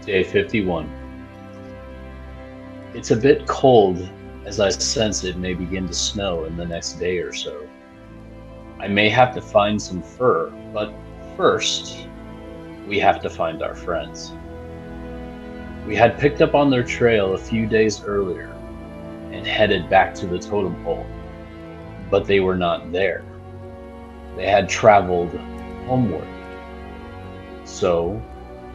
Day 51. It's a bit cold as I sense it may begin to snow in the next day or so. I may have to find some fur, but first, we have to find our friends. We had picked up on their trail a few days earlier and headed back to the totem pole, but they were not there. They had traveled homeward. So,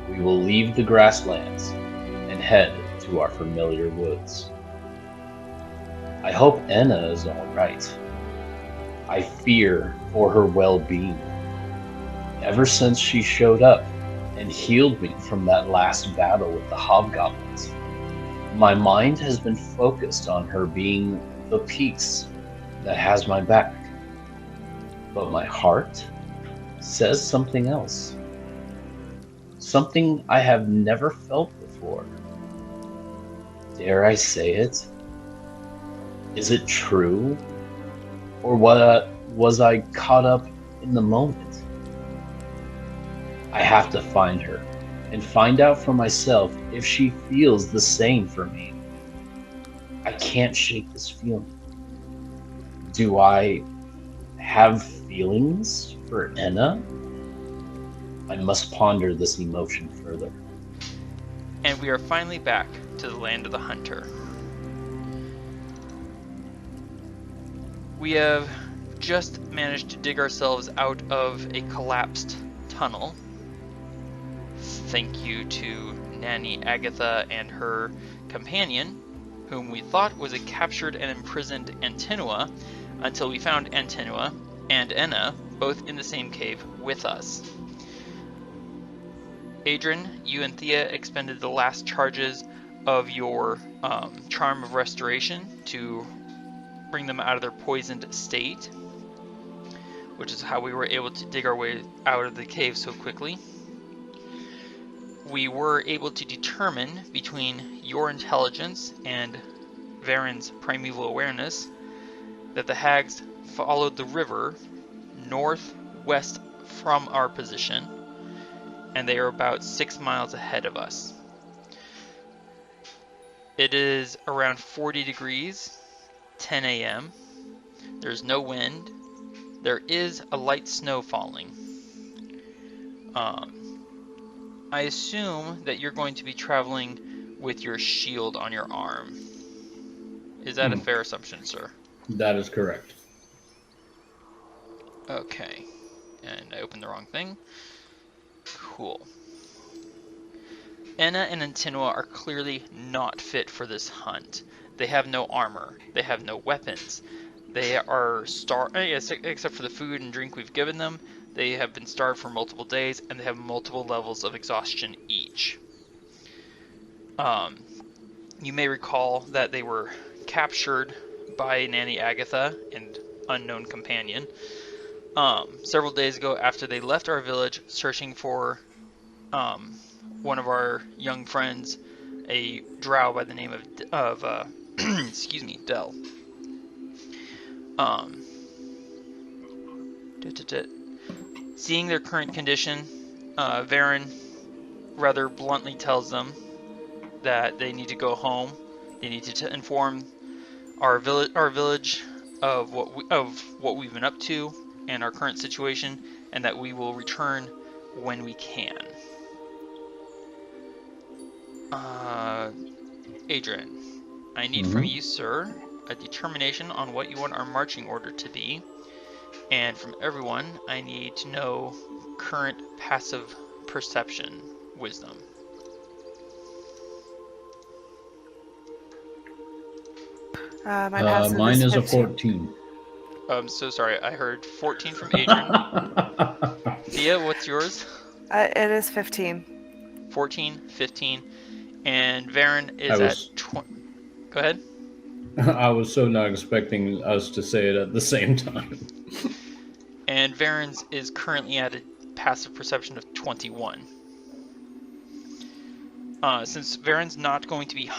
we will leave the grasslands and head to our familiar woods. I hope Enna is all right. I fear for her well-being. Ever since she showed up and healed me from that last battle with the hobgoblins, my mind has been focused on her being the peace that has my back. But my heart says something else. Something I have never felt before. Dare I say it? Is it true? Or was I caught up in the moment? I have to find her and find out for myself if she feels the same for me. I can't shake this feeling. Do I have feelings for Enna? I must ponder this emotion further. And we are finally back to the land of the hunter. We have just managed to dig ourselves out of a collapsed tunnel. Thank you to Nanny Agatha and her companion, whom we thought was a captured and imprisoned Antinua, until we found Antinua and Enna both in the same cave with us. Adran, you and Thía expended the last charges of your charm of restoration to bring them out of their poisoned state, which is how we were able to dig our way out of the cave so quickly. We were able to determine between your intelligence and Varin's primeval awareness that the hags followed the river northwest from our position, and they are about 6 miles ahead of us. It is around 40 degrees, 10 a.m. There's no wind. There is a light snow falling. I assume that you're going to be traveling with your shield on your arm. Is that a fair assumption, sir? That is correct. Okay. And I opened the wrong thing. Cool. Enna and Antinua are clearly not fit for this hunt. They have no armor. They have no weapons. They are starved, except for the food and drink we've given them. They have been starved for multiple days, and they have multiple levels of exhaustion each. You may recall that they were captured by Nanny Agatha and unknown companion several days ago after they left our village searching for one of our young friends, a drow by the name of excuse me, Dell. Seeing their current condition, Varin rather bluntly tells them that they need to go home. They need to inform our village of what we've been up to and our current situation, and that we will return when we can. Adran, I need from you, sir, a determination on what you want our marching order to be, and from everyone, I need to know current passive perception wisdom. Mine is 15. A 14. I'm so sorry, I heard 14 from Adran. Thía, what's yours? It is 15. 14, 15, and Varin is at 20. Go ahead. I was so not expecting us to say it at the same time. And Varin's is currently at a passive perception of 21. Since Varin's not going to be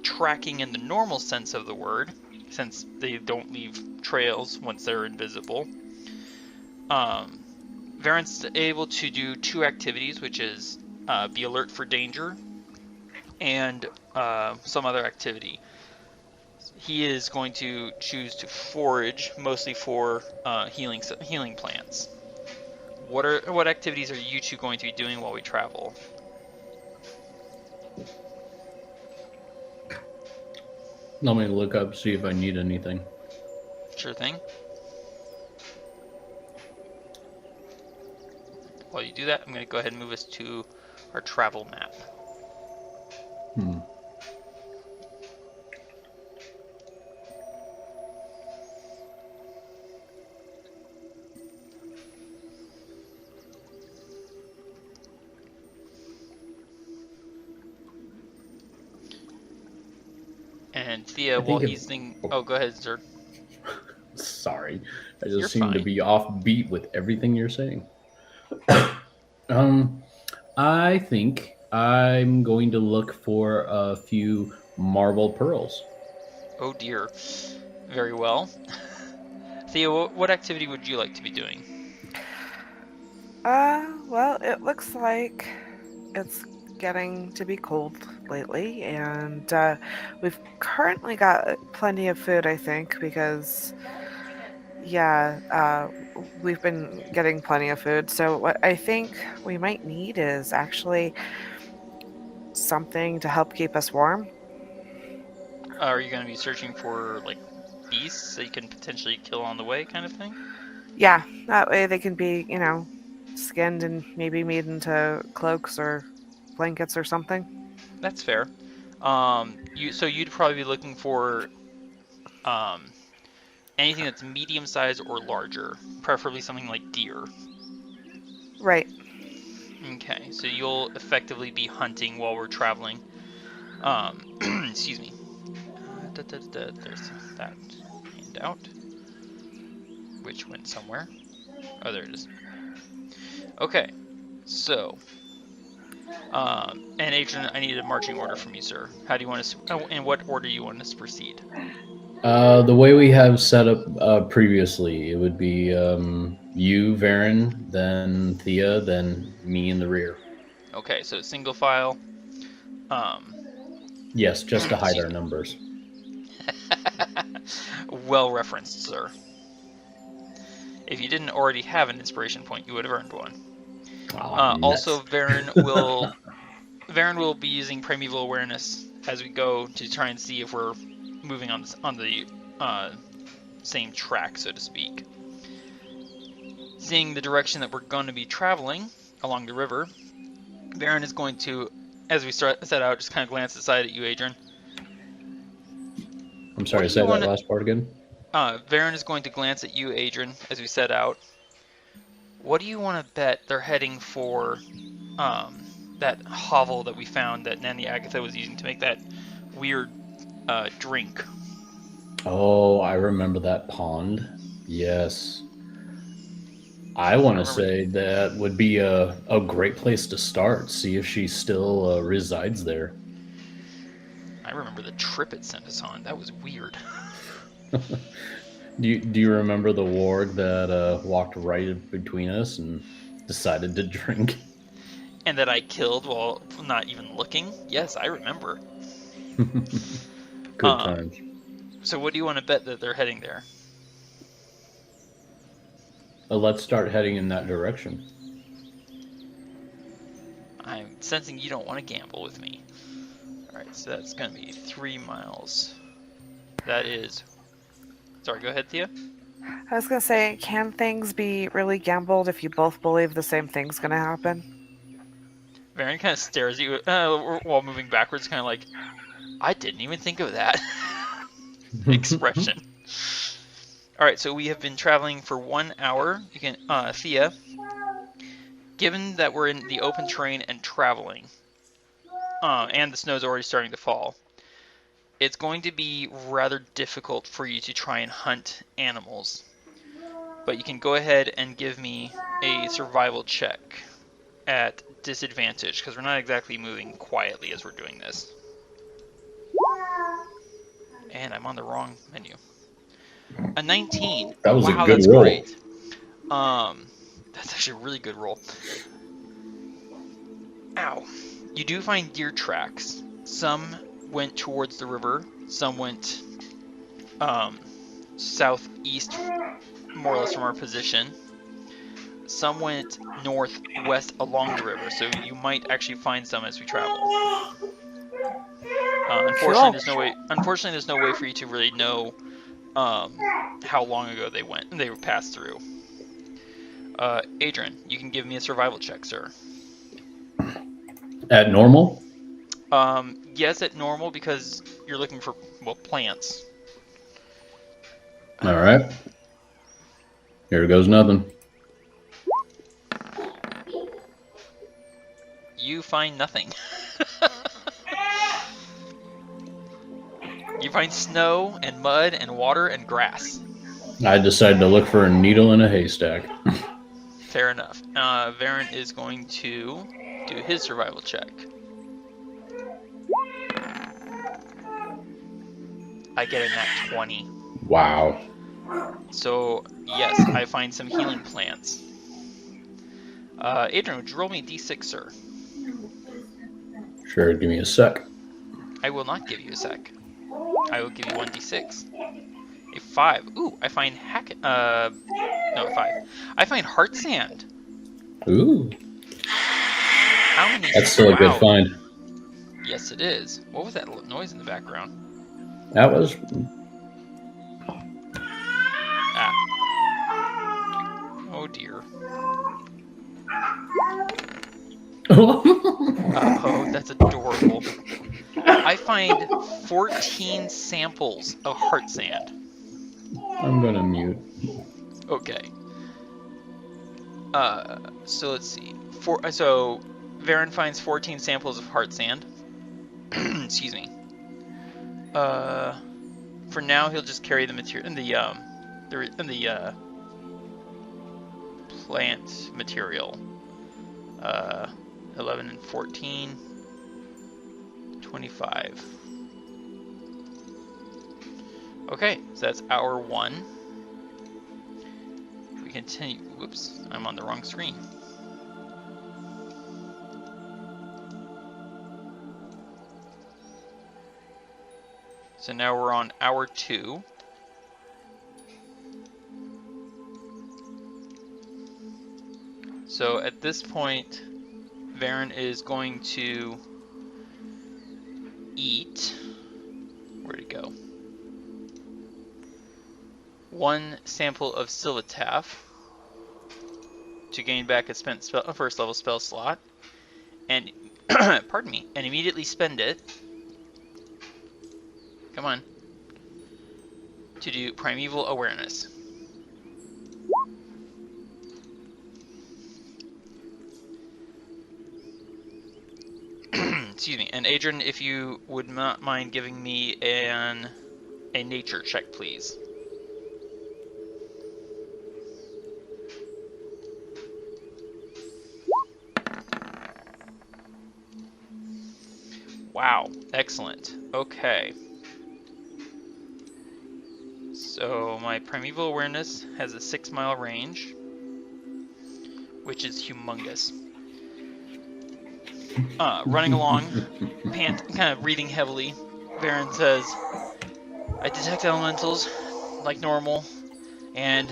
tracking in the normal sense of the word, since they don't leave trails once they're invisible, Varin's able to do two activities, which is be alert for danger and some other activity. He is going to choose to forage, mostly for healing plants. What activities are you two going to be doing while we travel? Let me look up, see if I need anything. Sure thing. While you do that, I'm going to go ahead and move us to our travel map. Hmm. And Thea, I while think he's thinking... Oh, go ahead, sir. Sorry, I You're just seem to fine. be offbeat with everything you're saying. I think I'm going to look for a few marble pearls. Oh dear. Very well. Thea, what activity would you like to be doing? Well, it looks like it's getting to be cold lately, and we've currently got plenty of food, I think, because, yeah, we've been getting plenty of food. So, what I think we might need is actually something to help keep us warm. Are you going to be searching for, like, beasts that you can potentially kill on the way, kind of thing? Yeah, that way they can be, skinned and maybe made into cloaks or blankets or something. That's fair. So you'd probably be looking for um, anything that's medium size or larger, preferably something like deer. Right. Okay, so you'll effectively be hunting while we're traveling. Excuse me. There's that handout, which went somewhere. Oh, there it is. Okay, so, and Adrian, I need a marching order from you, sir. How do you want us? In what order you want us to proceed? The way we have set up previously, it would be you, Varin, then Thea, then me in the rear. Okay, so single file. Um, Yes, just to hide excuse our me. numbers. Well referenced, sir. If you didn't already have an inspiration point, you would have earned one. Also, Nuts. Varin will be using primeval awareness as we go to try and see if we're moving on the same track, so to speak. Seeing the direction that we're going to be traveling along the river, Varin is going to, as we set out, just kind of glance aside at you, Adrian. I'm What sorry, do you say want that to? last part again. Varin is going to glance at you, Adrian, as we set out. What do you want to bet they're heading for? That hovel that we found that Nanny Agatha was using to make that weird drink. Oh, I remember that pond. Yes. I I want to remember. say that would be a great place to start. See if she still resides there. I remember the trip it sent us on. That was weird. Do you remember the warg that walked right between us and decided to drink? And that I killed while not even looking. Yes, I remember. Good times. So what do you want to bet that they're heading there? Let's start heading in that direction. I'm sensing you don't want to gamble with me. Alright, so that's going to be 3 miles. That is... Sorry, go ahead, Thea. I was gonna say, can things be really gambled if you both believe the same thing's gonna happen? Varin kind of stares at you while moving backwards, kind of like, I didn't even think of that expression. Alright, so we have been traveling for 1 hour. You can, Thea, given that we're in the open terrain and traveling, and the snow's already starting to fall, it's going to be rather difficult for you to try and hunt animals. But you can go ahead and give me a survival check at disadvantage, because we're not exactly moving quietly as we're doing this. And I'm on the wrong menu. A 19. That was a Wow, good that's roll. great. That's actually a really good roll. Ow. You do find deer tracks. Some went towards the river. Some went southeast, more or less from our position. Some went northwest along the river, so you might actually find some as we travel. Unfortunately, there's no way for you to really know how long ago they passed through. Adran, you can give me a survival check, sir. At normal? Yes, at normal, because you're looking for, well, plants. All right. Here goes nothing. You find nothing. You find snow and mud and water and grass. I decided to look for a needle in a haystack. Fair enough. Varin is going to do his survival check. I get a nat 20. Wow. So, yes, I find some healing plants. Adrian, would you roll me a d6, sir? Sure, give me a sec. I will not give you a sec. I will give you 1d6. A 5. Ooh, I find no, 5. I find heart sand. Ooh. How many? That's still a good Wow. find. Yes, it is. What was that noise in the background? That was... Ah. Oh dear. Oh, that's adorable. I find 14 samples of heart sand. I'm gonna mute. Okay. So let's see. So Varin finds 14 samples of heart sand. Excuse me. For now, he'll just carry the material in the plant material. 11 and 14. 25. Okay, so that's hour 1. We continue. Whoops, I'm on the wrong screen. So now we're on hour 2. So at this point, Varin is going to eat. Where'd it go? 1 sample of Silvataf to gain back a spent first level spell slot, and pardon me, and immediately spend it. Come on. To do Primeval Awareness. Excuse me. And Adrian, if you would not mind giving me a nature check, please. Wow, excellent. Okay. So my Primeval Awareness has a 6-mile range, which is humongous. Running along, kind of breathing heavily, Varin says, I detect elementals, like normal, and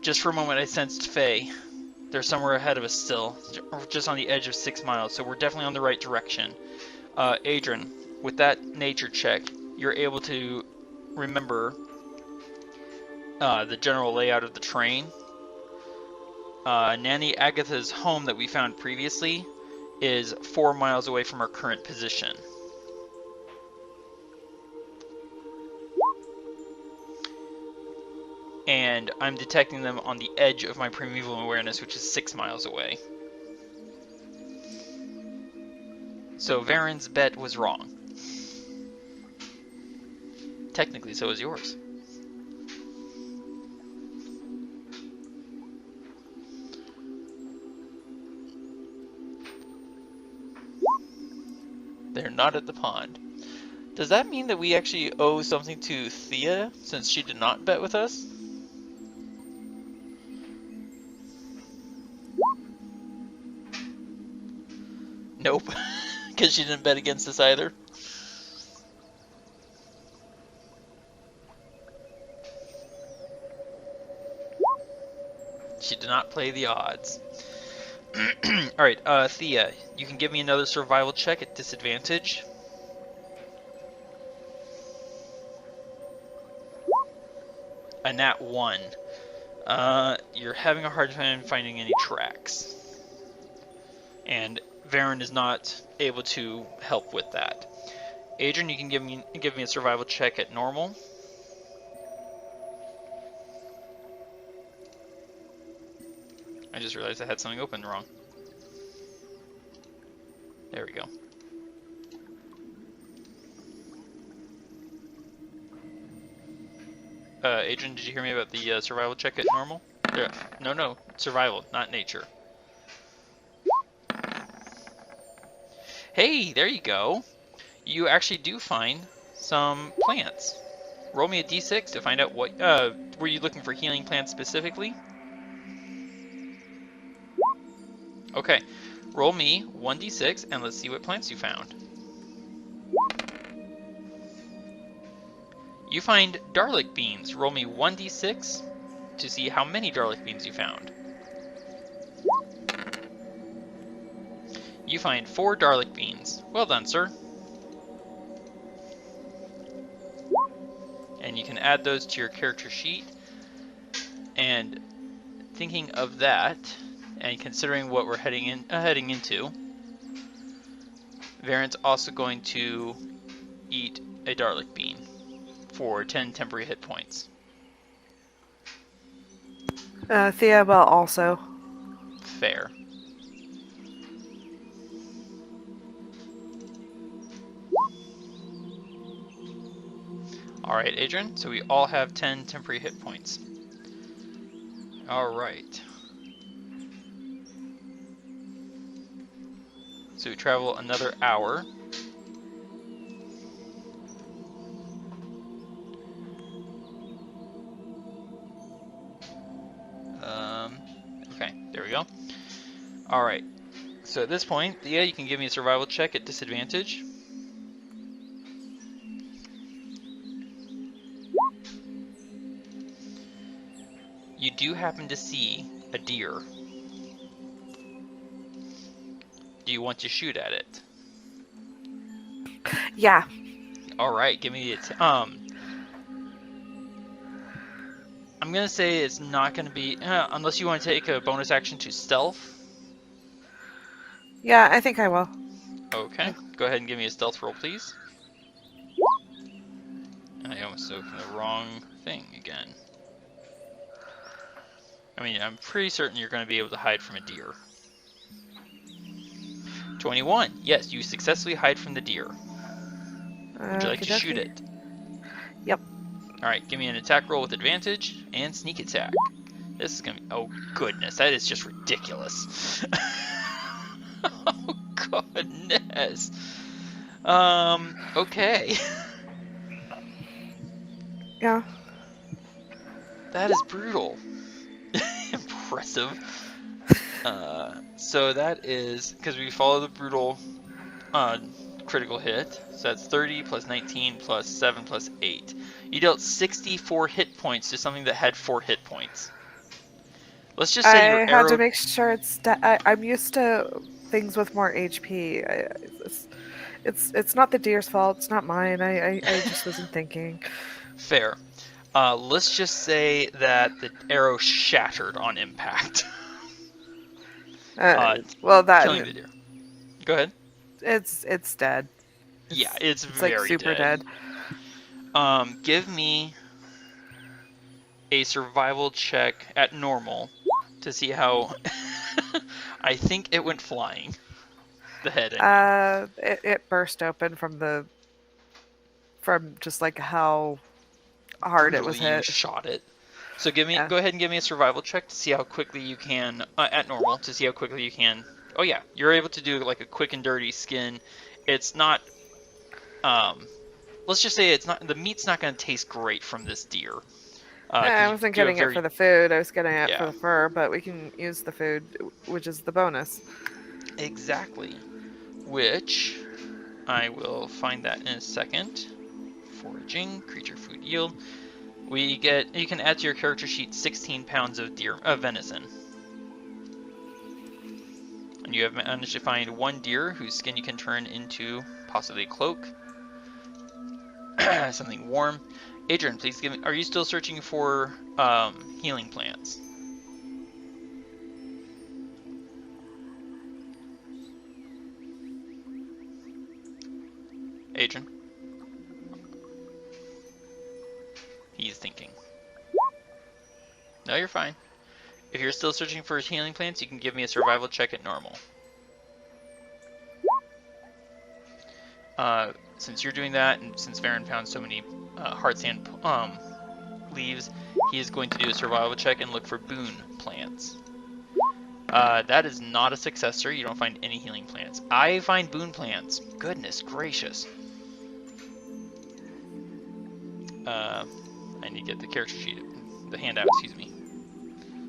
just for a moment I sensed Fae. They're somewhere ahead of us still, just on the edge of 6 miles, so we're definitely on the right direction. Adran, with that nature check, you're able to remember the general layout of the terrain. Nanny Agatha's home that we found previously is 4 miles away from our current position. And I'm detecting them on the edge of my Primeval Awareness, which is 6 miles away. So Varin's bet was wrong. Technically, so is yours. They're not at the pond. Does that mean that we actually owe something to Thía, since she did not bet with us? Nope. Because she didn't bet against us either. She did not play the odds. Alright, Thea, you can give me another survival check at disadvantage. A nat 1. You're having a hard time finding any tracks. And Varin is not able to help with that. Adran, you can give me a survival check at normal. I just realized I had something open wrong. There we go. Adrian, did you hear me about the survival check at normal? No, survival, not nature. Hey, there you go. You actually do find some plants. Roll me a d6 to find out what, were you looking for healing plants specifically? Okay, roll me 1d6 and let's see what plants you found. You find garlic beans. Roll me 1d6 to see how many garlic beans you found. You find 4 garlic beans. Well done, sir. And you can add those to your character sheet. And thinking of that, and considering what we're heading into, Varin's also going to eat a garlic bean for 10 temporary hit points. Thea will also. Fair. Alright, Adrian, so we all have 10 temporary hit points. Alright. So we travel another hour. Okay, there we go. Alright. So at this point, Thea, you can give me a survival check at disadvantage. You do happen to see a deer. Do you want to shoot at it? Yeah. Alright, give me it. I'm gonna say it's not gonna be, unless you want to take a bonus action to stealth. Yeah, I think I will. Okay, go ahead and give me a stealth roll, please. I almost opened the wrong thing again. I mean, I'm pretty certain you're going to be able to hide from a deer. 21. Yes, you successfully hide from the deer. Would you like to shoot it? Yep. Alright, give me an attack roll with advantage and sneak attack. This is going to be... Oh, goodness. That is just ridiculous. Oh, goodness. Okay. Yeah. That is brutal. Impressive. So that is, because we follow the brutal critical hit, so that's 30 plus 19 plus 7 plus 8. You dealt 64 hit points to something that had 4 hit points. Let's just say your I arrow... had to make sure it's... I'm used to things with more HP. It's not the deer's fault. It's not mine. I just wasn't thinking. Fair. Let's just say that the arrow shattered on impact. Well, that... Killing the deer. Go ahead. It's dead. Yeah, it's very like super dead. Give me a survival check at normal to see how... I think it went flying. The head. It burst open from just like how hard it was hit. You shot it. So go ahead and give me a survival check to see how quickly you can, at normal, to see how quickly you can. Oh yeah, you're able to do like a quick and dirty skin. It's not, let's just say the meat's not going to taste great from this deer. I wasn't getting it for the food, I was getting it for the fur, but we can use the food, which is the bonus. Exactly. Which I will find that in a second. Foraging, creature food yield. You can add to your character sheet 16 pounds of venison. And you have managed to find one deer whose skin you can turn into possibly a cloak. Something warm. Adran, please give me. Are you still searching for healing plants? Adran? He's thinking. No, you're fine. If you're still searching for healing plants, you can give me a survival check at normal. Since you're doing that, and since Varin found so many heart sand leaves, he is going to do a survival check and look for boon plants. That is not a success, sir. You don't find any healing plants. I find boon plants. Goodness gracious. I need to get the character sheet, the handout, excuse me.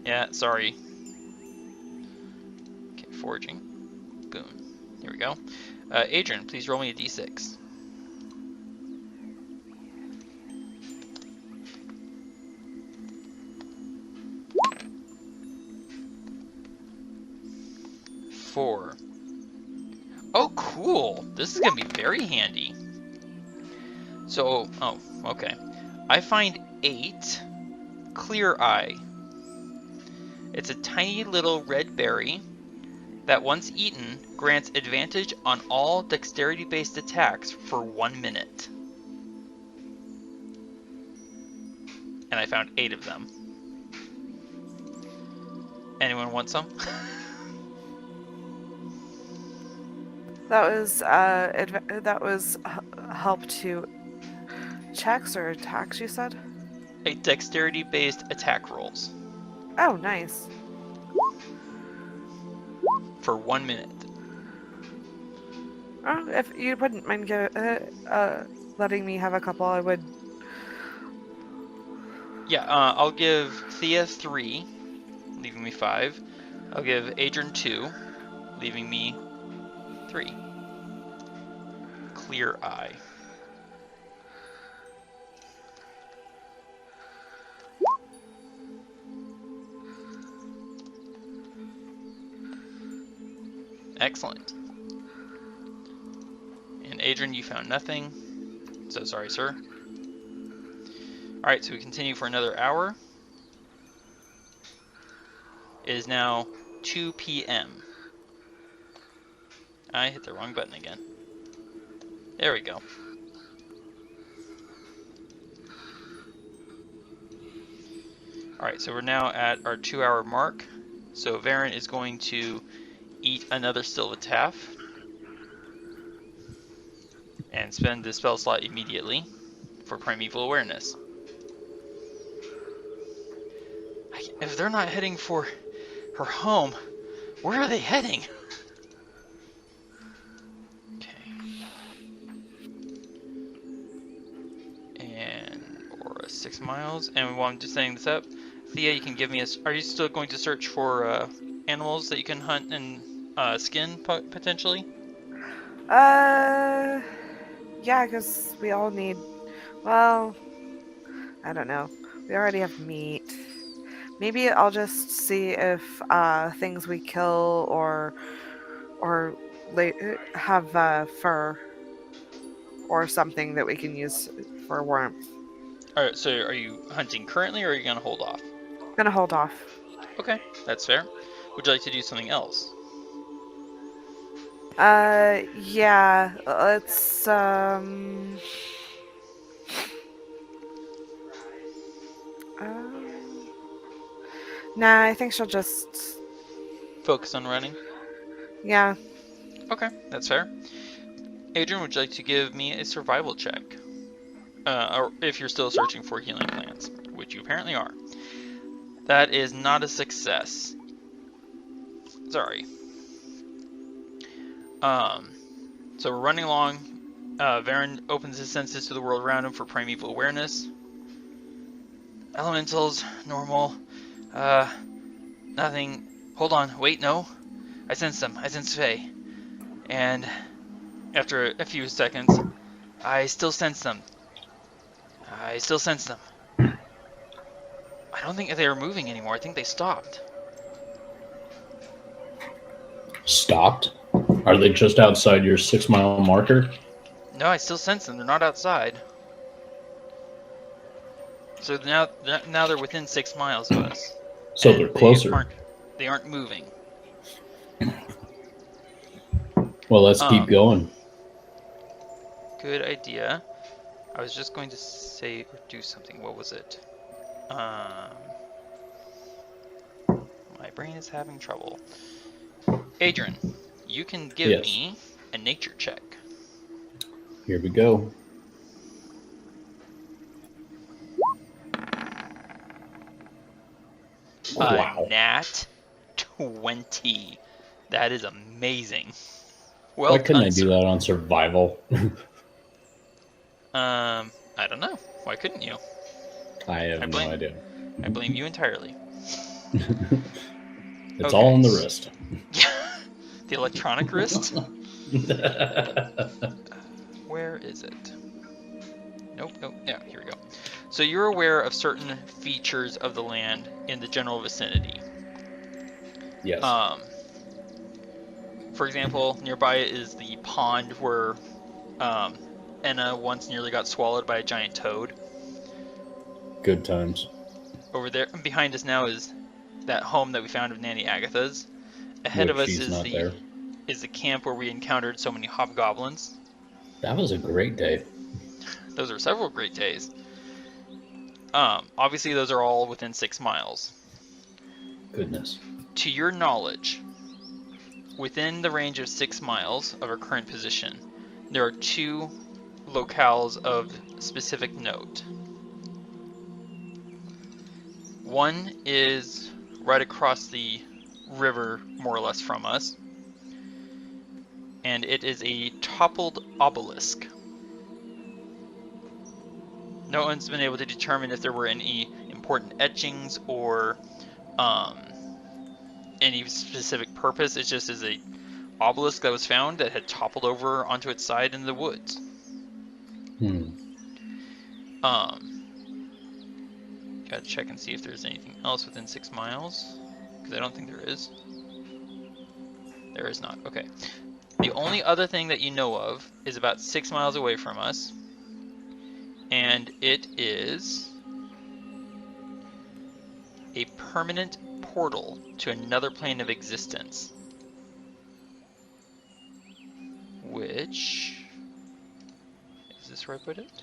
Yeah, sorry. Okay, foraging. Boon. Here we go. Adran, please roll me a d6. Four. Oh, cool. This is going to be very handy. So, oh, okay. I find 8 Clear Eye. It's a tiny little red berry that once eaten grants advantage on all dexterity-based attacks for 1 minute. And I found 8 of them. Anyone want some? That was help to checks or attacks, you said? A dexterity-based attack rolls. Oh, nice. For 1 minute. Oh, if you wouldn't mind letting me have a couple, I would. Yeah, I'll give Thía 3, leaving me 5. I'll give Adran 2, leaving me 3. Clear Eye. Excellent. And Adran, you found nothing. So sorry, sir. Alright, so we continue for another hour. It is now 2 p.m. I hit the wrong button again. There we go. Alright, so we're now at our 2-hour mark. So Varin is going to eat another Sylvataf and spend the spell slot immediately for Primeval Awareness. If they're not heading for her home, where are they heading? Okay. And or 6 miles. And while I'm just setting this up, Thía, you can give me a. Are you still going to search for animals that you can hunt and skin potentially? Yeah, because we all need. Well, I don't know. We already have meat. Maybe I'll just see if things we kill or have fur or something that we can use for warmth. Alright, so are you hunting currently, or are you going to hold off? Gonna hold off. Okay, that's fair. Would you like to do something else? Yeah. Let's Nah, I think she'll just. Focus on running? Yeah. Okay, that's fair. Adran, would you like to give me a survival check? Or if you're still searching for healing plants, which you apparently are. That is not a success. Sorry. So we're running along. Varin opens his senses to the world around him for primeval awareness. Elementals, normal. Nothing. Hold on. Wait, no. I sense them. I sense Fae. And after a few seconds. I still sense them. I still sense them. I don't think they are moving anymore. I think they stopped. Stopped? Are they just outside your 6-mile marker? No, I still sense them. They're not outside. So now they're within 6 miles of us. So And they're closer. They aren't moving. Well, let's keep going. Good idea. I was just going to say or do something. What was it? My brain is having trouble. Adran, you can give me a nature check. Here we go. Wow. Nat 20. That is amazing. Well, why couldn't I do that on survival? I don't know. Why couldn't you? I have no idea. I blame you entirely. It's all on the wrist. The electronic wrist? Where is it? Nope. Yeah, here we go. So you're aware of certain features of the land in the general vicinity. Yes. For example, nearby is the pond where Enna once nearly got swallowed by a giant toad. Good times. Over there, behind us now is that home that we found of Nanny Agatha's. Ahead of us is the camp where we encountered so many hobgoblins. That was a great day. Those are several great days. Obviously, those are all within 6 miles. Goodness. To your knowledge, within the range of 6 miles of our current position, there are 2 locales of specific note. One is right across the river, more or less, from us, and it is a toppled obelisk. No one's been able to determine if there were any important etchings or any specific purpose. It just is a obelisk that was found that had toppled over onto its side in the woods. Gotta check and see if there's anything else within 6 miles, because I don't think there is. There is not. Okay. The only other thing that you know of is about 6 miles away from us, and it is a permanent portal to another plane of existence, which is this where I put it?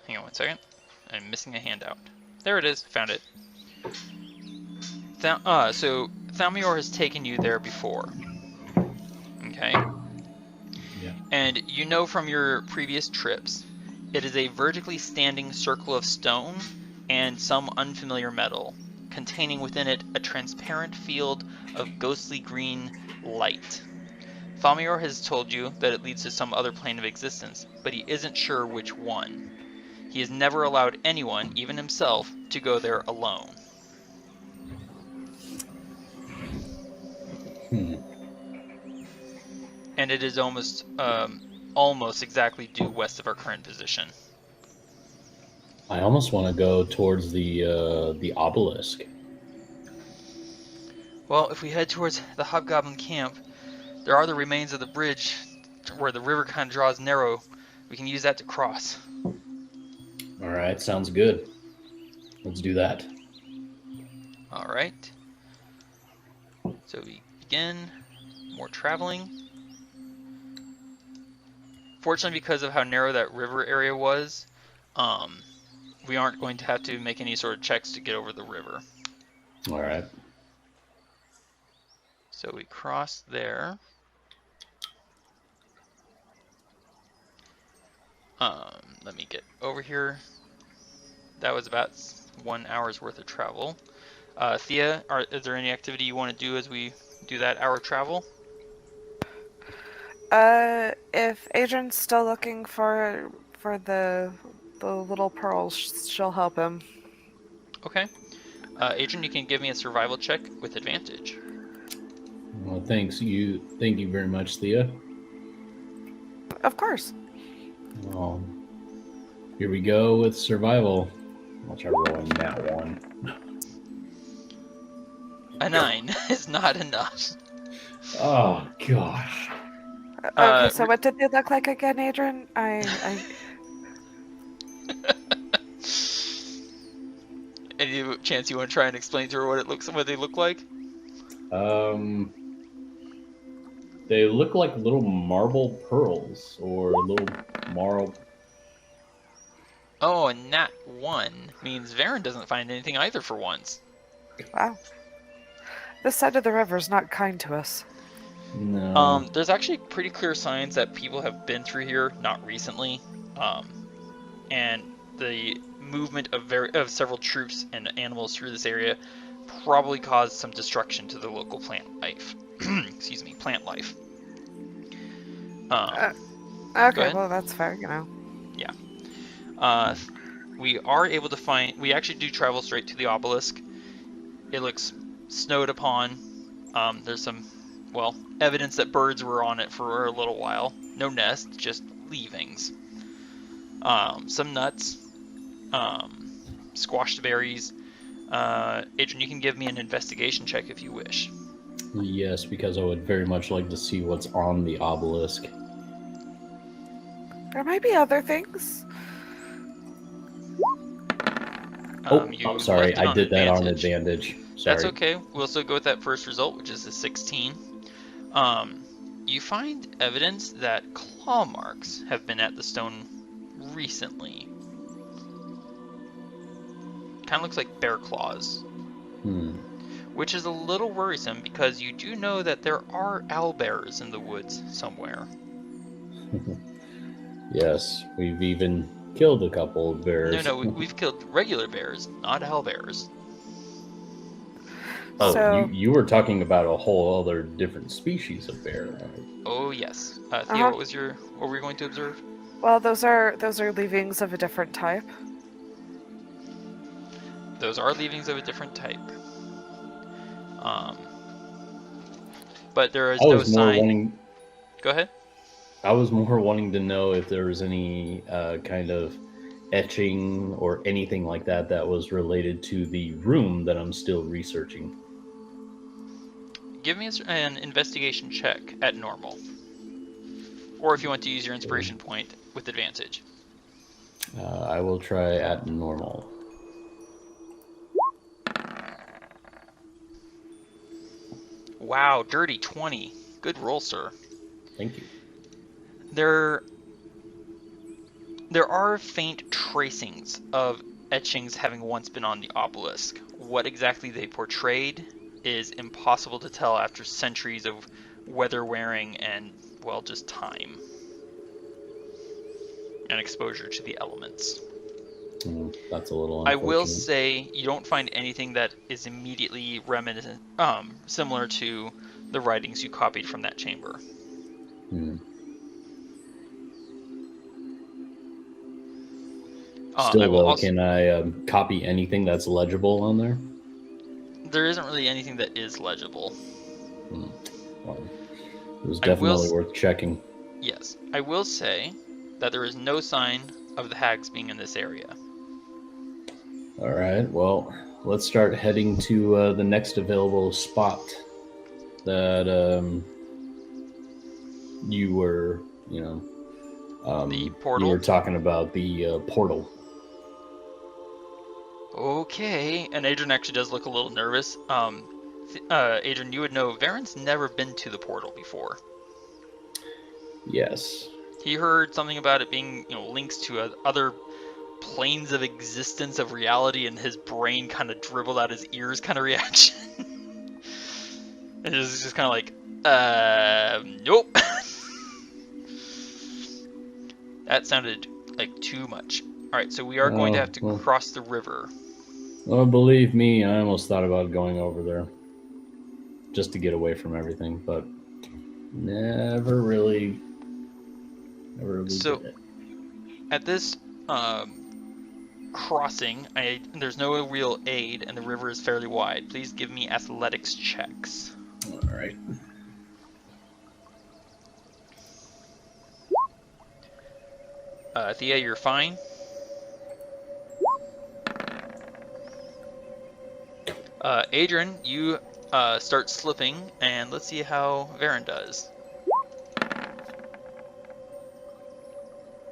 Hang on one second. I'm missing a handout. There it is. Found it. So Thamior has taken you there before. Okay. Yeah. And you know from your previous trips, it is a vertically standing circle of stone and some unfamiliar metal, containing within it a transparent field of ghostly green light. Thamior has told you that it leads to some other plane of existence, but he isn't sure which one. He has never allowed anyone, even himself, to go there alone. And it is almost exactly due west of our current position. I almost want to go towards the obelisk. Well, if we head towards the Hobgoblin camp, there are the remains of the bridge where the river kind of draws narrow. We can use that to cross. All right, sounds good. Let's do that. All right. So we begin more traveling. Fortunately, because of how narrow that river area was, we aren't going to have to make any sort of checks to get over the river. All right. So we cross there. Let me get over here. That was about 1 hour's worth of travel. Thía, is there any activity you want to do as we do that hour travel? If Adrian's still looking for the little pearls, she'll help him. Okay. Adrian, you can give me a survival check with advantage. Well, thank you very much, Thea. Of course. Well, here we go with survival. I'll try rolling that one. A 9 is not enough. Oh gosh. Okay, so what did they look like again, Adran? I Any chance you want to try and explain to her what they look like? They look like little marble pearls or little marble. Oh, and nat 1 means Varin doesn't find anything either for once. Wow. This side of the river is not kind to us. No. There's actually pretty clear signs that people have been through here, not recently, and the movement of several troops and animals through this area probably caused some destruction to the local plant life. Excuse me, plant life. Okay, well that's fair, you know. Yeah. We are able to find. We actually do travel straight to the obelisk. It looks snowed upon. There's some, well, evidence that birds were on it for a little while. No nest, just leavings. Some nuts. Squashed berries. Adrian, you can give me an investigation check if you wish. Yes, because I would very much like to see what's on the obelisk. There might be other things. I'm sorry. I did that on advantage. Sorry. That's okay. We'll still go with that first result, which is a 16. You find evidence that claw marks have been at the stone recently. Kind of looks like bear claws. Which is a little worrisome because you do know that there are owlbears in the woods somewhere. Yes, we've even killed a couple of bears. No, we've killed regular bears, not owlbears. Oh, So- you were talking about a whole other different species of bear. Right? Oh yes. Thea, what were you going to observe? Well, those are leavings of a different type. Those are leavings of a different type. But there is no sign. Go ahead. I was more wanting to know if there was any kind of etching or anything like that that was related to the room that I'm still researching. Give me an investigation check at normal. Or if you want to use your inspiration point with advantage. I will try at normal. Wow, dirty 20. Good roll, sir. Thank you. There are faint tracings of etchings having once been on the obelisk. What exactly they portrayed is impossible to tell after centuries of weather wearing and, well, just time. And exposure to the elements. That's a little unfortunate. I will say you don't find anything that is immediately reminiscent, similar to the writings you copied from that chamber. Still, though, can I copy anything that's legible on there? There isn't really anything that is legible. Well, it was definitely worth checking. Yes. I will say that there is no sign of the hags being in this area. All right, well, let's start heading to the next available spot that you were, the portal? You were talking about the portal. Okay, and Adran actually does look a little nervous. Adran, you would know Varin's never been to the portal before. Yes. He heard something about it being, links to other planes of existence of reality, and his brain kind of dribbled out his ears kind of reaction. And it was just kind of like, nope. That sounded like too much. Alright, so we are going to have to cross the river. Well, believe me, I almost thought about going over there. Just to get away from everything, but never really so, did it. At this crossing. There's no real aid, and the river is fairly wide. Please give me athletics checks. All right. Thea, you're fine. Adran, you start slipping, and let's see how Varin does.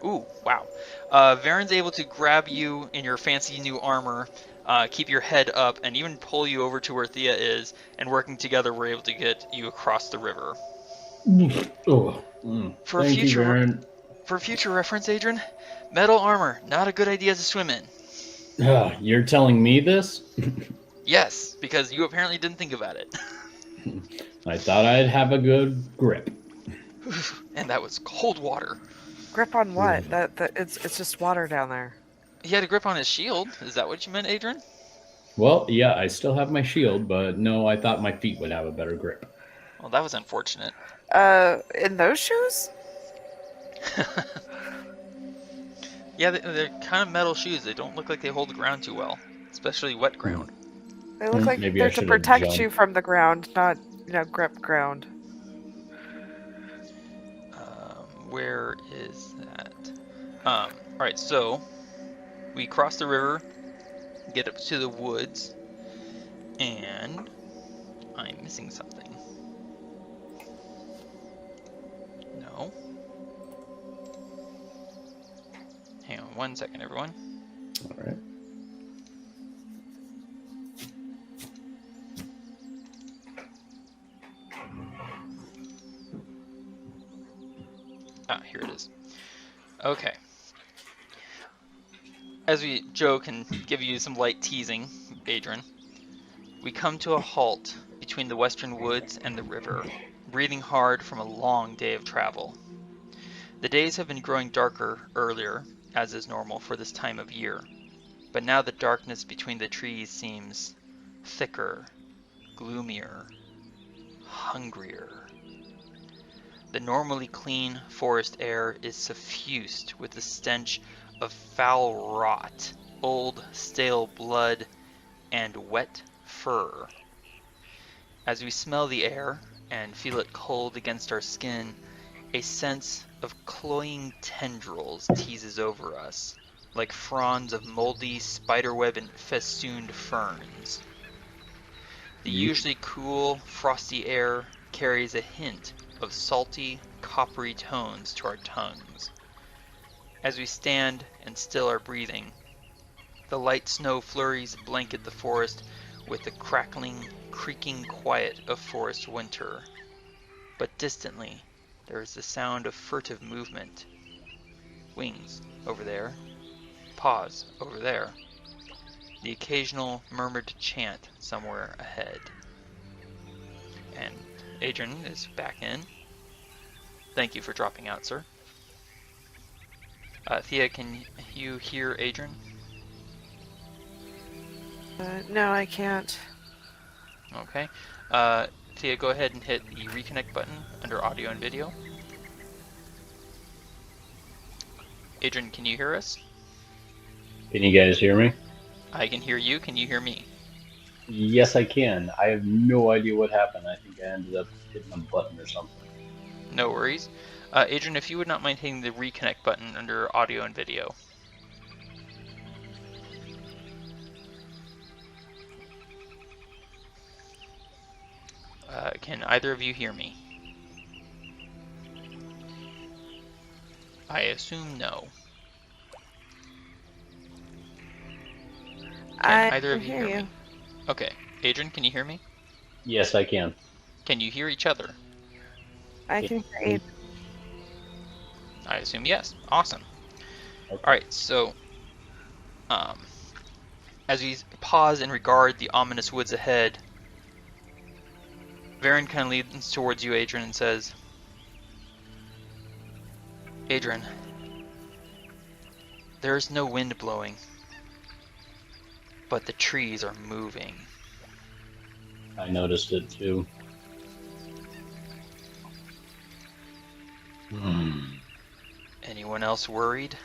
Ooh, wow. Varin's able to grab you in your fancy new armor, keep your head up, and even pull you over to where Thea is, and working together, we're able to get you across the river. Oh, thank you, Varin. For future reference, Adran, metal armor, not a good idea to swim in. You're telling me this? Yes, because you apparently didn't think about it. I thought I'd have a good grip. And that was cold water. Grip on what? It's just water down there. He had a grip on his shield. Is that what you meant, Adran? Well, yeah, I still have my shield, but no, I thought my feet would have a better grip. Well, that was unfortunate. In those shoes? Yeah, they're kind of metal shoes. They don't look like they hold the ground too well, especially wet ground. They look like Maybe they're I to should have protect jumped. you from the ground, not, grip ground. Where is that? Alright, so we cross the river, get up to the woods, and I'm missing something. No. Hang on 1 second, everyone. All right. Ah, here it is. Okay. As Joe can give you some light teasing, Adran, we come to a halt between the western woods and the river, breathing hard from a long day of travel. The days have been growing darker earlier, as is normal for this time of year, but now the darkness between the trees seems thicker, gloomier, hungrier. The normally clean forest air is suffused with the stench of foul rot, old stale blood, and wet fur. As we smell the air and feel it cold against our skin, a sense of cloying tendrils teases over us, like fronds of moldy spiderweb and festooned ferns. The usually cool, frosty air carries a hint of salty, coppery tones to our tongues. As we stand and still our breathing, the light snow flurries blanket the forest with the crackling, creaking quiet of forest winter. But distantly, there is the sound of furtive movement. Wings over there, paws over there. The occasional murmured chant somewhere ahead. And Adran is back in. Thank you for dropping out, sir. Thea, can you hear Adran? No, I can't. Okay. Thea, go ahead and hit the reconnect button under audio and video. Adran, can you hear us? Can you guys hear me? I can hear you. Can you hear me? Yes, I can. I have no idea what happened. I think I ended up hitting a button or something. No worries. Adran, if you would not mind hitting the reconnect button under audio and video. Can either of you hear me? I assume no. Can either of you hear me? Okay. Adran, can you hear me? Yes, I can. Can you hear each other? I can hear you. I assume yes. Awesome. Okay. Alright, so as we pause and regard the ominous woods ahead, Varin kind of leans towards you, Adran, and says, Adran, there is no wind blowing, but the trees are moving. I noticed it too. Anyone else worried?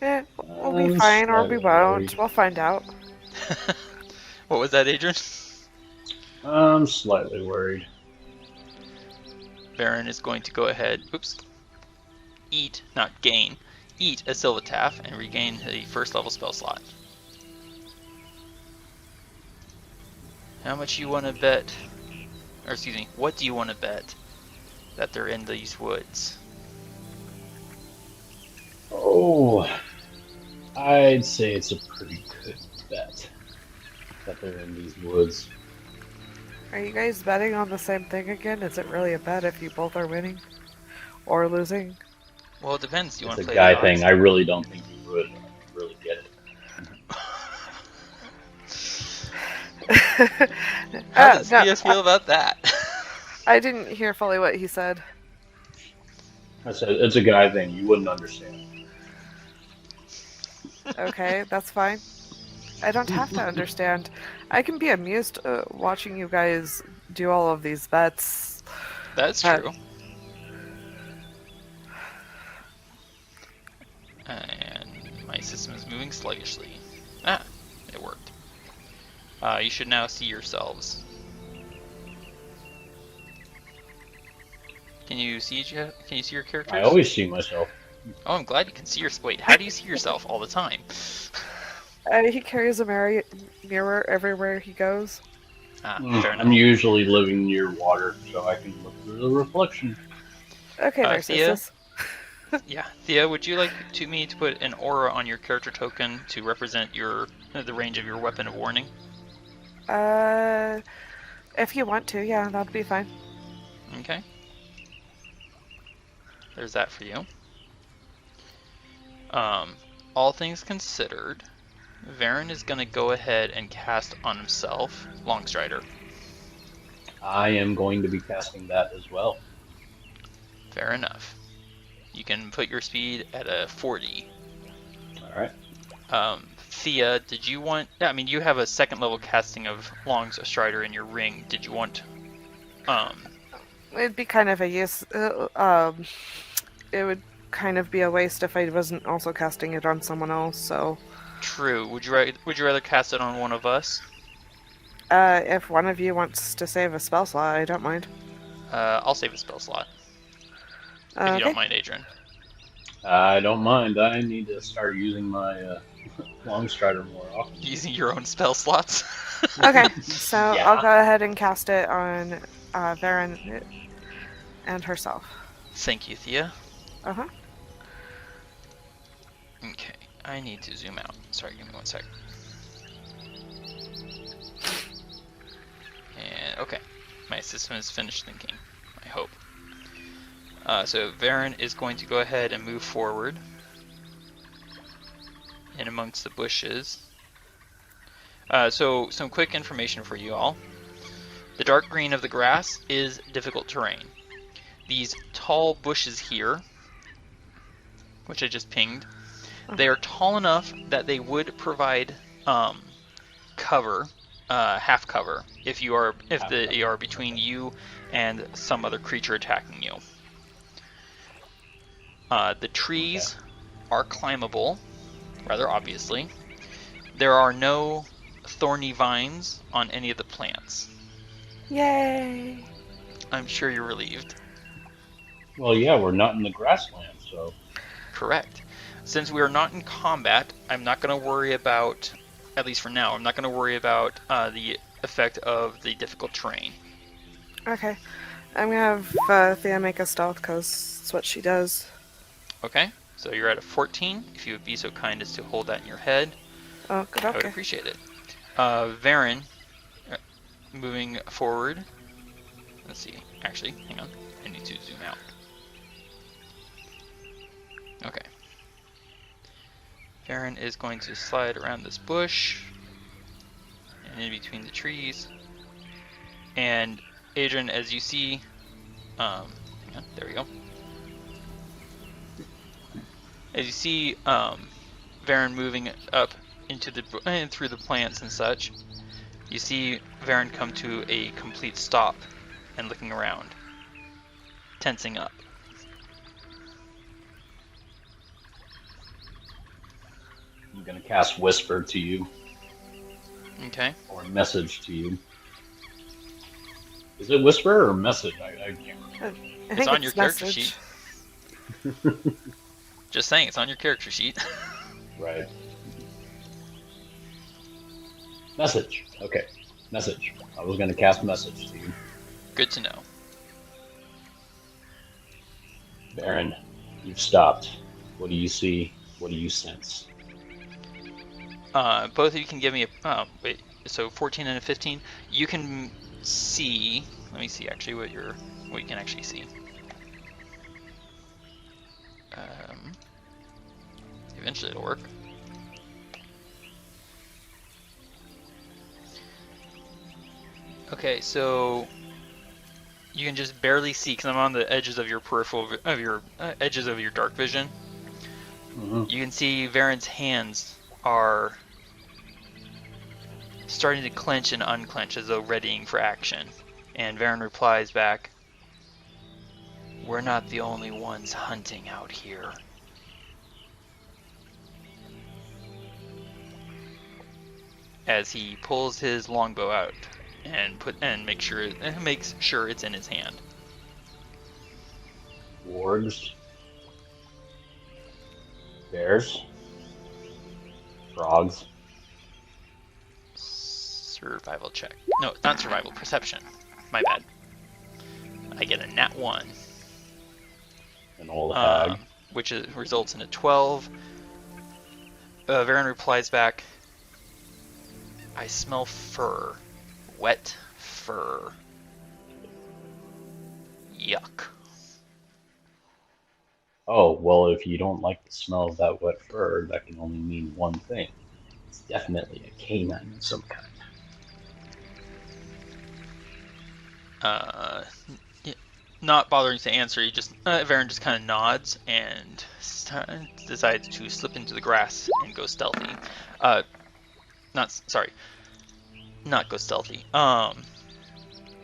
We'll be I'm fine, or we slightly won't. worried. We'll find out. What was that, Adrian? I'm slightly worried. Varin is going to go ahead, eat, not gain, eat a Silvataf and regain the first level spell slot. How much you want to bet, or excuse me, what do you want to bet that they're in these woods? Oh, I'd say it's a pretty good bet that they're in these woods. Are you guys betting on the same thing again? Is it really a bet if you both are winning or losing? Well, it depends. Do you want It's to a play guy the thing. odds? I really don't think you would really get it. How does No, Thea feel about that? I didn't hear fully what he said. I said it's a guy thing. You wouldn't understand. Okay, that's fine. I don't have to understand. I can be amused watching you guys do all of these bets. That's Uh, true. And my system is moving sluggishly. Ah, it worked. You should now see yourselves. Can you see your characters? I always see myself. Oh, I'm glad you can see your. Wait, how do you see yourself all the time? He carries a mirror everywhere he goes. Ah, fair enough. I'm usually living near water, so I can look through the reflection. Okay, Thea? Narcissus. Yeah, Thea, would you like me to put an aura on your character token to represent the range of your weapon of warning? If you want to, yeah, that'd be fine. Okay. There's that for you. All things considered, Varin is going to go ahead and cast on himself Longstrider. I am going to be casting that as well. Fair enough. You can put your speed at a 40. All right. Thea, did you want... I mean, you have a second level casting of Longstrider in your ring. Did you want... It'd be kind of a use. It would kind of be a waste if I wasn't also casting it on someone else. So, True. Would you rather cast it on one of us? if one of you wants to save a spell slot, I don't mind. I'll save a spell slot. If you Okay. don't mind, Adrian. I don't mind. I need to start using my Longstrider more often. Using your own spell slots. Okay, so Yeah. I'll go ahead and cast it on Varin and herself. Thank you, Thea. Uh-huh. Okay, I need to zoom out. Sorry, give me one sec. And okay, my system has finished thinking, I hope. So Varin is going to go ahead and move forward in amongst the bushes. So some quick information for you all. The dark green of the grass is difficult terrain. These tall bushes here, which I just pinged, they are tall enough that they would provide cover, half cover, if they are between you and some other creature attacking you. The trees are climbable, rather obviously. There are no thorny vines on any of the plants. Yay! I'm sure you're relieved. Well, yeah, we're not in the grassland, so Correct. Since we are not in combat, I'm not going to worry about, at least for now, I'm not going to worry about the effect of the difficult terrain. Okay. I'm gonna have Thea make a stealth because it's what she does. Okay? So you're at a 14. If you would be so kind as to hold that in your head, Oh, good, I would okay. appreciate it. Varin, moving forward. Let's see. Actually, hang on. I need to zoom out. Okay. Varin is going to slide around this bush and in between the trees. And Adran, as you see, hang on, there we go. As you see, Varin moving up into through the plants and such, you see Varin come to a complete stop and looking around, tensing up. gonna cast Whisper to you, Okay. or Message to you. Is it Whisper or Message? I can't remember. I It's think on your character message. sheet. Just saying, it's on your character sheet. Right. Message. Okay. Message. I was gonna cast Message to you. Good to know. Baron, you've stopped. What do you see? What do you sense? Both of you can give me a. Wait. So 14 and a 15. You can see. Let me see actually what you can actually see. Eventually it'll work. Okay, so you can just barely see because I'm on the edges of your peripheral of your edges of your dark vision. Mm-hmm. You can see Varin's hands are starting to clench and unclench as though readying for action. And Varin replies back, "We're not the only ones hunting out here." As he pulls his longbow out and makes sure it's in his hand. Wargs. Bears. Frogs. Survival check. No, not survival. Perception. My bad. I get a nat 1. An old hag. Which results in a 12. Varin replies back, "I smell fur. Wet fur. Yuck." Oh, well, if you don't like the smell of that wet fur, that can only mean one thing. It's definitely a canine of some kind. Not bothering to answer, Varin just kind of nods and decides to slip into the grass and go stealthy. Not go stealthy.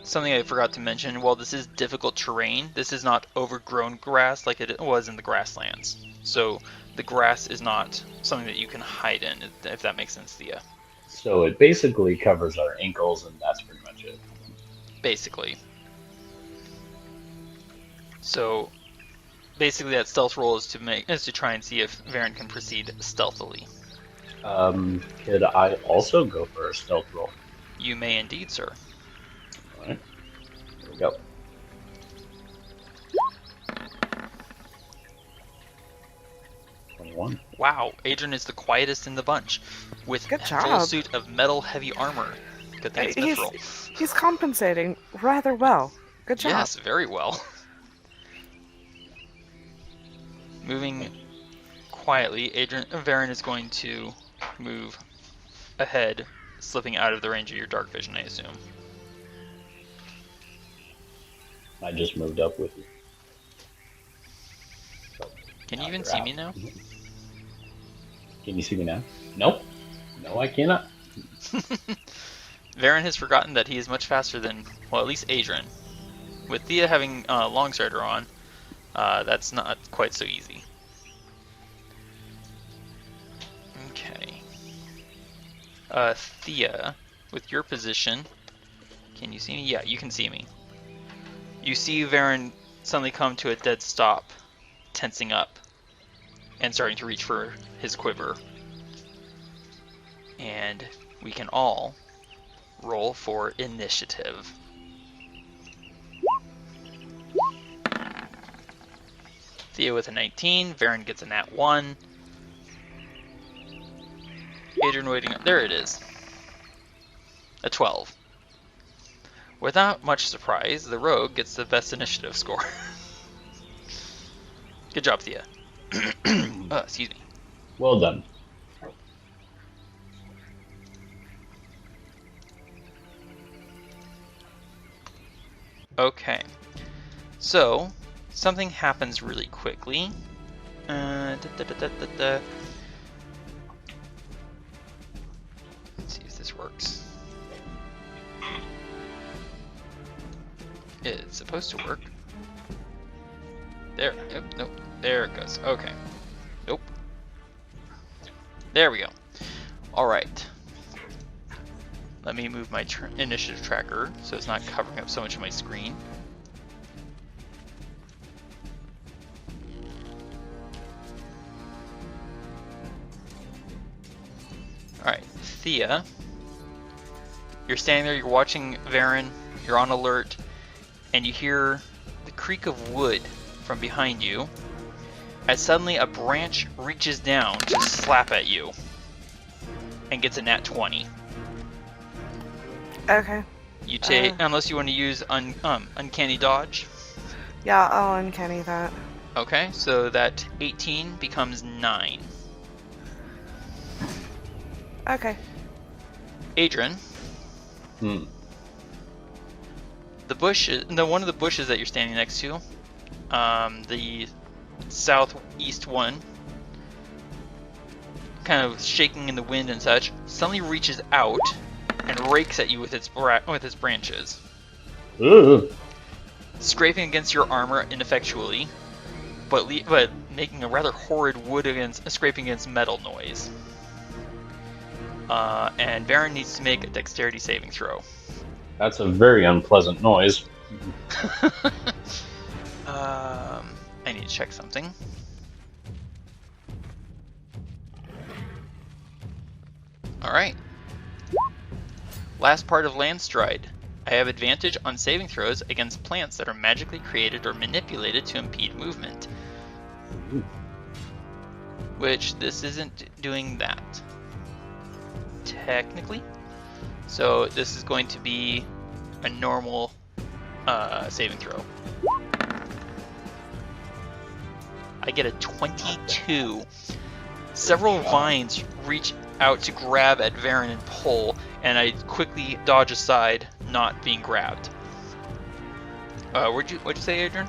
Something I forgot to mention, while this is difficult terrain, this is not overgrown grass like it was in the grasslands. So the grass is not something that you can hide in, if that makes sense, Thea. So it basically covers our ankles, and that's pretty much it. Basically. So basically that stealth roll is to try and see if Varin can proceed stealthily. Could I also go for a stealth roll? You may indeed, sir. Alright. Here we go. One. Wow, Adran is the quietest in the bunch, with Good a full job. suit of metal heavy armor. Good thing it's mithril. He's compensating rather well. Good job. Yes, very well. Moving quietly, Varin is going to move ahead, slipping out of the range of your dark vision, I assume. I just moved up with you. Can you Now even you're see out. me now? Can you see me now? Nope. No, I cannot. Varin has forgotten that he is much faster than, well, at least Adran. With Thea having Longstrider on, that's not quite so easy. Okay. Thea, with your position, can you see me? Yeah, you can see me. You see Varin suddenly come to a dead stop, tensing up, and starting to reach for his quiver. And we can all roll for initiative. Thea with a 19, Varin gets a nat 1. Adran waiting up. There it is. A 12. Without much surprise, the rogue gets the best initiative score. Good job, Thea. Excuse me. Well done. Okay. So, something happens really quickly. Let's see if this works. It's supposed to work. There. Yep. Nope. There it goes. Okay. Nope. There we go. All right. Let me move my initiative tracker so it's not covering up so much of my screen. Alright, Thea. You're standing there, you're watching Varin, you're on alert, and you hear the creak of wood from behind you as suddenly a branch reaches down to slap at you and gets a nat 20. Okay. You take, unless you want to use uncanny dodge. Yeah, I'll uncanny that. Okay, so that 18 becomes 9. Okay. Adran, Hmm. the bush, one of the bushes that you're standing next to, the southeast one, kind of shaking in the wind and such, suddenly reaches out and rakes at you with its branches, Ugh. scraping against your armor ineffectually, but making a rather horrid scraping against metal noise. And Varin needs to make a dexterity saving throw. That's a very unpleasant noise. I need to check something. Alright. Last part of Landstride. I have advantage on saving throws against plants that are magically created or manipulated to impede movement. Ooh. Which this isn't doing that. Technically. So this is going to be a normal saving throw. I get a 22. Several vines reach out to grab at Varin and pull, and I quickly dodge aside, not being grabbed. What'd you say, Adran?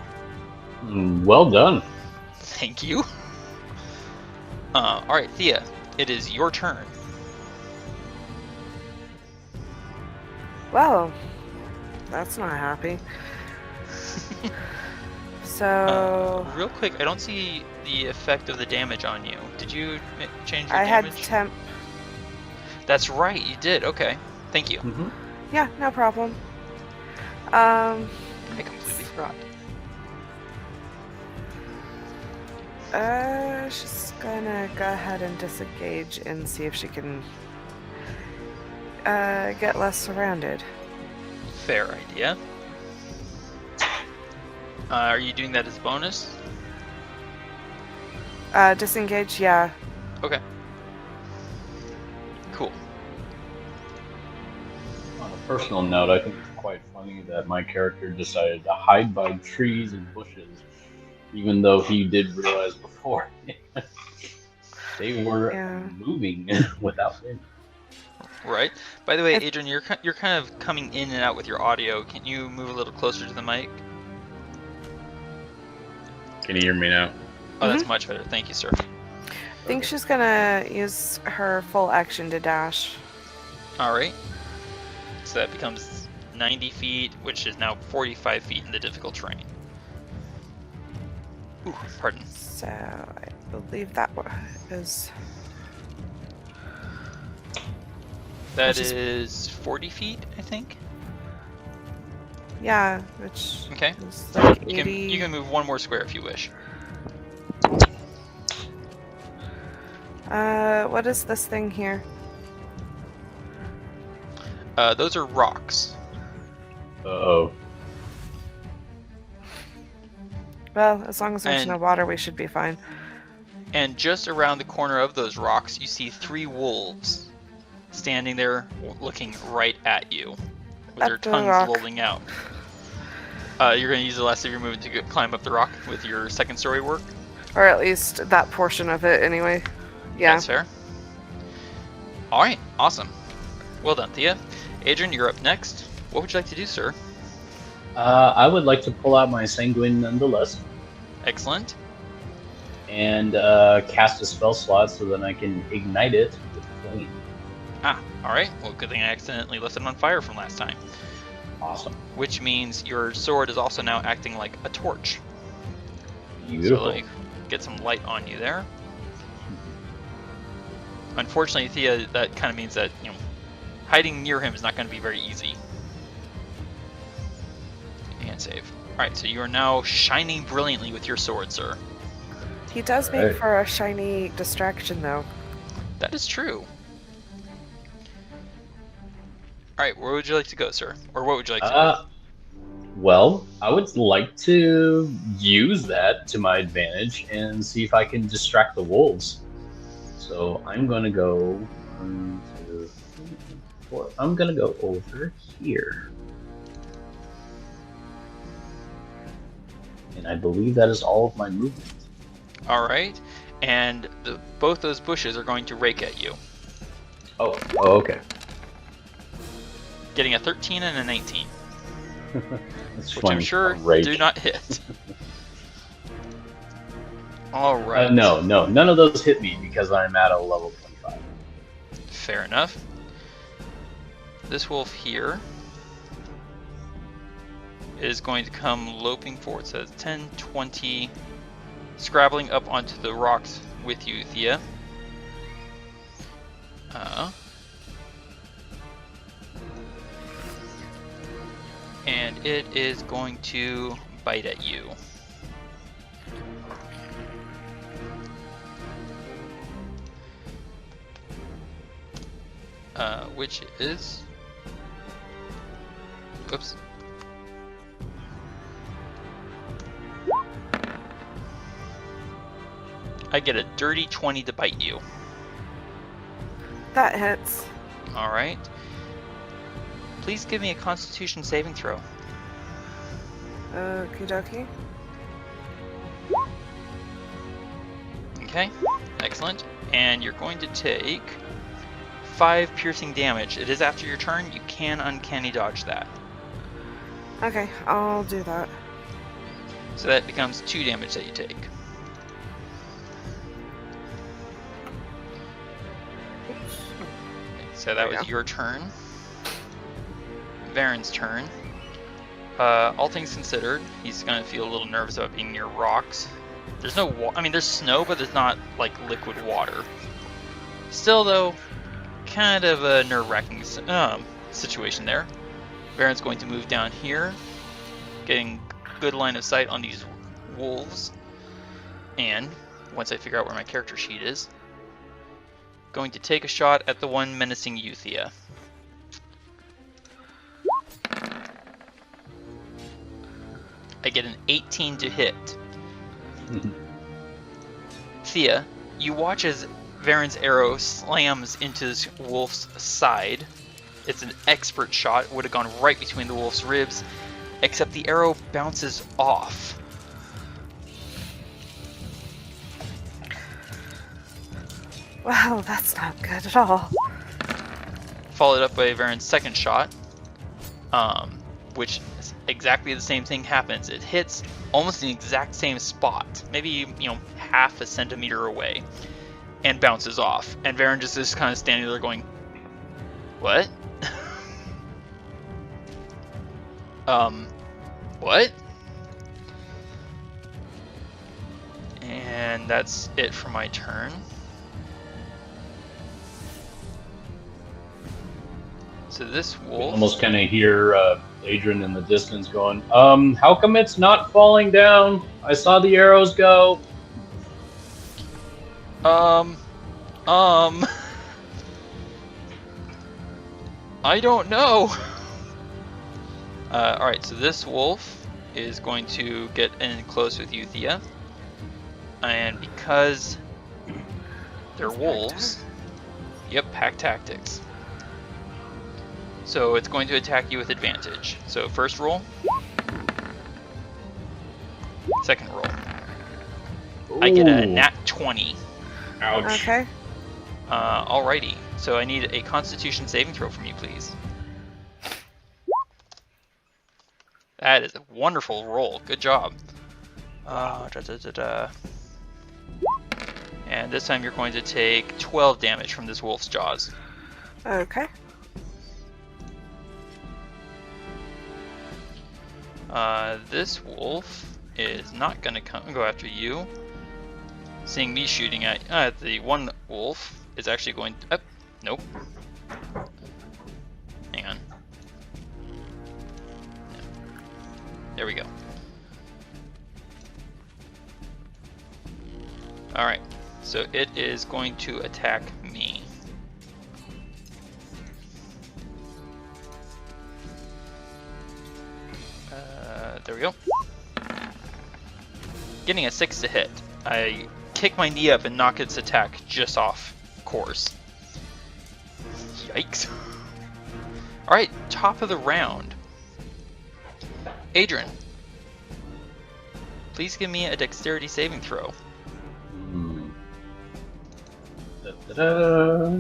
Well done. Thank you. Alright, Thea, it is your turn. Well, that's not happy. So Real quick, I don't see the effect of the damage on you. Did you change your I had damage? temp. That's right, you did. Okay, thank you. Mm-hmm. Yeah, no problem. I completely forgot. She's gonna go ahead and disengage and see if she can get less surrounded. Fair idea. Are you doing that as a bonus? Disengage, yeah. Okay. Cool. On a personal note, I think it's quite funny that my character decided to hide by trees and bushes, even though he did realize before they were moving without him. Right. By the way, Adran, you're kind of coming in and out with your audio. Can you move a little closer to the mic? Can you hear me now? Oh, that's much better. Thank you, sir. I think she's gonna use her full action to dash. Alright. So that becomes 90 feet, which is now 45 feet in the difficult terrain. Ooh, pardon. So I believe that is. That is 40 feet, I think. Yeah, which Okay. is like 80. You can move one more square if you wish. What is this thing here? Those are rocks. Uh-oh. Well, as long as there's no And- water, we should be fine. And just around the corner of those rocks, you see 3 wolves standing there looking right at you with their Up the tongues rock. lolling out. You're going to use the last of your movement to climb up the rock with your second story work? Or at least that portion of it, anyway. Yeah. That's fair. Alright, awesome. Well done, Thea. Adran, you're up next. What would you like to do, sir? I would like to pull out my Sanguine nonetheless Excellent. and cast a spell slot so that I can ignite it with flame. Ah, alright. Well, good thing I accidentally left it on fire from last time. Awesome. Which means your sword is also now acting like a torch. Beautiful. So let me get some light on you there. Unfortunately, Thea, that kind of means that, hiding near him is not going to be very easy. And save. Alright, so you are now shining brilliantly with your sword, sir. He does make Alright. for a shiny distraction, though. That is true. Alright, where would you like to go, sir? Or what would you like to do? Well, I would like to use that to my advantage and see if I can distract the wolves. So I'm gonna go 1, 2, 3, 4. I'm gonna go over here. And I believe that is all of my movement. Alright, and both those bushes are going to rake at you. Oh, okay. Getting a 13 and a 19. That's Which I'm sure do not hit. Alright. No, none of those hit me because I'm at a level 25. Fair enough. This wolf here is going to come loping forward. So it's 10, 20, scrabbling up onto the rocks with you, Thea. And it is going to bite at you. Which is... Oops. I get a dirty 20 to bite you. That hits. Alright. Please give me a Constitution saving throw. Okie dokie. Okay, excellent. And you're going to take 5 piercing damage. It is after your turn. You can uncanny dodge that. Okay, I'll do that. So that becomes 2 damage that you take. Oops. So that There you was go. your turn. Varin's turn. All things considered, he's gonna feel a little nervous about being near rocks. There's no I mean, there's snow, but there's not, like, liquid water. Still, though, kind of a nerve-wracking situation there. Varin's going to move down here, getting good line of sight on these wolves. And, once I figure out where my character sheet is, going to take a shot at the one menacing you, Thea. I get an 18 to hit. Thea, you watch as Varin's arrow slams into this wolf's side. It's an expert shot. It would have gone right between the wolf's ribs, except the arrow bounces off. Wow, that's not good at all. Followed up by Varin's second shot, which is exactly the same thing happens. It hits almost in the exact same spot, maybe, half a centimeter away, and bounces off. And Varin just is kind of standing there going, "What? What?" And that's it for my turn. So this wolf... Almost kind of hear Adran in the distance going, how come it's not falling down? I saw the arrows go. I don't know. Alright, so this wolf is going to get in close with you, Thea. And because they're wolves... Yep, pack tactics. So it's going to attack you with advantage. So first roll. Second roll. I get a nat 20. Ouch. Okay. Alrighty. So I need a Constitution saving throw from you, please. That is a wonderful roll. Good job. And this time you're going to take 12 damage from this wolf's jaws. Okay. This wolf is not going to go after you. Seeing me shooting at the one wolf, is actually going. Oh, nope. Hang on. There we go. Alright, so it is going to attack me. There we go. Getting a 6 to hit. I kick my knee up and knock its attack just off course. Yikes. Alright, top of the round. Adran, please give me a dexterity saving throw. Da-da-da.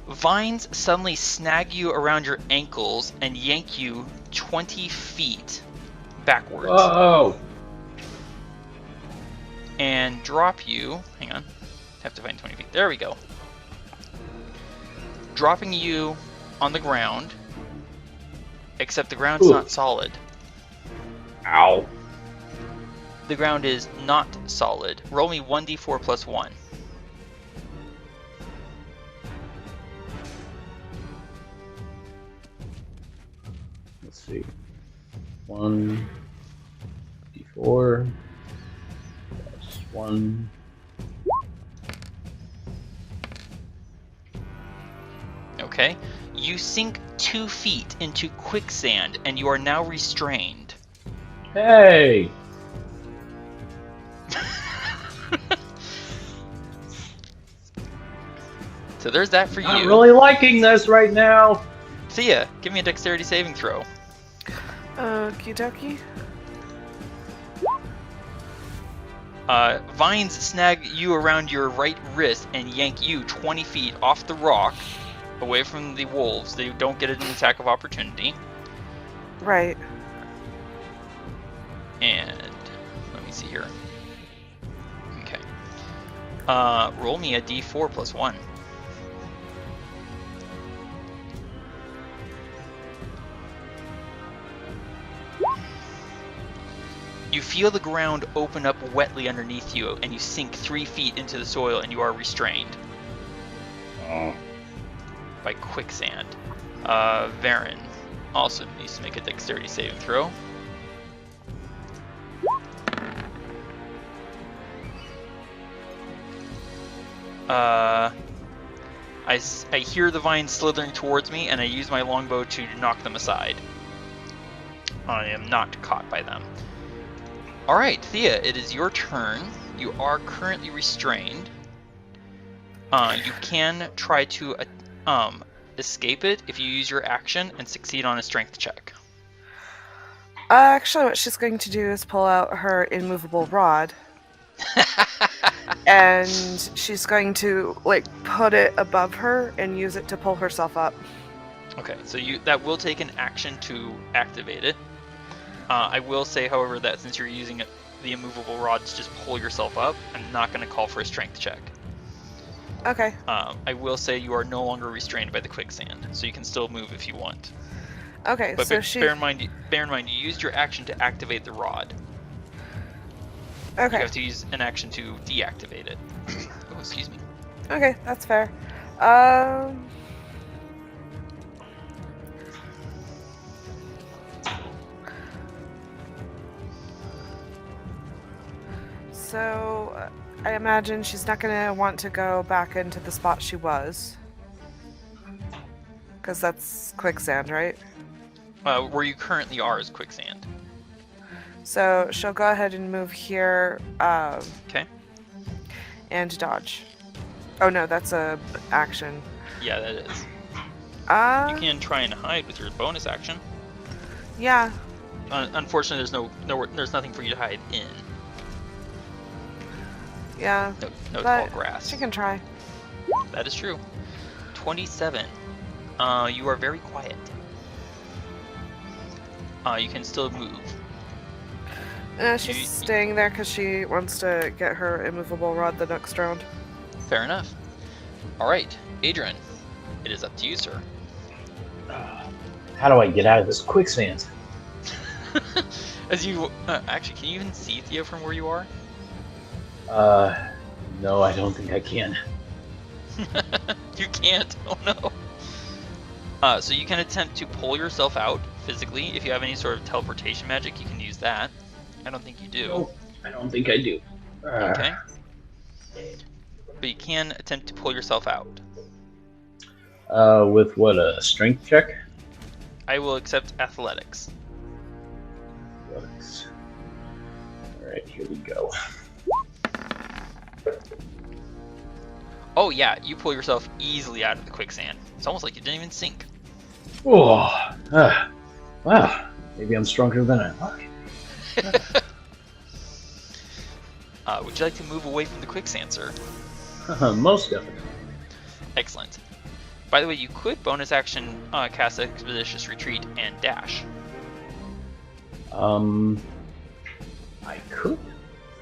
Vines suddenly snag you around your ankles and yank you 20 feet backwards. Whoa! And drop you. Hang on. Have to find 20 feet. There we go. Dropping you on the ground. Except the ground's Ooh. not solid. Ow. The ground is not solid. Roll me 1d4 plus 1. Let's see. 1d4 plus 1. Okay. You sink 2 feet into quicksand and you are now restrained. Hey! So there's that for I'm you. really liking this right now. Thea, give me a dexterity saving throw. Okie dokie. Vines snag you around your right wrist and yank you 20 feet off the rock, away from the wolves. They don't get an attack of opportunity. Right. And let me see here. Okay. Roll me a d4 plus 1. You feel the ground open up wetly underneath you, and you sink 3 feet into the soil, and you are restrained Oh. by quicksand. Varin also needs to make a dexterity saving throw. I hear the vines slithering towards me, and I use my longbow to knock them aside. I am not caught by them. Alright, Thea, it is your turn. You are currently restrained. You can try to escape it if you use your action and succeed on a strength check. Actually, what she's going to do is pull out her immovable rod. And she's going to, like, put it above her and use it to pull herself up. Okay, so that will take an action to activate it. I will say, however, that since you're using the immovable rod to just pull yourself up, I'm not going to call for a strength check. Okay. I will say you are no longer restrained by the quicksand, so you can still move if you want. Okay, But so she... bear in mind, you used your action to activate the rod. Okay. You have to use an action to deactivate it. Oh, excuse me. Okay, that's fair. So, I imagine she's not going to want to go back into the spot she was. Because that's quicksand, right? Where you currently are is quicksand. So, she'll go ahead and move here, Okay. and dodge. Oh no, that's a action. Yeah, that is. You can try and hide with your bonus action. Yeah. Unfortunately, there's nothing for you to hide in. Yeah. No but tall grass. She can try. That is true. 27. You are very quiet. You can still move. She's staying there because she wants to get her immovable rod the next round. Fair enough. Alright, Adran. It is up to you, sir. How do I get out of this quicksand? As you actually, can you even see Thea from where you are? No, I don't think I can. You can't. Oh no. So you can attempt to pull yourself out physically. If you have any sort of teleportation magic, you can use that. I don't think you do. Nope, I don't think I do. Okay. But you can attempt to pull yourself out. With what, a strength check? I will accept athletics. Athletics. Alright, here we go. Oh yeah, you pull yourself easily out of the quicksand. It's almost like you didn't even sink. Oh, wow. Maybe I'm stronger than I look. Would you like to move away from the quicksand, sir? Most definitely. Excellent. By the way, you could bonus action cast Expeditious Retreat and dash. I could.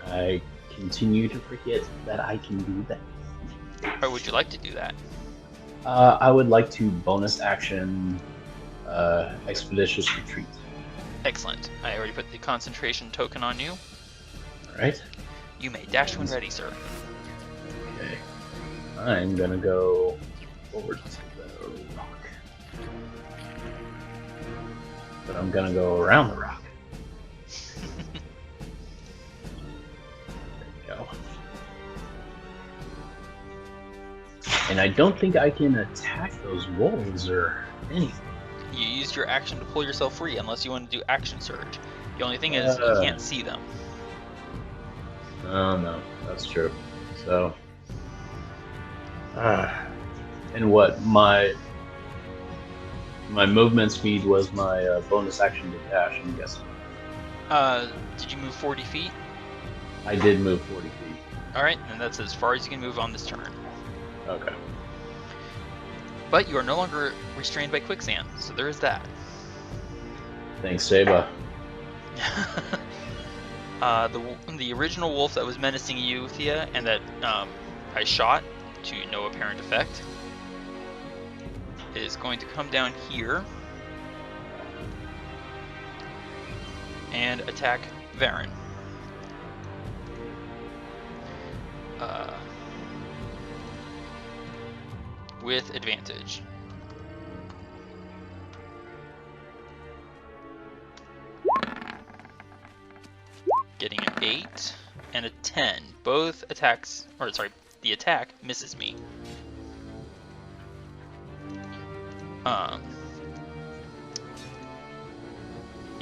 I continue to forget that I can do that. Or would you like to do that? I would like to bonus action Expeditious Retreat. Excellent. I already put the concentration token on you. Alright. You may dash when ready, sir. Okay. I'm gonna go forward to the rock. But I'm gonna go around the rock. There we go. And I don't think I can attack those wolves or anything. You used your action to pull yourself free unless you want to do action surge. The only thing is you can't see them. Oh no, that's true. So, and what my movement speed was my bonus action to dash, I'm guessing. Did you move 40 feet? I did move 40 feet. Alright, and that's as far as you can move on this turn. Okay. But you are no longer restrained by quicksand, so there is that. Thanks, Saba. The original wolf that was menacing you, Thea, and that I shot to no apparent effect, is going to come down here and attack Varin. With advantage. Getting an 8 and a 10. Both attacks, or sorry, the attack misses me. The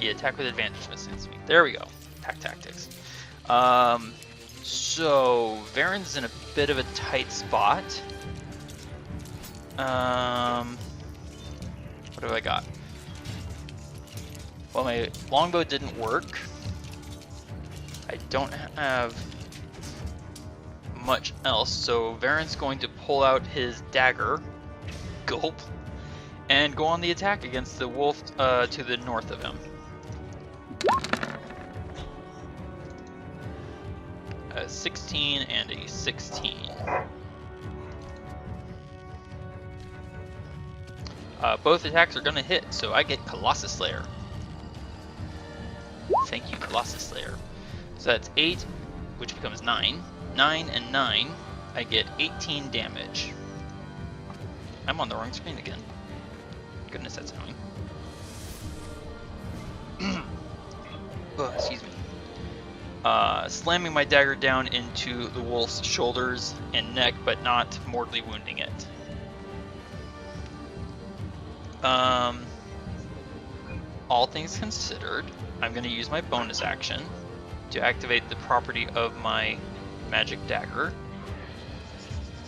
attack with advantage misses me. There we go. Attack tactics. So Varin's in a bit of a tight spot. What have I got? Well, my longbow didn't work. I don't have much else, so Varin's going to pull out his dagger, gulp, and go on the attack against the wolf to the north of him. A 16 and a 16. Both attacks are going to hit, so I get Colossus Slayer. Thank you, Colossus Slayer. So that's 8, which becomes 9. 9 and 9, I get 18 damage. I'm on the wrong screen again. Goodness, that's annoying. Oh, excuse me. Slamming my dagger down into the wolf's shoulders and neck, but not mortally wounding it. All things considered, I'm going to use my bonus action to activate the property of my magic dagger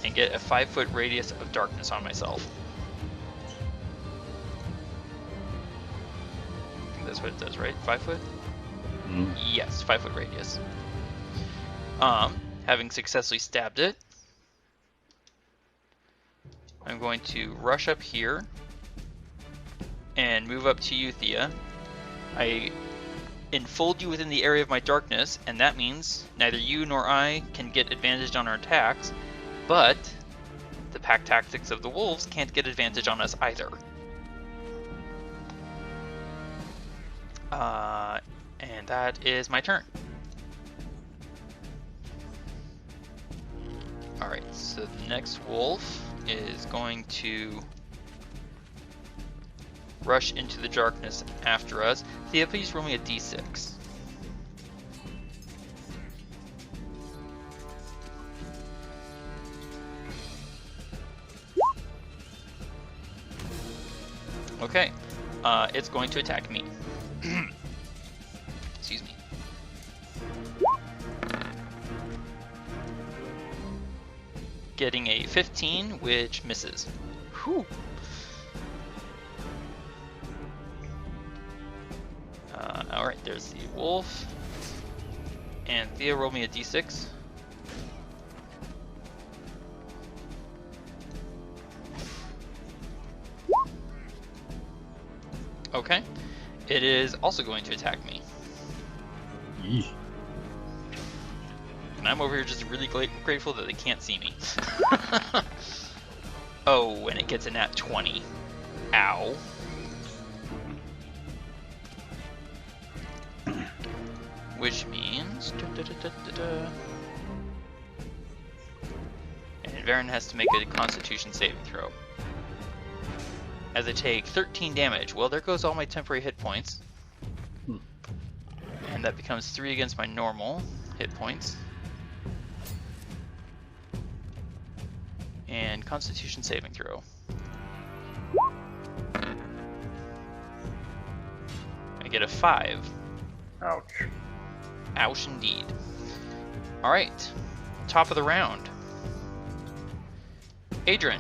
and get a 5-foot radius of darkness on myself. I think that's what it does, right? 5 foot? Mm. Yes, 5-foot radius. Having successfully stabbed it, I'm going to rush up here and move up to you, Thea. I enfold you within the area of my darkness, and that means neither you nor I can get advantage on our attacks, but the pack tactics of the wolves can't get advantage on us either. And that is my turn. Alright, so the next wolf is going to rush into the darkness after us. Thea, please roll me a d6. Okay, it's going to attack me. Excuse me. Getting a 15, which misses. Whew. Alright, there's the wolf. And Thea, roll me a d6. Okay. It is also going to attack me. Yeesh. And I'm over here just really grateful that they can't see me. Oh, and it gets a nat 20. Ow. Which means... And Varin has to make a Constitution saving throw. As I take 13 damage. Well, there goes all my temporary hit points. And that becomes 3 against my normal hit points. And Constitution saving throw. I get a 5. Ouch. Ouch indeed. Alright. Top of the round. Adran,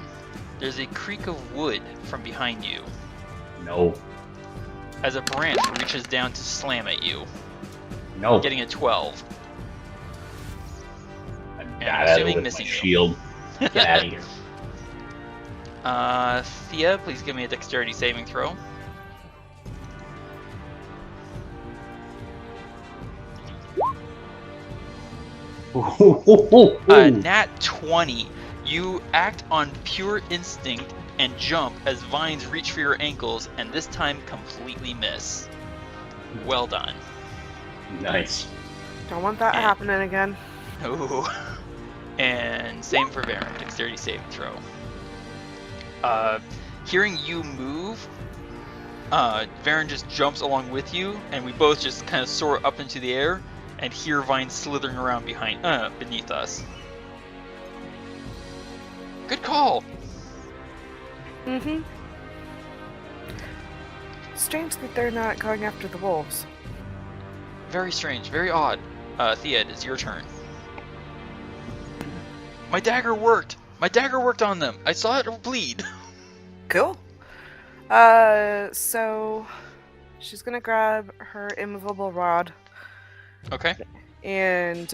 there's a creak of wood from behind you No. as a branch reaches down to slam at you, No. getting a 12. I'm and bad at it assuming with missing my you. shield. Get out of here. Thea, please give me a dexterity saving throw. Nat 20. You act on pure instinct and jump as vines reach for your ankles, and this time completely miss. Well done. Nice. Don't want that And- happening again. Ooh. And same for Varin, dexterity saving throw. Hearing you move, Varin just jumps along with you, and we both just kind of soar up into the air and hear vines slithering around beneath us. Good call. Mm-hmm. Strange that they're not going after the wolves. Very strange, very odd. Thea, it's your turn. My dagger worked. My dagger worked on them. I saw it bleed. Cool. So she's gonna grab her immovable rod Okay. and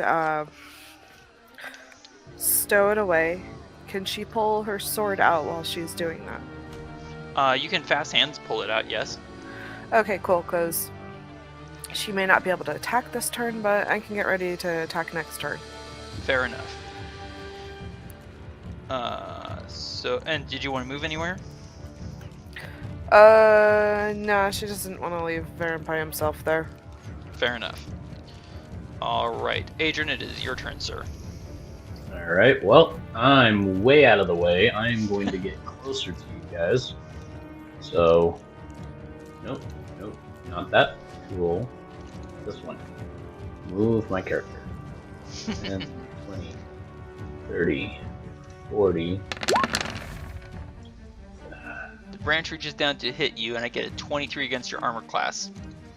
stow it away. Can she pull her sword out while she's doing that? You can fast hands pull it out, yes. Okay, cool, because she may not be able to attack this turn, but I can get ready to attack next turn. Fair enough. And did you want to move anywhere? No, she doesn't want to leave Varin by himself there. Fair enough. Alright, Adran, it is your turn, sir. Alright, well, I'm way out of the way. I'm going to get closer to you guys. So, nope, not that. Cool. This one. Move my character. 10, 20, 30, 40. The branch reaches down to hit you, and I get a 23 against your armor class,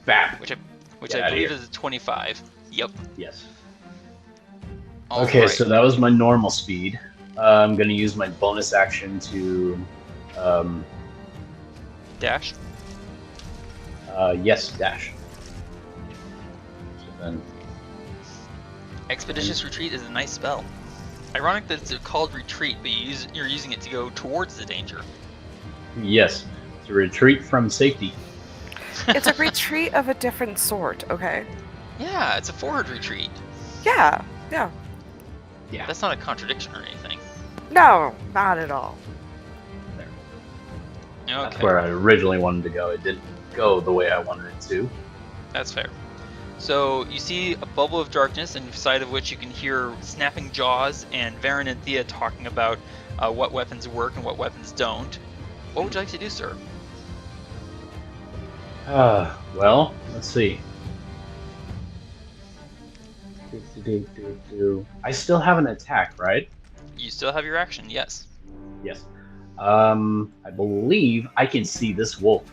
Bam! which Get I outta believe here. is a 25. Yep. Yes. All Okay, right. so that was my normal speed. I'm going to use my bonus action to, Dash. yes, dash. So then, Expeditious Retreat is a nice spell. Ironic that it's called Retreat, but you're using it to go towards the danger. yes, to retreat from safety. It's a retreat of a different sort, okay? Yeah, it's a forward retreat. Yeah. Yeah. That's not a contradiction or anything. No, not at all. Okay. That's where I originally wanted to go. It didn't go the way I wanted it to. That's fair. So you see a bubble of darkness, inside of which you can hear snapping jaws and Varin and Thía talking about what weapons work and what weapons don't. What would you like to do, sir? Well, let's see. I still have an attack, right? You still have your action, yes. Yes. I believe I can see this wolf.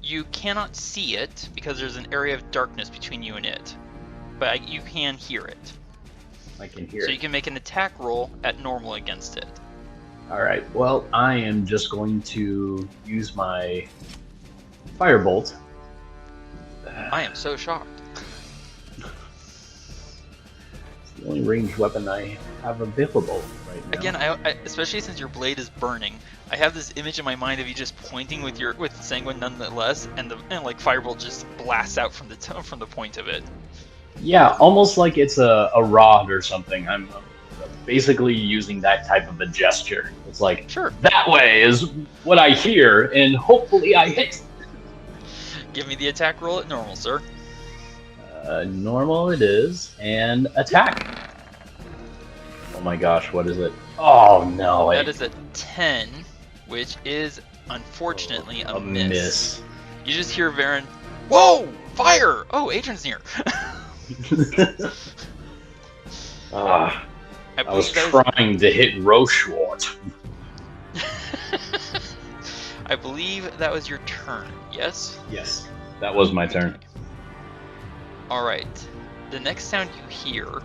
You cannot see it because there's an area of darkness between you and it, but you can hear it. I can hear So it. you can make an attack roll at normal against it. All right. Well, I am just going to use my firebolt. I am so shocked. It's the only ranged weapon I have available right now. Again, I especially since your blade is burning, I have this image in my mind of you just pointing with sanguine nonetheless, and like firebolt just blasts out from the point of it. Yeah, almost like it's a rod or something. I'm basically using that type of a gesture. It's like, Sure. That way is what I hear, and hopefully I hit. Give me the attack roll at normal, sir. Normal it is, and attack. Oh my gosh, what is it? Oh no! That is a 10, which is unfortunately a miss. You just hear Varin, "Whoa! Fire! Oh, Adran's near." I was trying to hit Rochewart. I believe that was your turn, yes? Yes, that was my turn. Alright. The next sound you hear,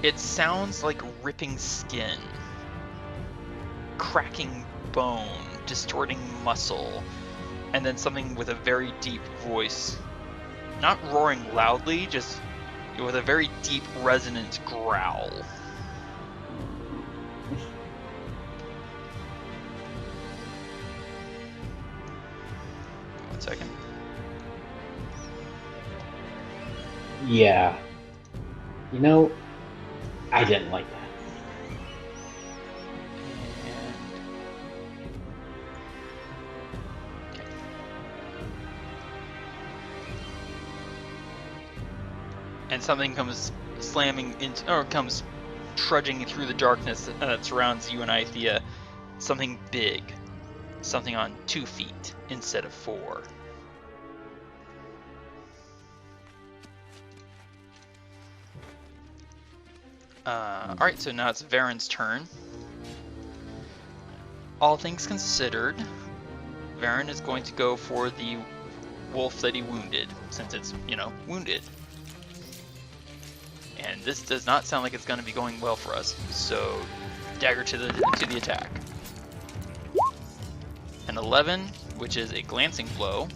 it sounds like ripping skin, cracking bone, distorting muscle, and then something with a very deep voice. Not roaring loudly, just with a very deep, resonant growl. One second. Yeah. You know, I didn't like that. And something comes slamming into, or comes trudging through the darkness that surrounds you and I, Thía. Something big. Something on 2 feet instead of 4. Alright, so now it's Varin's turn. All things considered, Varin is going to go for the wolf that he wounded, since it's, wounded. And this does not sound like it's going to be going well for us. So, dagger to the attack. An 11, which is a glancing blow,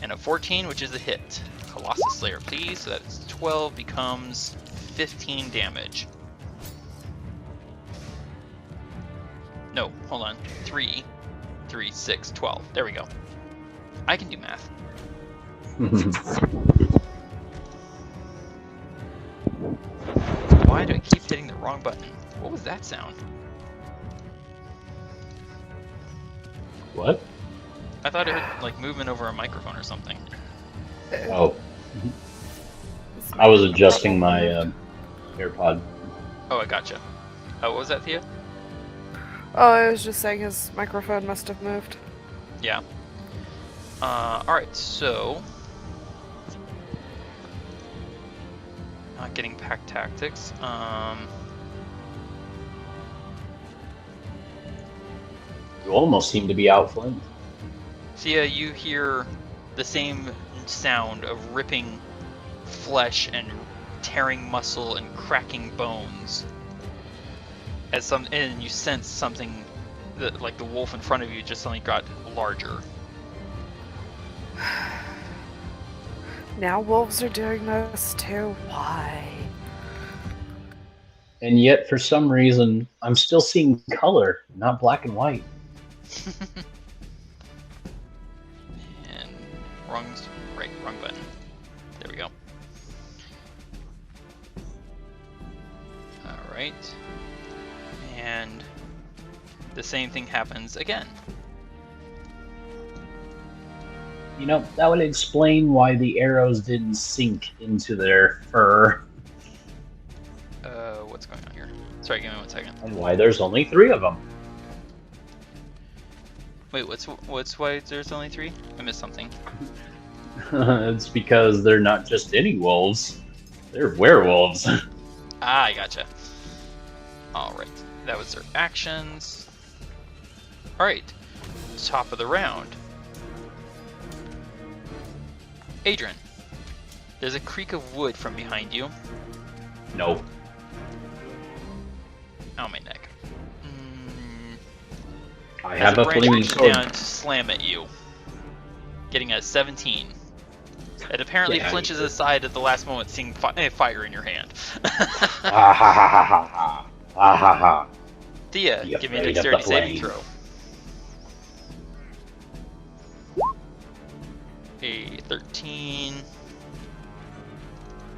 and a 14, which is a hit. Colossus Slayer, please. So that's 12 becomes 15 damage. No, hold on. 3, 6, 12. There we go. I can do math. Why do I keep hitting the wrong button? What was that sound? What? I thought it heard like movement over a microphone or something. Oh. I was adjusting my AirPod. Oh, I gotcha. What was that, Thía? Oh, I was just saying his microphone must have moved. Yeah. Alright, so... Not getting pack tactics. You almost seem to be outflanked. Thía, you hear the same sound of ripping flesh and tearing muscle and cracking bones. And you sense something that, like the wolf in front of you, just suddenly got larger. Now wolves are doing this too. Why? And yet, for some reason, I'm still seeing color, not black and white. And wrong button. There we go. Alright. And the same thing happens again. You know, that would explain why the arrows didn't sink into their fur. What's going on here? Sorry, give me 1 second. And why there's only 3 of them. Wait, what's why there's only 3? I missed something. It's because they're not just any wolves. They're werewolves. Ah, I gotcha. Alright, that was their actions. Alright, top of the round. Adran, there's a creak of wood from behind you. No. Ow, my neck. I As have a branch flaming reaches sword. down to slam at you, getting a 17. It apparently Yeah, flinches aside at the last moment, seeing fire in your hand. Ah ha ha ha ha ha. Ah ha ha. Thea, Be give me a afraid of dexterity the saving flame. throw. A 13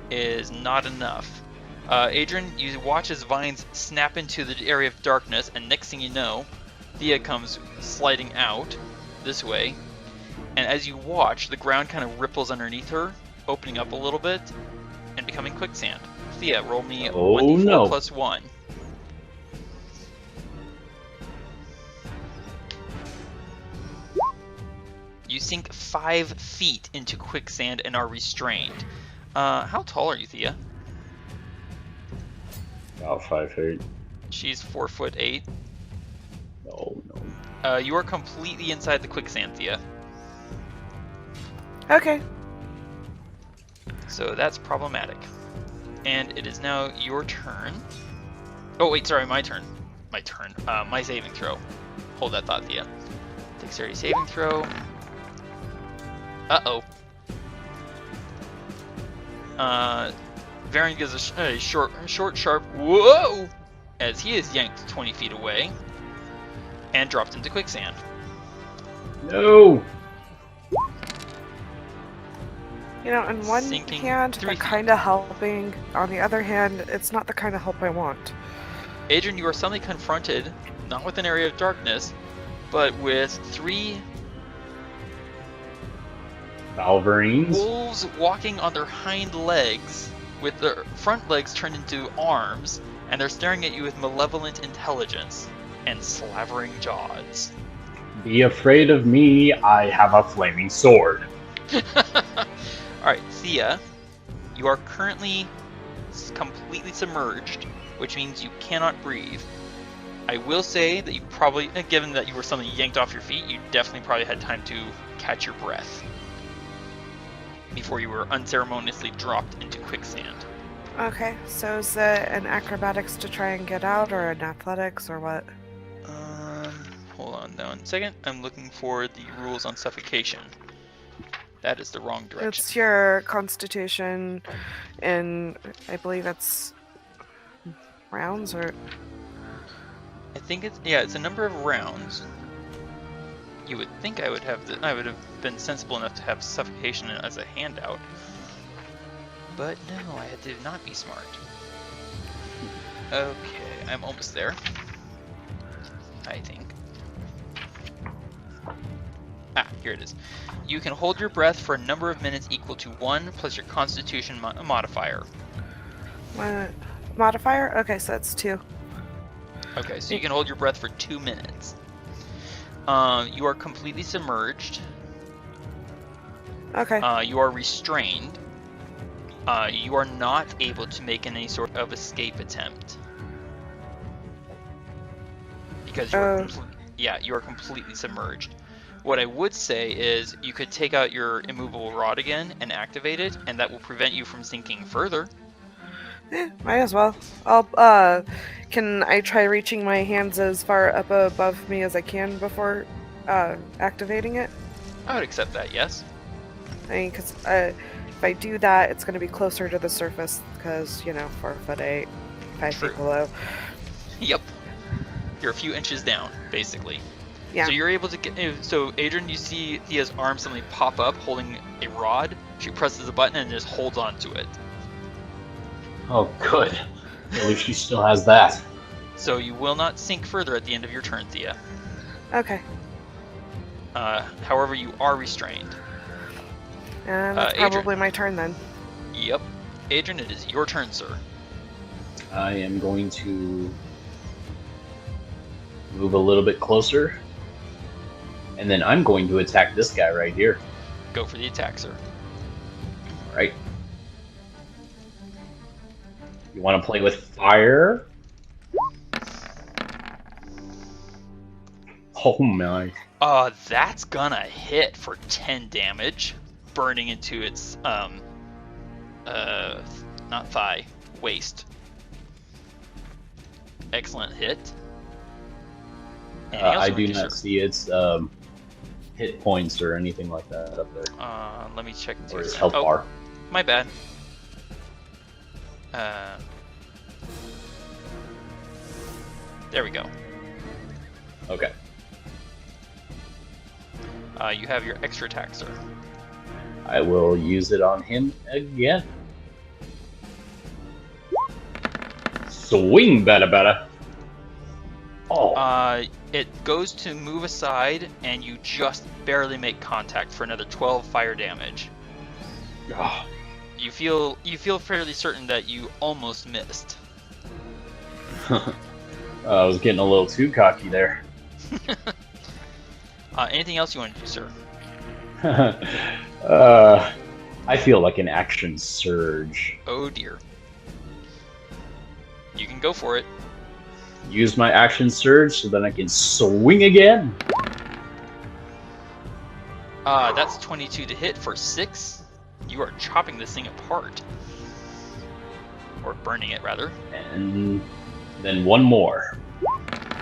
is not enough. Adran, you watch as vines snap into the area of darkness, and next thing you know, Thea comes sliding out this way. And as you watch, the ground kind of ripples underneath her, opening up a little bit, and becoming quicksand. Thea, roll me Oh, 1d4 no. plus 1. You sink 5 feet into quicksand and are restrained. How tall are you, Thea? About 5 feet. She's 4'8". No, no. You are completely inside the quicksand, Thea. Okay. So that's problematic. And it is now your turn. Oh wait, sorry, my turn. My saving throw. Hold that thought, Thea. Dexterity saving throw. Uh-oh. Varin gives a short, sharp whoa! As he is yanked 20 feet away and dropped into quicksand. No! You know, on one Sinking hand, 3 they're feet. kind of helping. On the other hand, it's not the kind of help I want. Adran, you are suddenly confronted, not with an area of darkness, but with 3 Valverines? wolves walking on their hind legs, with their front legs turned into arms, and they're staring at you with malevolent intelligence and slavering jaws. Be afraid of me, I have a flaming sword. Alright, Thea, you are currently completely submerged, which means you cannot breathe. I will say that you probably, given that you were suddenly yanked off your feet, you definitely probably had time to catch your breath before you were unceremoniously dropped into quicksand. Okay, so is it an acrobatics to try and get out, or an athletics, or what? Hold on 1 second. I'm looking for the rules on suffocation. That is the wrong direction. It's your constitution, and I believe it's rounds, or... I think it's a number of rounds. You would think I would have been sensible enough to have suffocation as a handout. But no, I did not be smart. Okay, I'm almost there. I think. Ah, here it is. You can hold your breath for a number of minutes equal to 1 plus your constitution modifier. Modifier? Okay, so that's 2. Okay, so you can hold your breath for 2 minutes. You are completely submerged. Okay. You are restrained. You are not able to make any sort of escape attempt. Because you are completely submerged. What I would say is you could take out your immovable rod again and activate it, and that will prevent you from sinking further. Might as well. Can I try reaching my hands as far up above me as I can before activating it? I would accept that, yes. I mean, because if I do that, it's going to be closer to the surface, because, 4'8", 5 True. feet below. Yep. You're a few inches down, basically. Yeah. So you're able to get. So Adran, you see Thea's arm suddenly pop up, holding a rod. She presses a button and just holds onto it. Oh, good. At least she still has that. So you will not sink further at the end of your turn, Thea. Okay. However, you are restrained. And that's Adrian. probably my turn then. Yep. Adrian, it is your turn, sir. I am going to move a little bit closer, and then I'm going to attack this guy right here. Go for the attack, sir. All right. You want to play with fire? Oh my. That's gonna hit for 10 damage, burning into its, not thigh, waist. Excellent hit. Anything else I you wanna do not sir? see its hit points or anything like that up there. Let me check. Or its health Oh, bar. my bad. There we go. Okay. You have your extra attack, sir. I will use it on him again. Swing, bada bada. Oh. It goes to move aside, and you just barely make contact for another 12 fire damage. Ah. You feel fairly certain that you almost missed. I was getting a little too cocky there. Anything else you want to do, sir? I feel like an action surge. Oh dear. You can go for it. Use my action surge so that I can swing again. That's 22 to hit for 6. You are chopping this thing apart. Or burning it, rather. And then one more.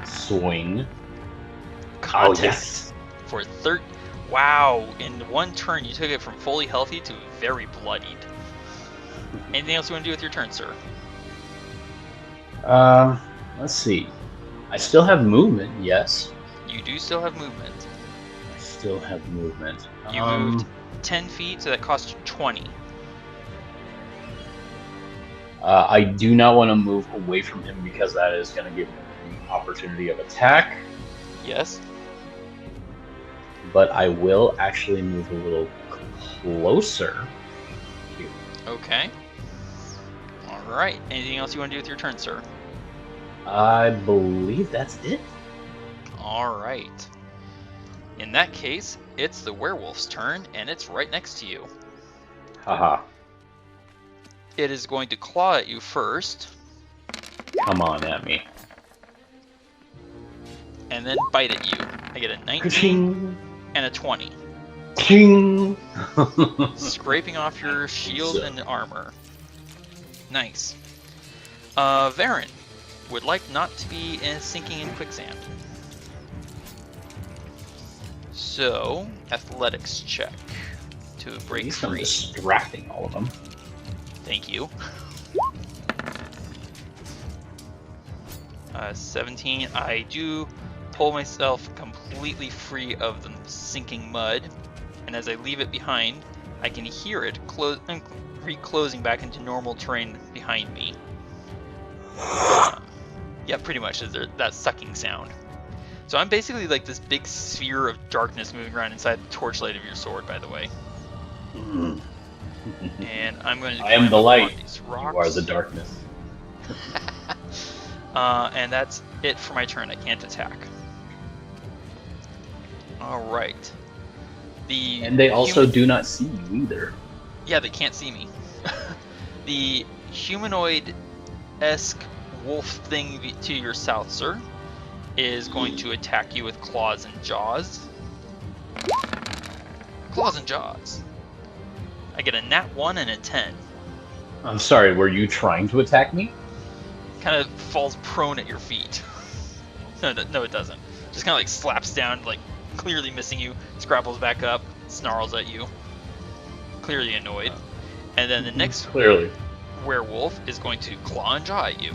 Swing. Contact. Oh, yes. For 30. Wow, in one turn you took it from fully healthy to very bloodied. Anything else you want to do with your turn, sir? Let's see. I still have movement, yes. You do still have movement. I still have movement. You moved 10 feet, so that costs you 20. I do not want to move away from him because that is going to give him an opportunity of attack. Yes. But I will actually move a little closer. Okay. Alright. Anything else you want to do with your turn, sir? I believe that's it. Alright. In that case, it's the werewolf's turn, and it's right next to you. Haha. It is going to claw at you first, Come on at me. and then bite at you. I get a 19 Ka-ching! and a 20. Ching! Scraping off your shield and armor. Nice. Varin would like not to be sinking in quicksand. So, athletics check to At break least I'm free. distracting all of them. Thank you. 17. I do pull myself completely free of the sinking mud, and as I leave it behind, I can hear it reclosing back into normal terrain behind me. Yeah, pretty much is that sucking sound. So I'm basically like this big sphere of darkness moving around inside the torchlight of your sword, by the way. And I'm going to. I am the climb up light. on these You are rocks. the darkness. And that's it for my turn. I can't attack. All right. And they also do not see you either. Yeah, they can't see me. The humanoid-esque wolf thing to your south, sir, is going to attack you with claws and jaws. Claws and jaws. I get a nat 1 and a 10. I'm sorry, were you trying to attack me? Kind of falls prone at your feet. No, it doesn't. Just kind of like slaps down, like clearly missing you, scrabbles back up, snarls at you, clearly annoyed. And then the next Clearly. werewolf is going to claw and jaw at you.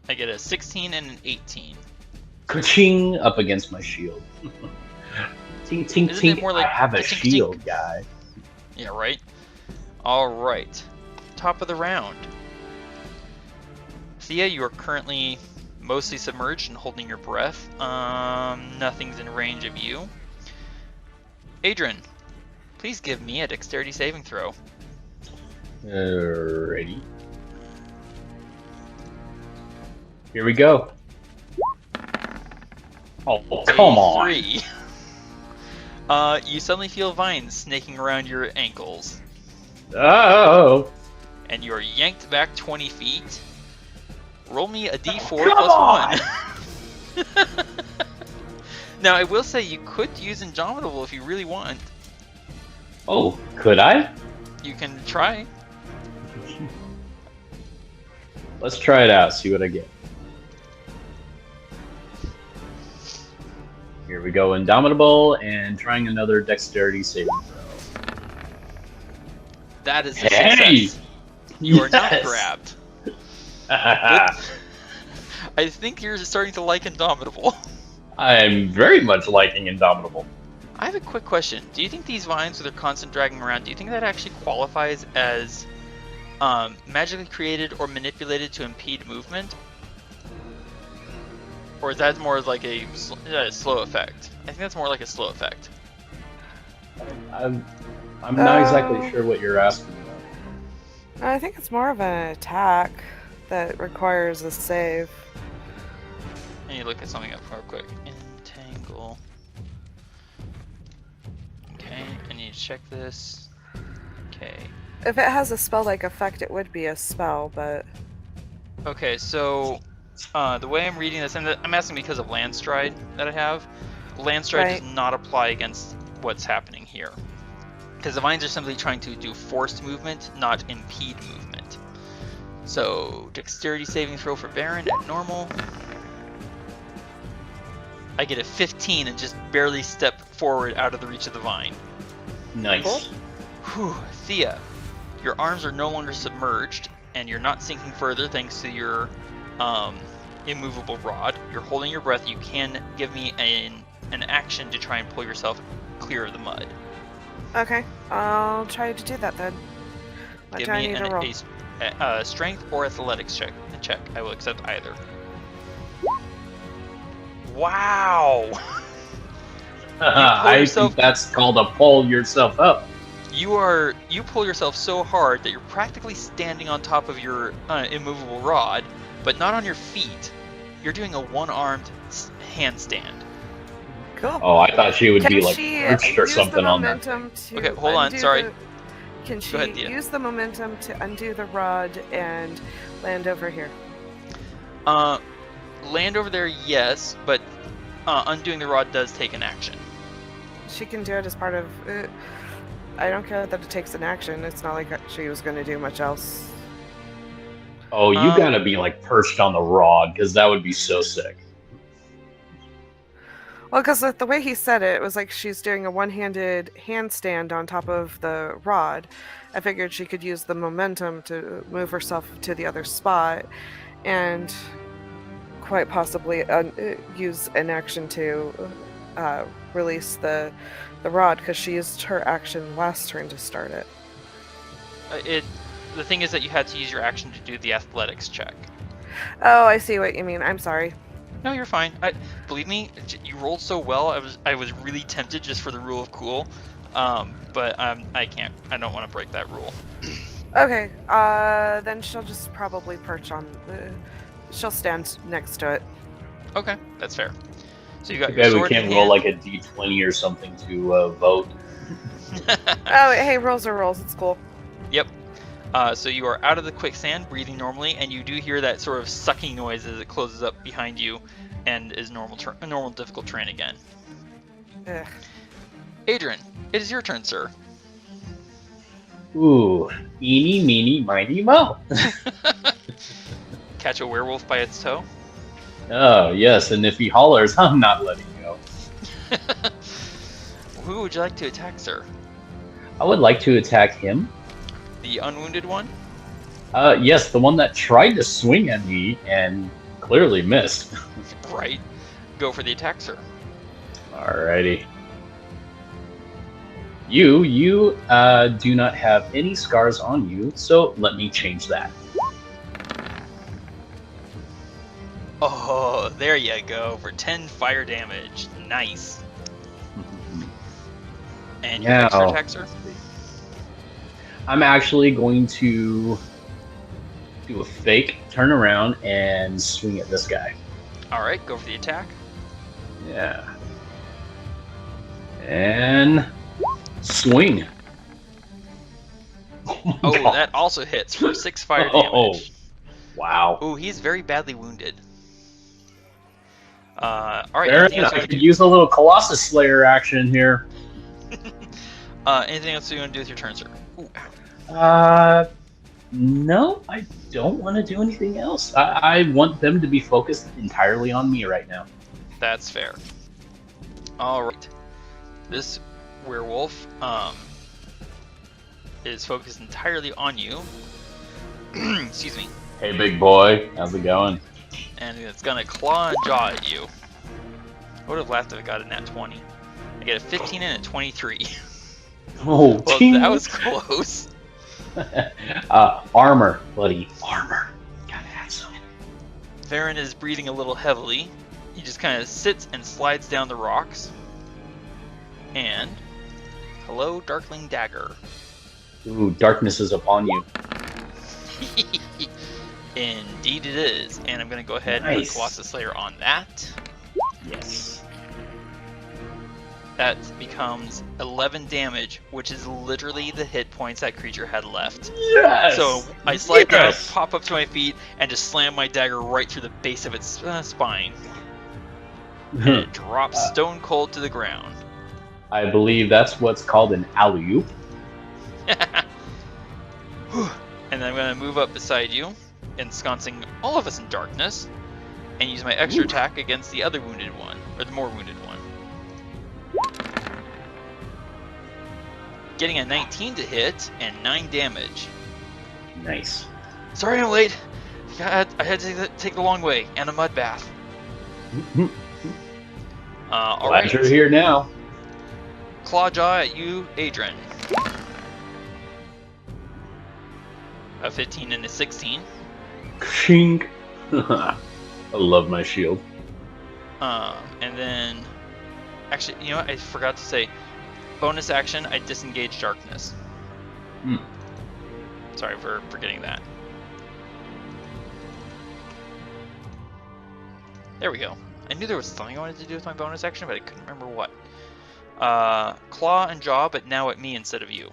I get a 16 and an 18. Ka-ching! Up against my shield. Tink, tink, Isn't it tink. more like I have a tink, tink? shield, guy. Yeah, right? Alright. Top of the round. Thea, you are currently mostly submerged and holding your breath. Nothing's in range of you. Adran, please give me a dexterity saving throw. Alrighty. Here we go. Oh, come on. 3. You suddenly feel vines snaking around your ankles, Oh. and you are yanked back 20 feet. Roll me a d4 come plus 1. Now, I will say you could use Indomitable if you really want. Oh, could I? You can try. Let's try it out, see what I get. Here we go, Indomitable, and trying another dexterity saving throw. That is a Hey! success. You are not Yes! grabbed. But I think you're starting to like Indomitable. I'm very much liking Indomitable. I have a quick question. Do you think these vines with their constant dragging around, do you think that actually qualifies as magically created or manipulated to impede movement? Or is that more like a slow effect? I think that's more like a slow effect. I'm not exactly sure what you're asking about. I think it's more of an attack that requires a save. I need to look at something up real quick. Entangle. Okay, I need to check this. Okay. If it has a spell-like effect, it would be a spell, but... Okay, so the way I'm reading this, and I'm asking because of Landstride that I have. Landstride does not apply against what's happening here. Because the vines are simply trying to do forced movement, not impede movement. So, dexterity saving throw for Varin at normal. I get a 15 and just barely step forward out of the reach of the vine. Nice. Whew, Thía, your arms are no longer submerged, and you're not sinking further thanks to your immovable rod. You're holding your breath. You can give me an action to try and pull yourself clear of the mud. Okay, I'll try to do that then. What Give do I me need to roll? a strength or athletics check. I will accept either. Wow! I think that's called a pull yourself up. You pull yourself so hard that you're practically standing on top of your immovable rod, but not on your feet. You're doing a one-armed handstand. Cool. Oh, I thought she would Can be like she perched or use something the on that. momentum to Okay, hold on, undo sorry. Can she Go ahead, Thía. use the momentum to undo the rod and land over here? Land over there, yes, but undoing the rod does take an action. She can do it as part of... I don't care that it takes an action. It's not like she was going to do much else. Oh, you gotta be like perched on the rod, because that would be so sick. Well, because the way he said it, it was like she's doing a one-handed handstand on top of the rod. I figured she could use the momentum to move herself to the other spot and quite possibly use an action to release the rod, because she used her action last turn to start it. The thing is that you had to use your action to do the athletics check. Oh, I see what you mean. I'm sorry. No, you're fine. Believe me, you rolled so well. I was really tempted just for the rule of cool, but I can't. I don't want to break that rule. Okay, then she'll just probably perch on. She'll stand next to it. Okay, that's fair. So you got Too your bad sword we can't in roll hand. like a d20 or something to vote. Oh, hey, rolls are rolls. It's cool. Yep. So you are out of the quicksand, breathing normally, and you do hear that sort of sucking noise as it closes up behind you, and is normal difficult terrain again. Ugh. Adran, it is your turn, sir. Ooh, eeny, meeny, miny, mo. Catch a werewolf by its toe. Oh, yes, and if he hollers, I'm not letting go. Who would you like to attack, sir? I would like to attack him. The unwounded one? Yes, the one that tried to swing at me and clearly missed. Right. Go for the attack, sir. Alrighty. You do not have any scars on you, so let me change that. Oh, there you go, for 10 fire damage. Nice. And your extra attack, sir? I'm actually going to do a fake, turn around, and swing at this guy. Alright, go for the attack. Yeah. And swing. Oh, that also hits for 6 fire damage. Wow. Oh, he's very badly wounded. Alright, Baron, anything else I you could want use a little Colossus Slayer action here. anything else you want to do with your turn, sir? Ooh, No, I don't want to do anything else. I want them to be focused entirely on me right now. that's fair. Alright. This werewolf, is focused entirely on you. Excuse me. Hey, big boy, how's it going? And it's gonna claw and jaw at you. I would have laughed if I got a nat 20. I get a 15 and a 23. Oh, Well, ding. that was close. Armor, buddy, armor. Gotta have some. Varin is breathing a little heavily. He just kind of sits and slides down the rocks. And hello, Darkling Dagger. Ooh, darkness is upon you. Indeed it is. And I'm going to go ahead and Nice. put Colossus Slayer on that. Yes. That becomes 11 damage, which is literally the hit points that creature had left. Yes. So I slide down, Yes. pop up to my feet, and just slam my dagger right through the base of its spine. And it drops stone cold to the ground. I believe that's what's called an alley-oop. And then I'm going to move up beside you, ensconcing all of us in darkness, and use my extra attack against the other wounded one, or the more wounded one. Getting a 19 to hit and 9 damage. Nice. Sorry I'm late. I had to take the long way and a mud bath. Glad Alright. you're here now. Clawjaw at you, Adran. A 15 and a 16. Shink. I love my shield. And then, actually, you know what? I forgot to say. Bonus action, I disengage darkness. Sorry for forgetting that. There we go. I knew there was something I wanted to do with my bonus action, but I couldn't remember what. Claw and jaw, but now at me instead of you.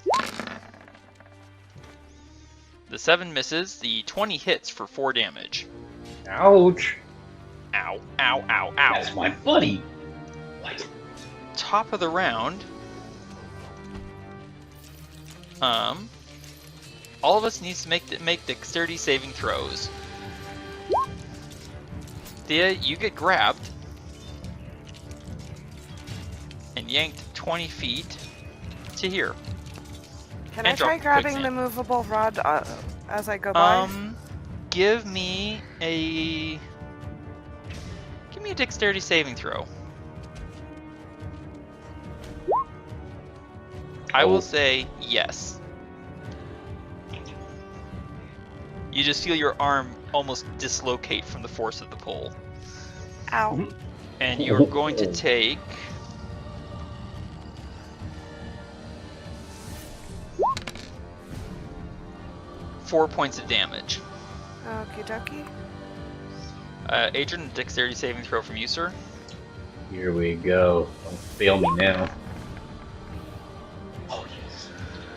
The 7 misses, the 20 hits for 4 damage. Ouch. Ow, ow, ow, ow. That's my buddy. What? Top of the round. All of us needs to make dexterity saving throws. Thea, you get grabbed and yanked 20 feet to here. Can And I try drop grabbing the quicksand. movable rod as I go by? Give me a dexterity saving throw. I will say yes. You just feel your arm almost dislocate from the force of the pull. Ow. And you're going to take 4 points of damage. Okie dokie. Adrian, dexterity saving throw from you, sir. Here we go. Don't fail me now. Oh, yes.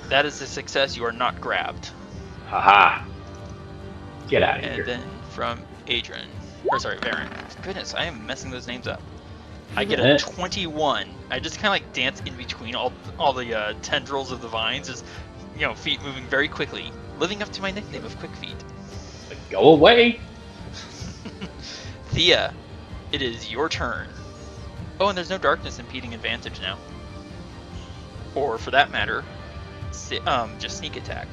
That is a success. You are not grabbed. Haha. Get out of And here. then from Adrian, or sorry, Varin. Goodness, I am messing those names up. I get a 21. I just kind of like dance in between all the tendrils of the vines, just feet moving very quickly, living up to my nickname of Quick Feet. Go away. Thea, it is your turn. Oh, and there's no darkness impeding advantage now. Or for that matter, just sneak attack.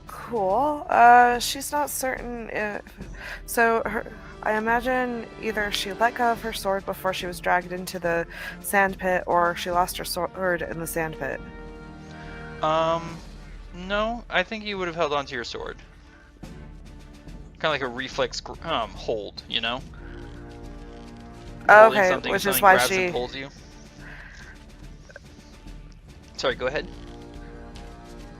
Cool. She's not certain if... So, I imagine either she let go of her sword before she was dragged into the sand pit, or she lost her sword in the sand pit. No, I think you would have held onto your sword. Kind of like a reflex hold, you know? You're holding Okay, something, which is something why grabs she. and pulls you. Sorry, go ahead.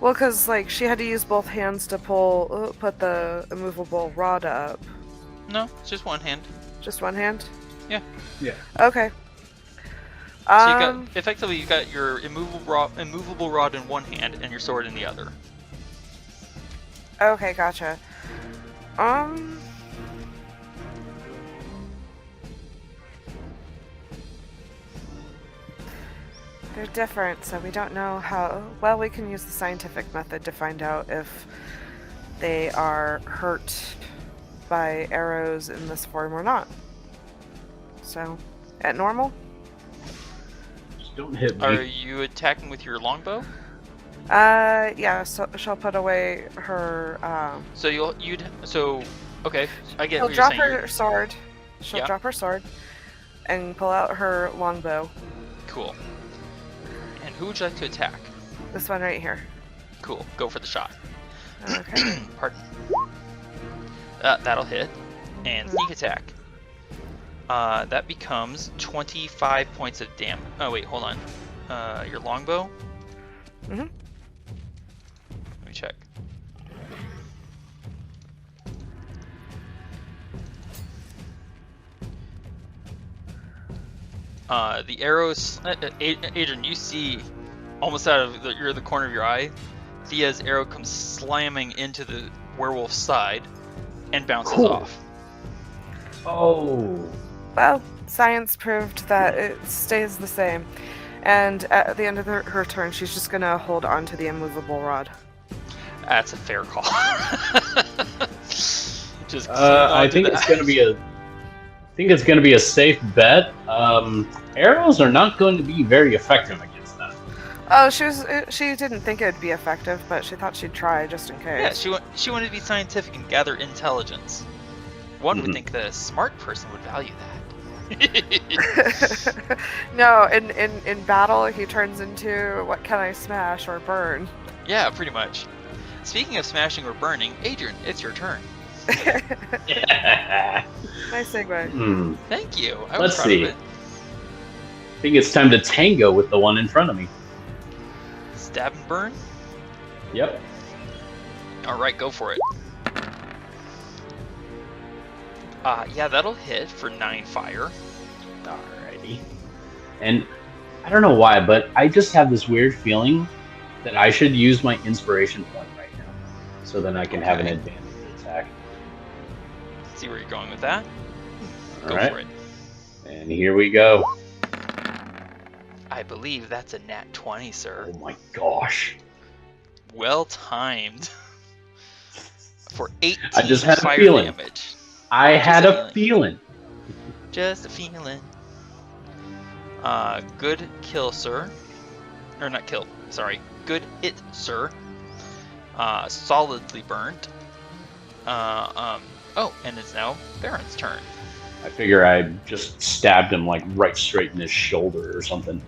Well, because like she had to use both hands to put the immovable rod up. No, it's just one hand. Just one hand. Yeah. Yeah. Okay. So you got effectively you got your immovable rod in one hand and your sword in the other. Okay, gotcha. They're different, so we don't know how. Well, we can use the scientific method to find out if they are hurt by arrows in this form or not. So, at normal? Just don't hit me. Are you attacking with your longbow? Yeah. So she'll put away her. So okay, I get She'll what you're drop saying. her sword. She'll Yeah. drop her sword, and pull out her longbow. Cool. And who would you like to attack? This one right here. Cool. Go for the shot. Okay. Pardon. That'll hit. And sneak attack. That becomes 25 points of damage. Oh wait, hold on. Your longbow. Mhm. Let me check. The arrows. Adran, you see, almost out of the corner of your eye, Thea's arrow comes slamming into the werewolf's side and bounces off. Oh. Well, science proved that it stays the same. And at the end of her turn, she's just gonna hold on to the immovable rod. That's a fair call. Just I think it's gonna be a safe bet. Arrows are not going to be very effective against that. Oh, she didn't think it would be effective, but she thought she'd try just in case. Yeah, she wanted to be scientific and gather intelligence. One would Mhm. think that a smart person would value that. No, in battle, he turns into what can I smash or burn? Yeah, pretty much. Speaking of smashing or burning, Adran, it's your turn. Nice segue. Hmm. Thank you. I Let's was proud see. of it. I think it's time to tango with the one in front of me. Stab and burn? Yep. Alright, go for it. Yeah, that'll hit for 9 fire. Alrighty. And I don't know why, but I just have this weird feeling that I should use my inspiration point right now, so then I can have an Okay. advantage attack. See where you're going with that? Go Alright. for it. And here we go. I believe that's a nat 20, sir. Oh my gosh. Well timed. For 18 I just had a fire feeling. damage. I had a a feeling. Just a feeling. Good kill, sir. Or not kill, sorry. Good hit, sir. Solidly burnt. Oh, and it's now Varin's turn. I figure I just stabbed him like right straight in his shoulder or something.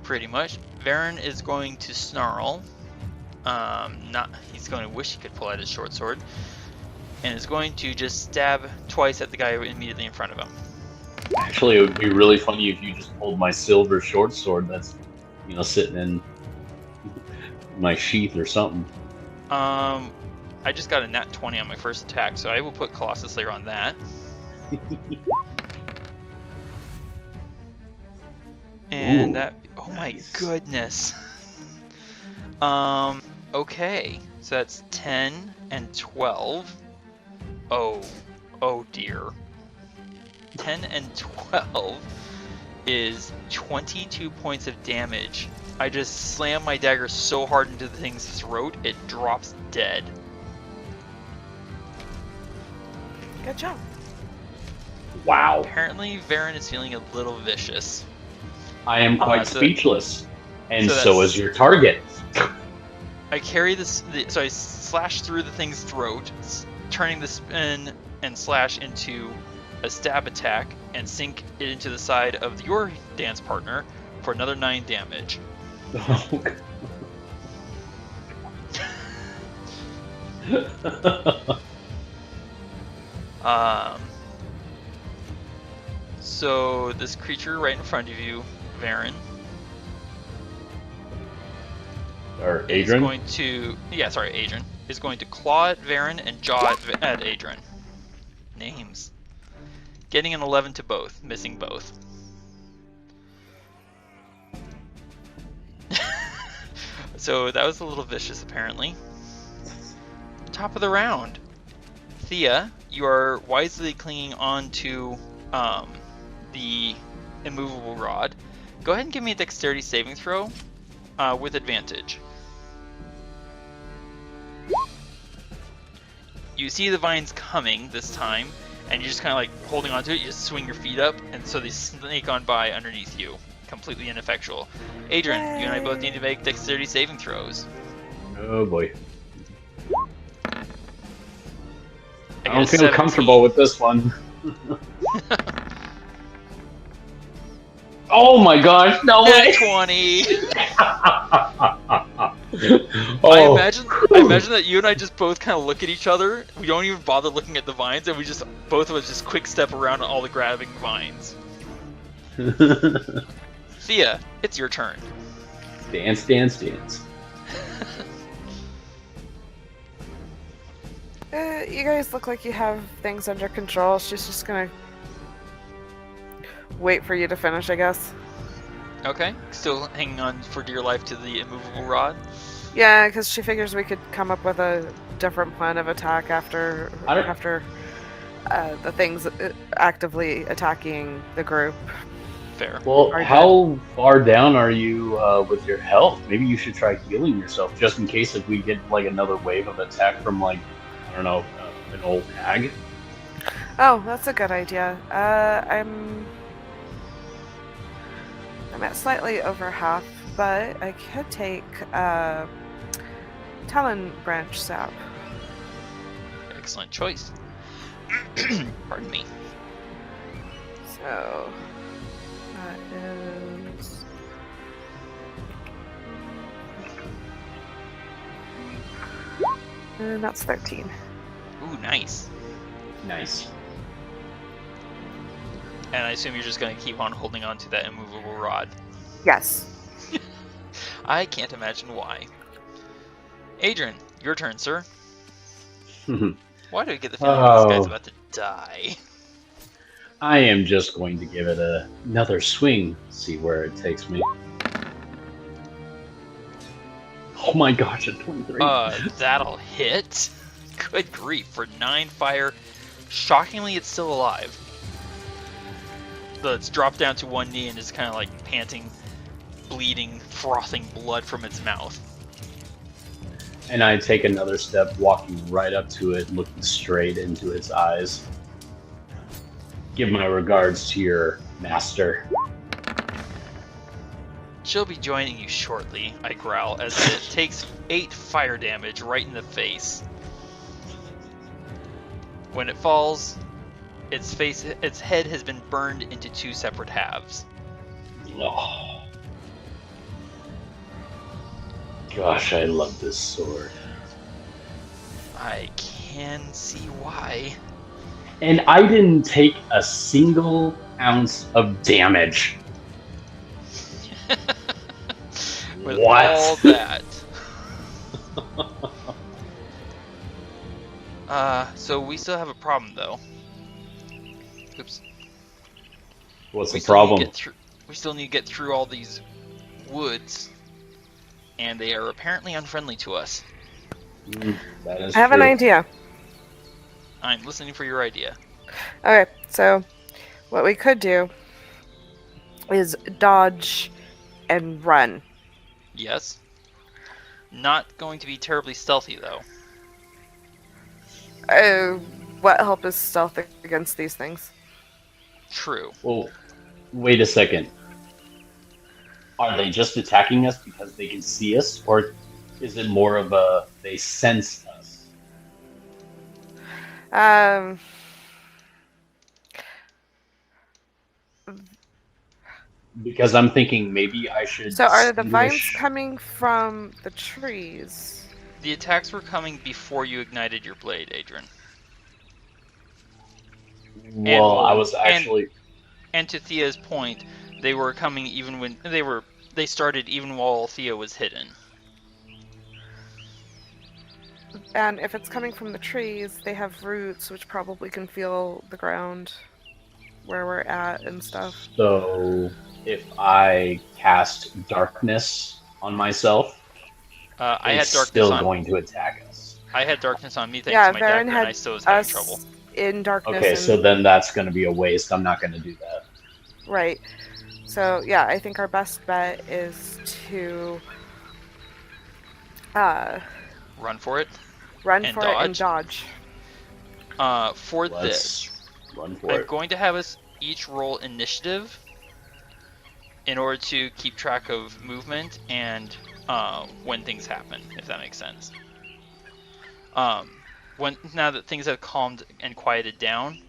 Pretty much. Varin is going to snarl. He's going to wish he could pull out his short sword. And is going to just stab twice at the guy immediately in front of him. Actually, it would be really funny if you just pulled my silver short sword that's, sitting in my sheath or something. I just got a nat 20 on my first attack, so I will put Colossus Slayer on that. And Ooh, that, oh my nice. goodness. Okay, so that's 10 and 12. Oh dear. 10 and 12 is 22 points of damage. I just slam my dagger so hard into the thing's throat, it drops dead. Good job. Wow. Apparently, Varin is feeling a little vicious. I am quite so- speechless. And so so that's- is your target. I carry this, so I slash through the thing's throat, turning the spin and slash into a stab attack, and sink it into the side of your dance partner for another 9 damage. So this creature right in front of you, Varin, Or is Adran? going to Adran is going to claw at Varin and jaw at Adran. Names. Getting an 11 to both, missing both. So that was a little vicious, apparently. Top of the round. Thea, you are wisely clinging on to the immovable rod. Go ahead and give me a dexterity saving throw with advantage. You see the vines coming this time, and you're just kind of like holding onto it. You just swing your feet up, and so they snake on by underneath you. Completely ineffectual. Adran, you and I both need to make dexterity saving throws. Oh boy. I don't feel comfortable with this one. Oh my gosh, no way! 20! Oh. I imagine that you and I just both kind of look at each other. We don't even bother looking at the vines, and we just, both of us just quick step around all the grabbing vines. Thea, it's your turn. Dance, dance, dance. You guys look like you have things under control. She's just gonna wait for you to finish, I guess. Okay, still hanging on for dear life to the immovable rod. Yeah, because she figures we could come up with a different plan of attack after the things actively attacking the group. Fair. Well, Are you how far down are you with your health? Maybe you should try healing yourself, just in case if we get like another wave of attack from like, I don't know, an old hag. Oh, that's a good idea. I'm at slightly over half, but I could take Talon Branch Sap. Excellent choice. Pardon me. So that is and that's 13. Ooh, nice. Nice. And I assume you're just going to keep on holding on to that immovable rod. Yes. I can't imagine why. Adran, your turn, sir. Why do I get the feeling this guy's about to die? I am just going to give it another swing, see where it takes me. Oh my gosh, a 23. That'll hit. Good grief, for 9 fire. Shockingly, it's still alive. It's dropped down to one knee and is kind of like panting, bleeding, frothing blood from its mouth. And I take another step, walking right up to it, looking straight into its eyes. Give my regards to your master. She'll be joining you shortly, I growl, as it takes 8 fire damage right in the face. When it falls, its head has been burned into 2 separate halves. Oh. Gosh, I love this sword. I can see why. And I didn't take a single ounce of damage. With What? all that. So we still have a problem, though. Oops. What's the We still problem? we still need to get through all these woods, and they are apparently unfriendly to us. That is I have an true. idea. I'm listening for your idea. Okay, so what we could do is dodge and run. Yes. Not going to be terribly stealthy, though. What help is stealth against these things? True. Well, wait a second. Are they just attacking us because they can see us, or is it more of a they sense us? Because I'm thinking maybe I should. So are the vines distinguish- coming from the trees? The attacks were coming before you ignited your blade, Adran. Well, I was actually. And to Thea's point, they were coming even when they started even while Thea was hidden. And if it's coming from the trees, they have roots, which probably can feel the ground where we're at and stuff. So, if I cast darkness on myself, I had it's darkness still on. going to attack us. I had darkness on me thanks Yeah, to my Varin dagger, had and I still was having us trouble. in darkness. Okay, and... so then that's going to be a waste. I'm not going to do that. Right. So, yeah, I think our best bet is to Run for it. run And for it and dodge. For Let's this, run for I'm it. going to have us each roll initiative in order to keep track of movement and when things happen, if that makes sense. Now that things have calmed and quieted down,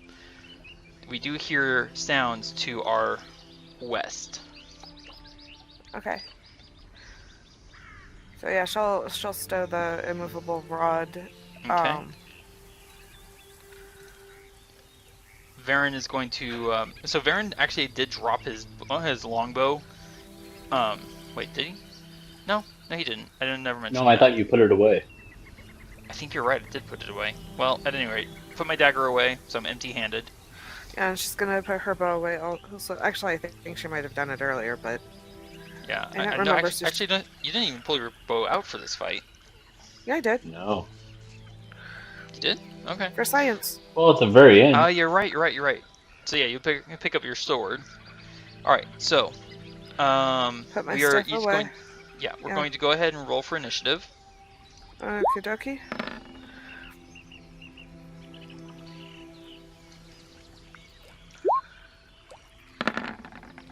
we do hear sounds to our west. Okay. So yeah, she'll stow the immovable rod. Okay. Varin is going to. So Varin actually did drop his longbow. Wait, did he? No, he didn't. I didn't never mention. No, I thought you put it away. I think you're right. I did put it away. Well, at any rate, put my dagger away, so I'm empty-handed. And she's gonna put her bow away. Also, actually, I think she might have done it earlier, but Yeah, I don't no, remember. actually, you didn't even pull your bow out for this fight. Yeah, I did. No. You did? Okay. For science. Well, at the very end. You're right. So yeah, you pick up your sword. All right. So, Put my we are stuff each away. going. Yeah, we're going to go ahead and roll for initiative. Okie dokie.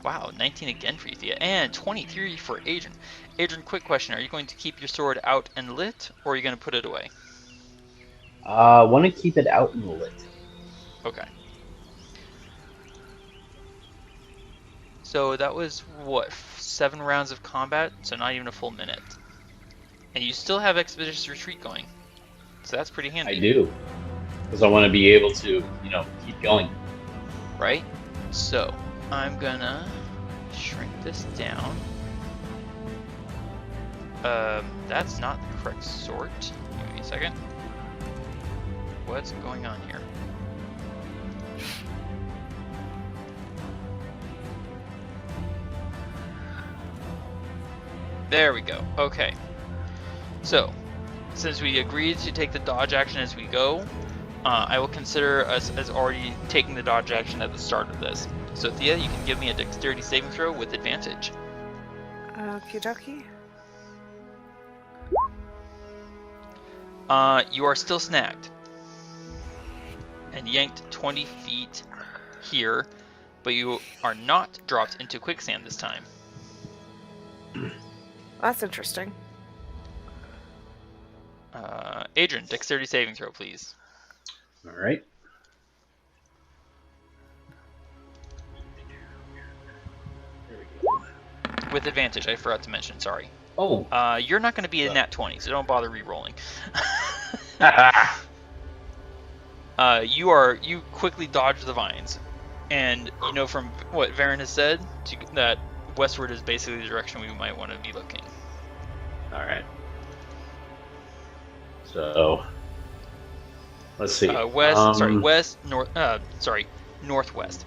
Wow, 19 again for you, Thea, and 23 for Adran. Adran, quick question: are you going to keep your sword out and lit, or are you going to put it away? I want to keep it out and lit. Okay. So that was what, 7 rounds of combat, so not even a full minute. And you still have Expeditious Retreat going, so that's pretty handy. I do, because I want to be able to, keep going. Right? So I'm gonna shrink this down. That's not the correct sort. Give me a second. What's going on here? There we go. Okay. So, since we agreed to take the dodge action as we go, I will consider us as already taking the dodge action at the start of this. So Thea, you can give me a dexterity saving throw with advantage. Okie dokie. You are still snagged and yanked 20 feet here, but you are not dropped into quicksand this time. That's interesting. Adran, dexterity saving throw, please. All right. There we go. With advantage, I forgot to mention, sorry. Oh. You're not going to be in that 20, so don't bother re-rolling. You quickly dodge the vines, and you know from what Varin has said that westward is basically the direction we might want to be looking. All right. So, let's see. Northwest.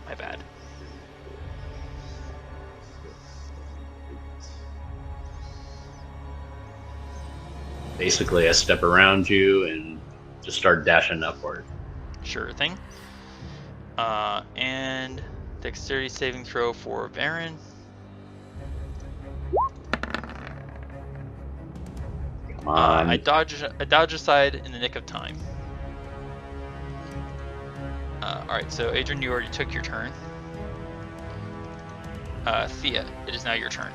My bad. Basically, I step around you and just start dashing upward. Sure thing. And dexterity saving throw for Varin. Come on. I dodge aside in the nick of time. Alright, so Adran, you already took your turn. Thea, it is now your turn.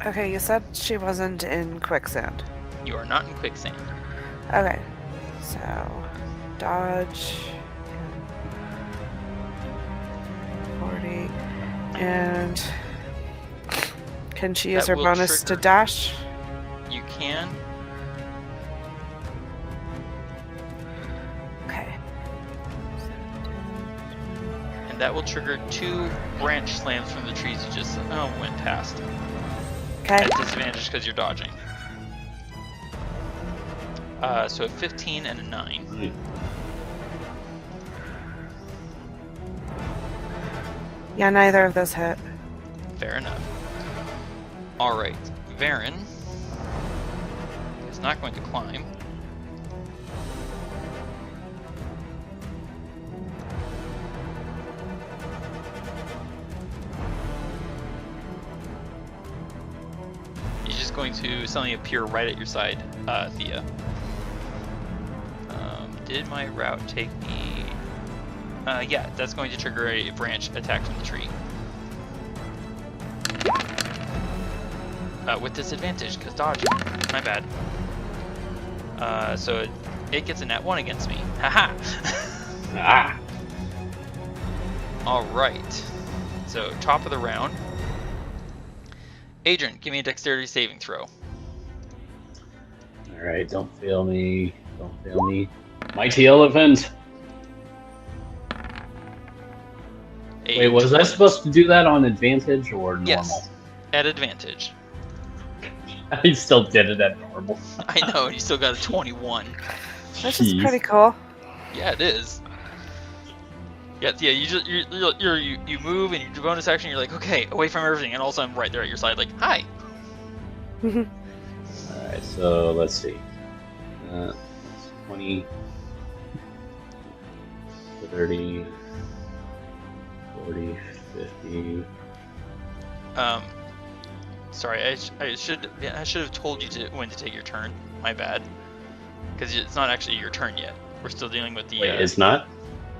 Okay, you said she wasn't in quicksand. You are not in quicksand. Okay, so dodge 40, and can she use That her will bonus to trigger- dash? can. Okay. And that will trigger 2 branch slams from the trees you just went past. Okay. At disadvantage because you're dodging. So a 15 and a 9. Yeah, neither of those hit. Fair enough. Alright, Varin is not going to climb. He's just going to suddenly appear right at your side, Thea. Did my route take me... yeah, that's going to trigger a branch attack from the tree. With disadvantage, because dodge. My bad. So it gets a nat 1 against me. Haha! Ah. Alright. So, top of the round. Adran, give me a dexterity saving throw. Alright, don't fail me. Don't fail me. Mighty Elephant! Wait, was I supposed to do that on advantage or normal? Yes, at advantage. I still did it at normal. I know, you still got a 21. This is pretty cool. Yeah, it is. Yeah, you move and you do bonus action. You're like, okay, away from everything, and all of a sudden, I'm right there at your side, like, hi. Alright, so let's see. 20, 30, 40, 50. Sorry, I should have told you when to take your turn. My bad. Because it's not actually your turn yet. We're still dealing with the. Wait, it's not?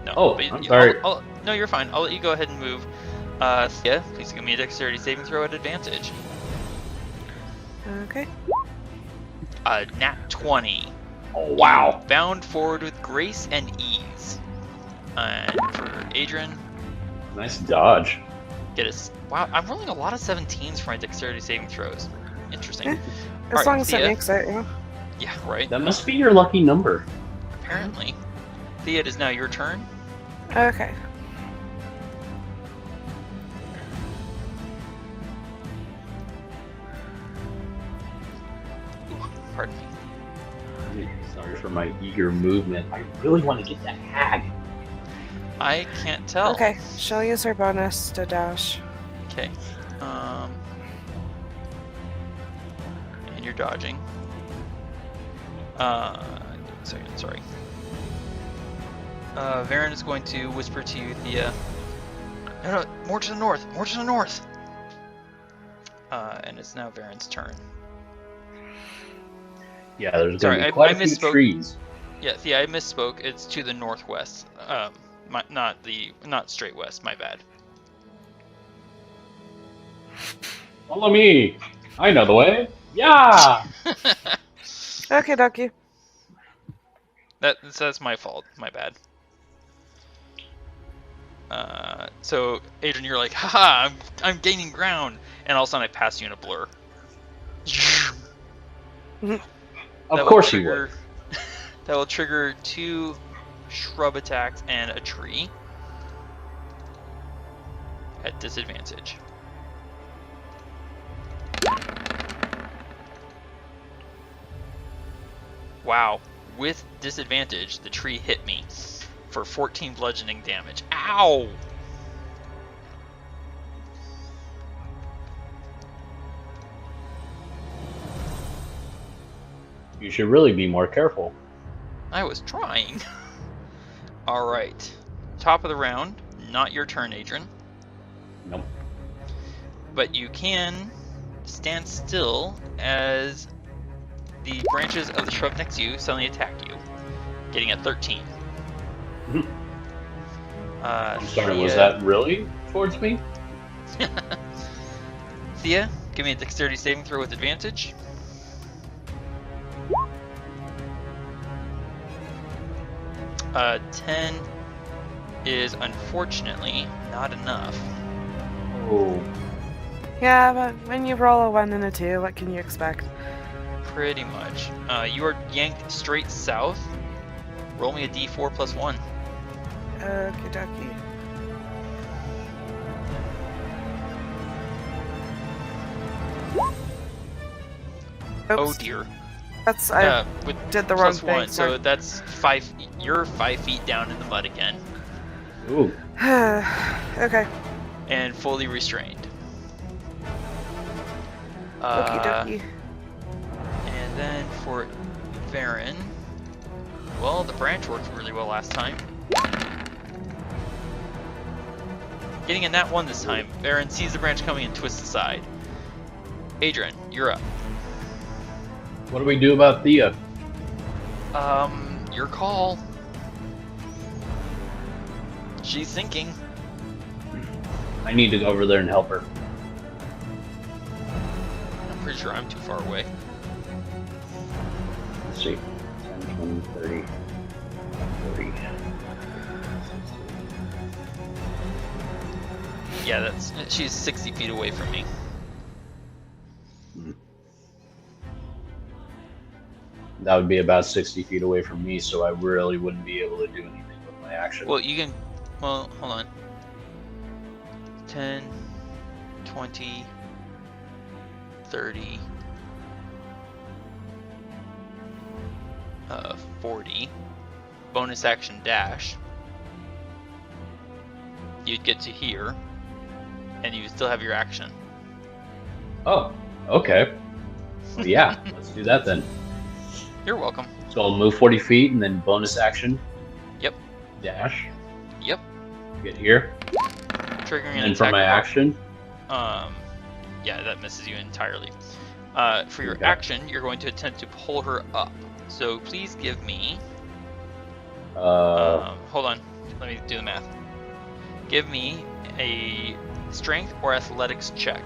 No. Oh, but I'm sorry. No, you're fine. I'll let you go ahead and move. Yeah, please give me a dexterity saving throw at advantage. Okay. Nat 20. Oh, wow. Bound forward with grace and ease. And for Adran, Nice dodge. get us. Wow, I'm rolling a lot of 17s for my dexterity saving throws. Interesting. Yeah. As Alright, long as it Thea. makes it, yeah. Yeah, right. That must be your lucky number. Apparently. Thea, it is now your turn. Okay. Ooh, pardon me. Sorry for my eager movement. I really want to get that hag. I can't tell. Okay, she'll use her bonus to dash. Okay. And you're dodging. Second, sorry. Varin is going to whisper to you, Thea. No, more to the north, more to the north. And it's now Varin's turn. Yeah, there's Sorry, going to be quite I a few misspoke. trees. Yeah, Thea, I misspoke. It's to the northwest. Not straight west. My bad. Follow me. I know the way. Yeah. Okay, dokie. That's my fault. My bad. So Adran, you're like, haha, I'm gaining ground, and all of a sudden I pass you in a blur. Of course you would. That will trigger 2 shrub attacks and a tree at disadvantage. Wow. With disadvantage, the tree hit me for 14 bludgeoning damage. Ow! You should really be more careful. I was trying. Alright. Top of the round. Not your turn, Adran. Nope. But you can stand still as the branches of the shrub next to you suddenly attack you, getting a 13. I'm sorry, was that really towards me? Thea, give me a dexterity saving throw with advantage. Uh, 10 is unfortunately not enough. Oh. Yeah, but when you roll a 1 and a 2, what can you expect? Pretty much. You are yanked straight south. Roll me a d4 plus 1. Okie dokie. Oh Oops, dear. that's I With did the wrong plus thing. 1, so that's 5. You're 5 feet down in the mud again, Ooh. okay. and fully restrained. Okie dokie. And then for Varin, well, the branch worked really well last time. Getting a nat 1 this time, Varin sees the branch coming and twists aside. Adran, you're up. What do we do about Thea? Your call. She's sinking. I need to go over there and help her. I'm pretty sure I'm too far away. Let's see. 10, 20, 30, 40. Yeah, she's 60 feet away from me. That would be about 60 feet away from me, so I really wouldn't be able to do anything with my action. Well, you can. Well, hold on. 10, 20, 30, 40. Bonus action dash. You'd get to here, and you still have your action. Oh, okay. Well, yeah, let's do that then. You're welcome. So I'll move 40 feet and then bonus action. Yep. Dash. Yep. Get here. Triggering an And for attack my roll. action, Yeah, that misses you entirely. For your Okay. action, you're going to attempt to pull her up. So please give me. Hold on. Let me do the math. Give me a strength or athletics check.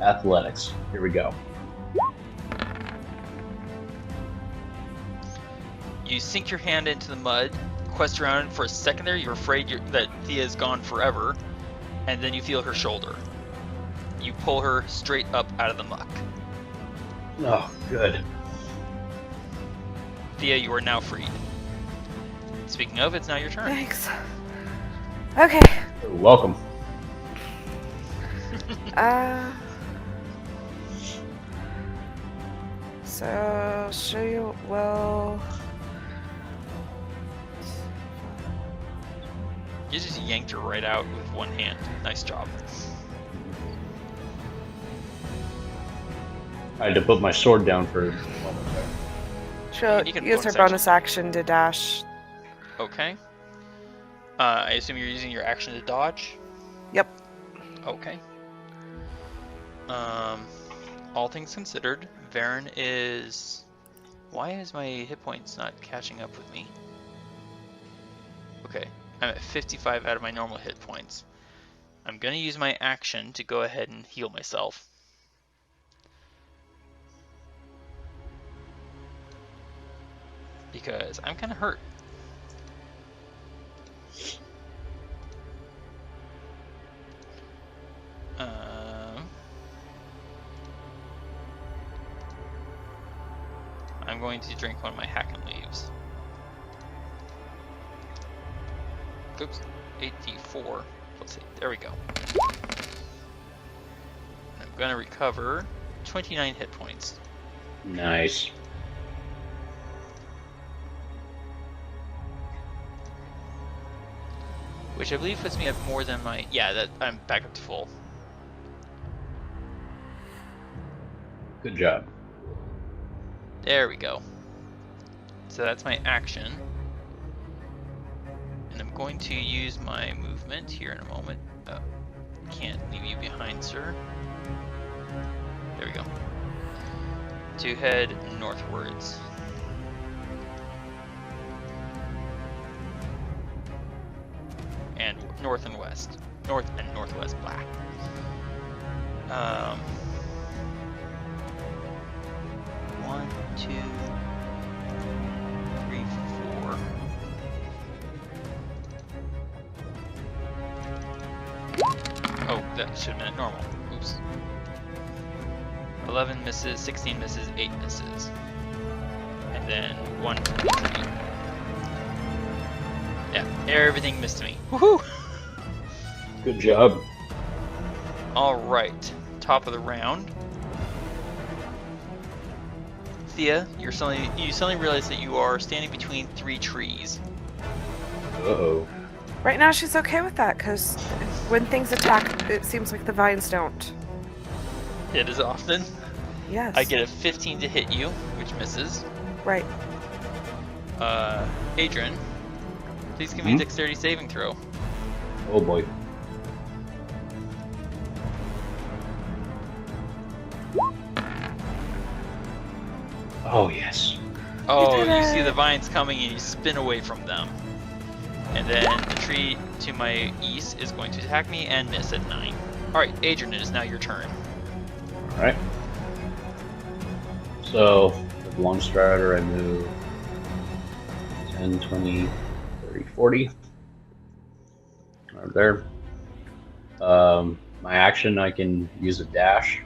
Athletics. Here we go. You sink your hand into the mud, quest around for a second there. You're afraid that Thea is gone forever, and then you feel her shoulder. You pull her straight up out of the muck. Oh, good. Thea, you are now freed. Speaking of, it's now your turn. Thanks. Okay. You're welcome. So she will. You just yanked her right out with one hand. Nice job. I had to put my sword down for a moment there. She'll You can use her bonus bonus action to dash. Okay. I assume you're using your action to dodge? Yep. Okay. All things considered, Varin is... Why is my hit points not catching up with me? Okay, I'm at 55 out of my normal hit points. I'm gonna use my action to go ahead and heal myself. Because I'm kinda hurt. I'm going to drink one of my Hacken leaves. Oops, 8d4 plus 8. There we go. I'm gonna recover 29 hit points. Nice. Which I believe puts me at more than my... Yeah, that I'm back up to full. Good job. There we go. So that's my action. And I'm going to use my movement here in a moment. Can't leave you behind, sir. There we go. To head northwards. And north and west. North and northwest, blah. 1, 2, 3, 4. Oh, that should have been normal. Oops. 11 misses, 16 misses, 8 misses. And then 1 23. Yeah, everything missed me. Woohoo! Good job. Alright, top of the round. Thea, you suddenly realize that you are standing between 3 trees. Uh-oh. Right now she's okay with that, because when things attack, it seems like the vines don't. It is often. Yes. I get a 15 to hit you, which misses. Right. Adran, please give me a dexterity saving throw. Oh boy. Oh yes. Oh, did you see it. the vines coming and you spin away from them. And then the tree to my east is going to attack me and miss at 9. Alright, Adrian, it is now your turn. Alright. So, with long strider, I move 10, 20, 30, 40. Right there. My action, I can use a dash.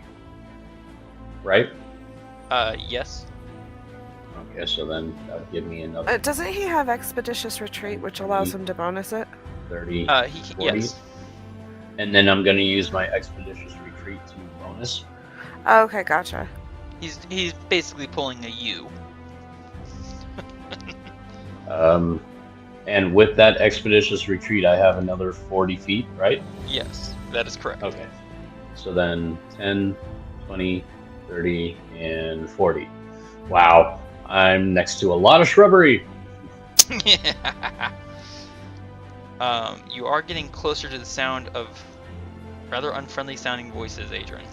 Right? Yes. Okay, so then that would give me another Doesn't he have Expeditious Retreat, which allows him to bonus it? 30, 40. Yes. And then I'm going to use my Expeditious Retreat to bonus. Oh, okay, gotcha. He's basically pulling a U. And with that Expeditious Retreat, I have another 40 feet, right? Yes, that is correct. Okay. So then 10, 20, 30, and 40. Wow. I'm next to a lot of shrubbery. Yeah. You are getting closer to the sound of rather unfriendly sounding voices, Adrian.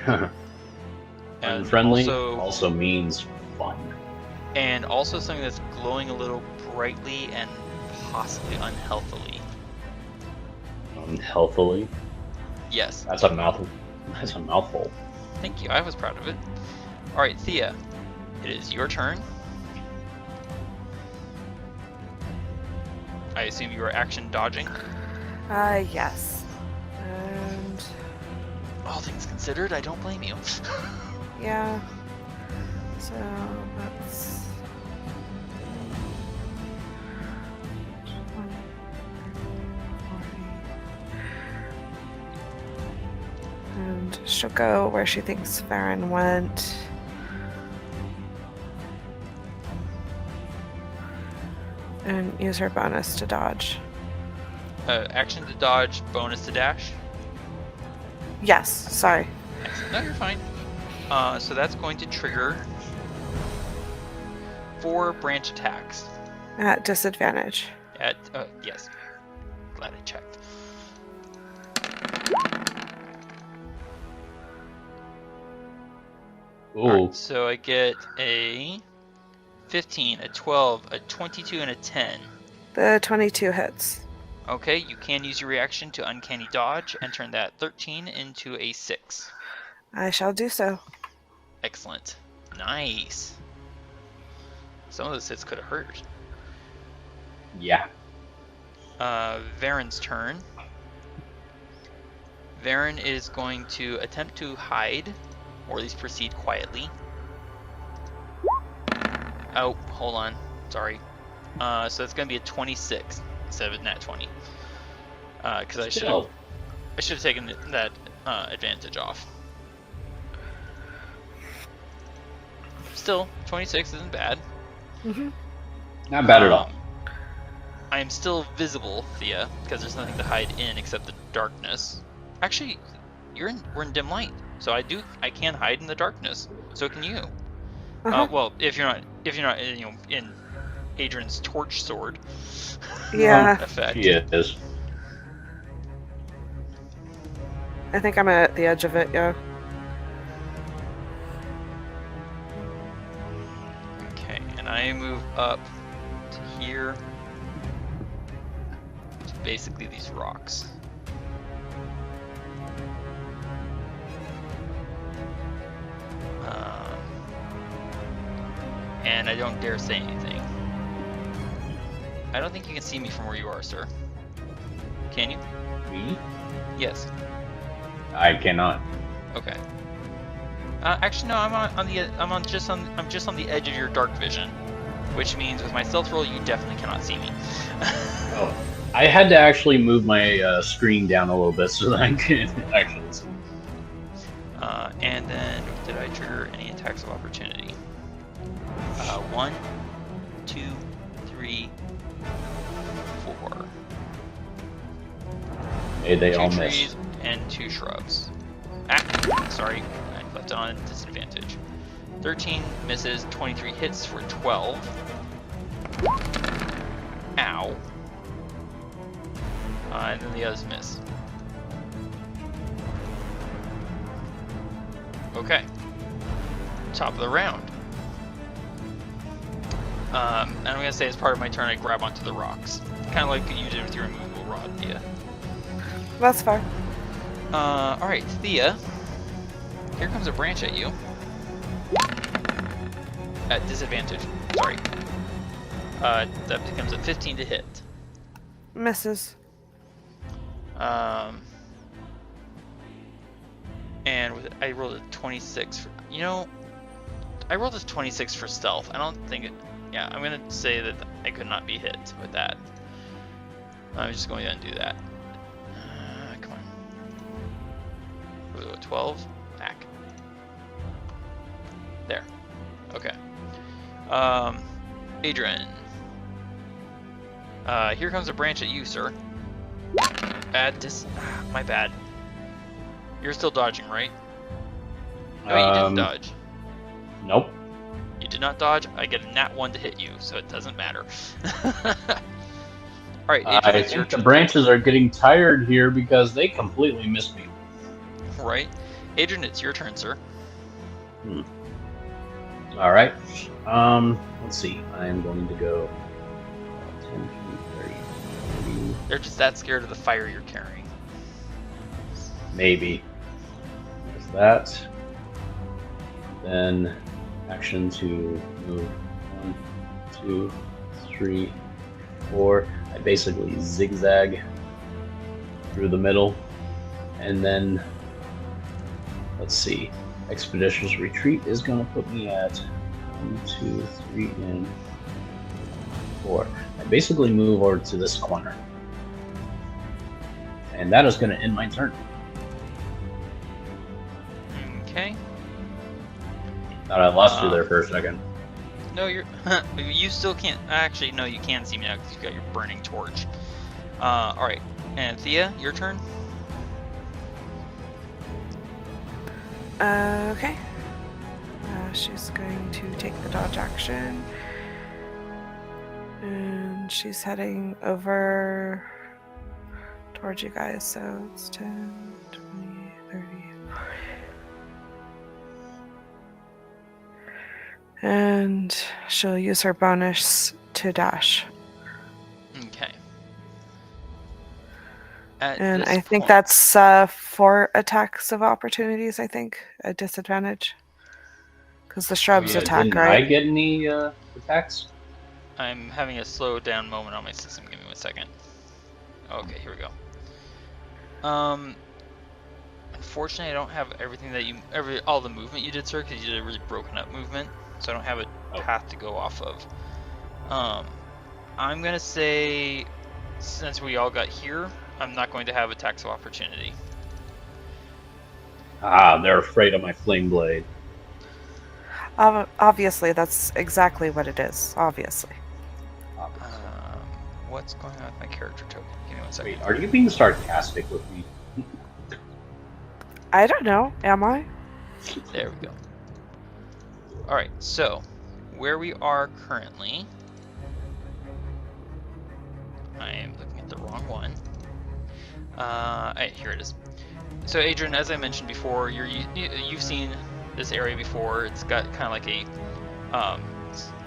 And Unfriendly also means fun. And also something that's glowing a little brightly and possibly unhealthily. Unhealthily? Yes. That's a mouthful. That's a mouthful. Thank you. I was proud of it. Alright, Thea. It is your turn. I assume you are action dodging. Yes. And All things considered, I don't blame you. yeah. So that's 20, 40. And she'll go where she thinks Varin went. And use her bonus to dodge. Action to dodge, bonus to dash. Yes, sorry. No, you're fine. So that's going to trigger 4 branch attacks. At disadvantage. At yes. Glad I checked. Ooh. Alright, so I get a 15, a 12, a 22, and a 10. The 22 hits. Okay, you can use your reaction to Uncanny Dodge and turn that 13 into a 6. I shall do so. Excellent. Nice. Some of those hits could have hurt. Yeah. Varin's turn. Varin is going to attempt to hide, or at least proceed quietly. Oh, hold on. Sorry. So it's going to be a 26 instead of a nat 20. Because I should have taken that advantage off. Still, 26 isn't bad. Mm-hmm. Not bad at all. I am still visible, Thea, because there's nothing to hide in except the darkness. Actually, we're in dim light, so I can hide in the darkness. So can you. Uh-huh. Well, if you're not in Adrian's torch sword. Yeah. Effect. She is. I think I'm at the edge of it, yeah. Okay, and I move up to here. To basically these rocks. And I don't dare say anything. I don't think you can see me from where you are, sir. Can you? Me? Yes. I cannot. Okay. Actually, no. I'm just on the edge of your dark vision, which means with my stealth roll, you definitely cannot see me. Oh, I had to actually move my screen down a little bit so that I can actually see. And then, did I trigger any attacks of opportunity? 1, 2, 3, 4. May they 2 all trees miss. and 2 shrubs. Sorry, I left it on a disadvantage. 13 misses, 23 hits for 12. Ow. And then the others miss. Okay. Top of the round. And I'm gonna say as part of my turn, I grab onto the rocks, kind of like you did with your immovable rod, Thea. That's fine. All right, Thea. Here comes a branch at you. At disadvantage. Sorry. That becomes a 15 to hit. Misses. And I rolled a 26 for, I rolled a 26 for stealth. I don't think it, yeah, I'm gonna say that I could not be hit with that. I'm just going to undo that. Come on. What was it, 12? Back. There. Okay. Adran. Here comes a branch at you, sir. My bad. You're still dodging, right? No, you didn't dodge. Nope. You did not dodge. I get a nat 1 to hit you, so it doesn't matter. Alright, Adrian, I it's your think the turn. branches are getting tired here because they completely missed me. Right. Adrian, it's your turn, sir. All right. Let's see. I am going to go 10, 20, 30, 40, They're just that scared of the fire you're carrying. maybe. There's that. Then action to move 1, 2, 3, 4. I basically zigzag through the middle, and then let's see. Expeditious Retreat is going to put me at 1, 2, 3, and 4. I basically move over to this corner, and that is going to end my turn. Okay. Thought I lost you there for a second. No, you still can't. Actually, no, you can see me now because you've got your burning torch. Alright. And Thea, your turn? Okay. She's going to take the dodge action. And she's heading over towards you guys. So it's 10, 20, 30. And she'll use her bonus to dash. Okay. And I think that's 4 attacks of opportunities, I think. A disadvantage. Because the shrubs attack, didn't right? I get any attacks? I'm having a slow down moment on my system. Give me 1 second. Okay, here we go. Unfortunately, I don't have everything that all the movement you did, sir, because you did a really broken up movement. So I don't have a path to go off of. I'm gonna say, since we all got here, I'm not going to have attacks of opportunity. Ah, they're afraid of my flame blade. Obviously, that's exactly what it is. Obviously. What's going on with my character token? Give me 1 second. Wait, are you being sarcastic with me? I don't know. Am I? There we go. Alright, so where we are currently, I am looking at the wrong one. Here it is. So Adrian, as I mentioned before, you've seen this area before. It's got kind of like a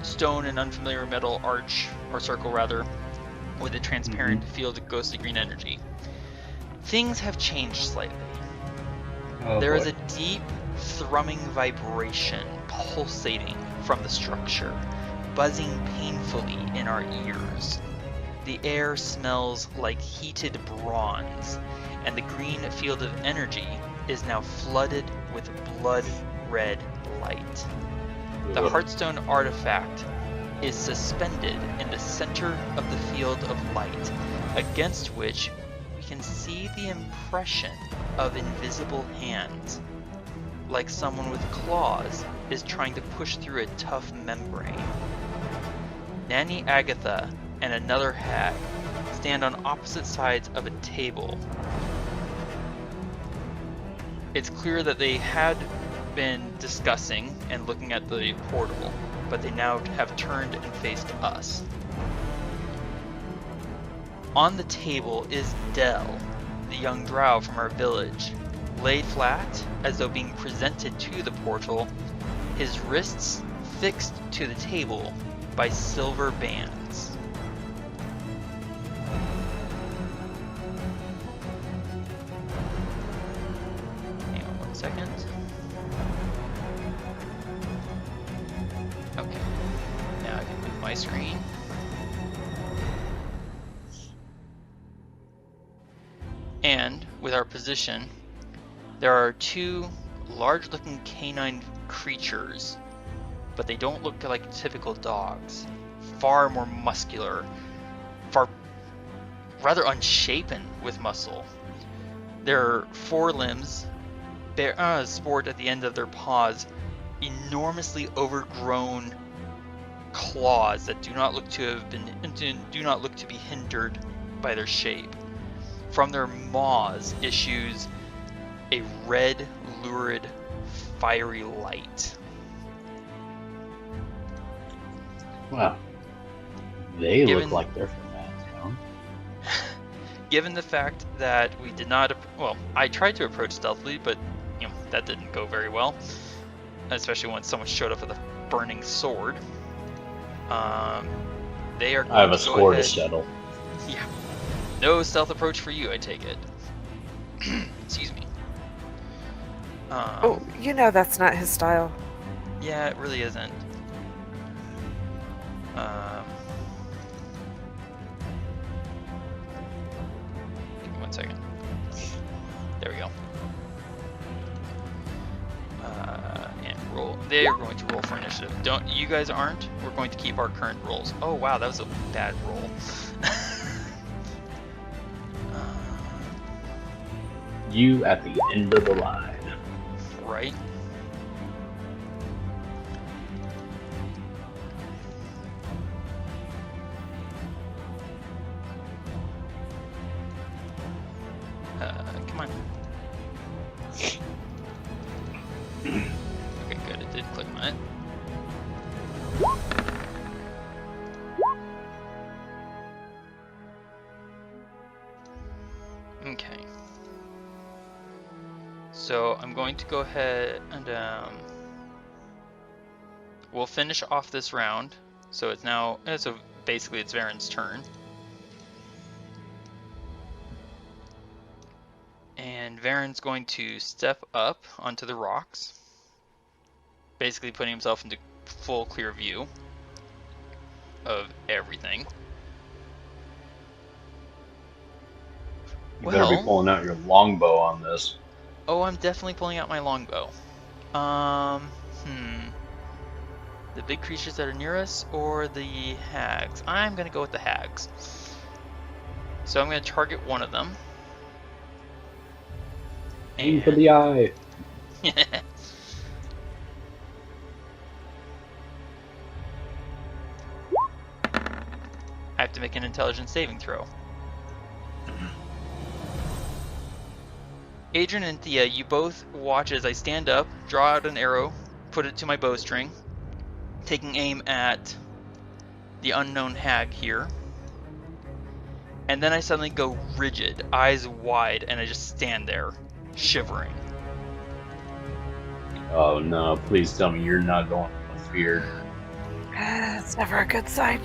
stone and unfamiliar metal arch, or circle rather, with a transparent field of ghostly green energy. Things have changed slightly. There is a deep thrumming vibration pulsating from the structure, buzzing painfully in our ears. The air smells like heated bronze, and the green field of energy is now flooded with blood-red light. The Ugh. Heartstone artifact is suspended in the center of the field of light, against which we can see the impression of invisible hands, like someone with claws is trying to push through a tough membrane. Nanny Agatha and another hag stand on opposite sides of a table. It's clear that they had been discussing and looking at the portal, but they now have turned and faced us. On the table is Dell, the young drow from our village, laid flat as though being presented to the portal, his wrists fixed to the table by silver bands. Hang on 1 second. Okay, now I can move my screen. And with our position, there are two large-looking canine creatures, but they don't look like typical dogs. Far more muscular, far rather unshapen with muscle. Their forelimbs sport at the end of their paws enormously overgrown claws that do not look to be hindered by their shape. From their maws issues a red, lurid, fiery light. Wow. They look like they're from that town. Given the fact that we did not, I tried to approach stealthily, but that didn't go very well, especially when someone showed up with a burning sword. They are. I have a score to settle. Yeah. No stealth approach for you, I take it. Excuse me. Oh, that's not his style. Yeah, it really isn't. Give me 1 second. There we go. And roll. They are going to roll for initiative. You guys aren't. We're going to keep our current rolls. Oh wow, that was a bad roll. You at the end of the line. Right. Come on. Okay, good. It did click on it. Okay. So I'm going to go ahead and we'll finish off this round. So it's now, so basically it's Varin's turn. And Varin's going to step up onto the rocks, basically putting himself into full clear view of everything. You better be pulling out your longbow on this. Oh, I'm definitely pulling out my longbow. The big creatures that are near us or the hags? I'm going to go with the hags. So I'm going to target one of them. Aim for the eye. I have to make an intelligence saving throw. Adran and Thea, you both watch as I stand up, draw out an arrow, put it to my bowstring, taking aim at the unknown hag here. And then I suddenly go rigid, eyes wide, and I just stand there, shivering. Oh no, please tell me you're not going with fear. It's never a good sign.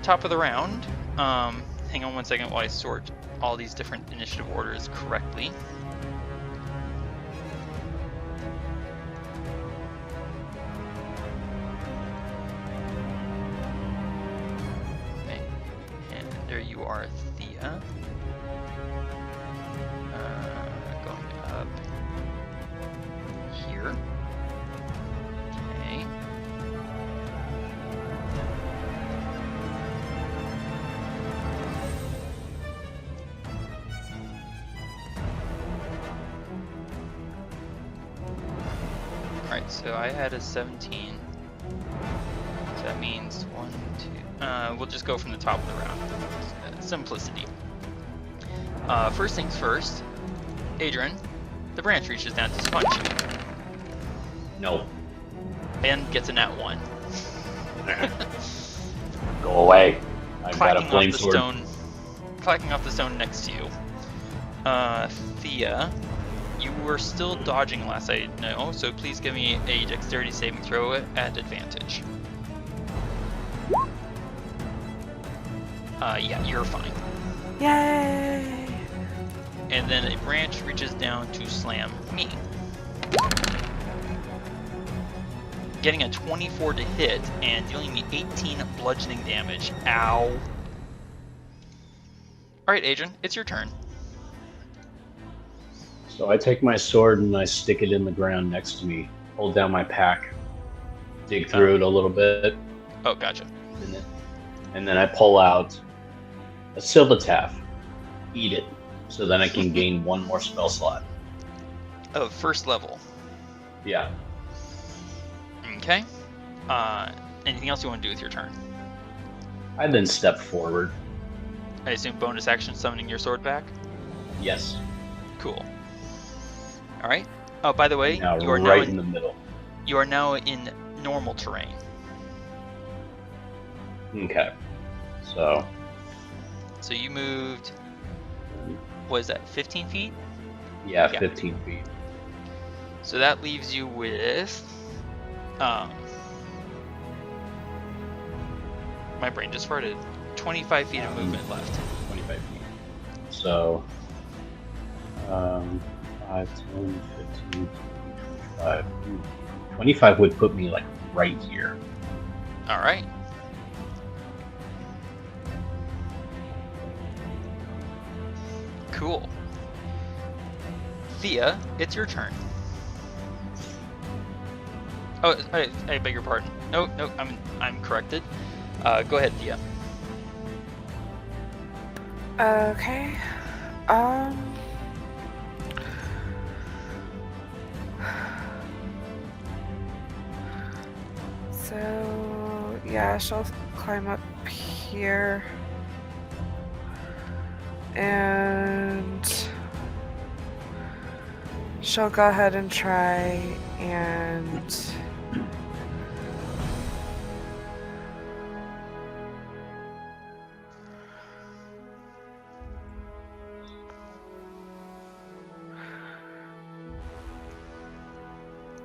Top of the round. Hang on 1 second while I sort all these different initiative orders correctly. Okay. for Thea. Going up here. Okay. Alright, so I had a 17. So that means 1, 2. We'll just go from the top of the round. Simplicity. First things first, Adran, the branch reaches down to punch you. No. And gets a nat 1. Go away. I've got a Clacking flame off the sword. stone. Clacking off the stone next to you. Thea, you were still dodging last I know, so please give me a dexterity saving throw at advantage. Yeah, you're fine. Yay! And then a branch reaches down to slam me. Getting a 24 to hit and dealing me 18 bludgeoning damage. Ow. Alright, Adran, it's your turn. So I take my sword and I stick it in the ground next to me, hold down my pack, dig through it a little bit, Oh, gotcha. and then I pull out a Silvertaff, eat it, so then I can gain one more spell slot. Oh, first level. Yeah. Okay. Anything else you want to do with your turn? I then step forward. I assume bonus action summoning your sword back? Yes. Cool. Alright. Oh, by the way, Now you are right in the middle. you are now in normal terrain. Okay. So So you moved, what is that, 15 feet? yeah, Yeah. 15 feet. So that leaves you with, my brain just farted, 25 feet of movement left. 25 feet. So 5, 10, 15, 20, 25. 25 would put me like right here. Alright. Cool. Thea, it's your turn. Oh, I beg your pardon. No, I'm corrected. Go ahead, Thea. Okay. So yeah, she'll climb up here. And she'll go ahead and try and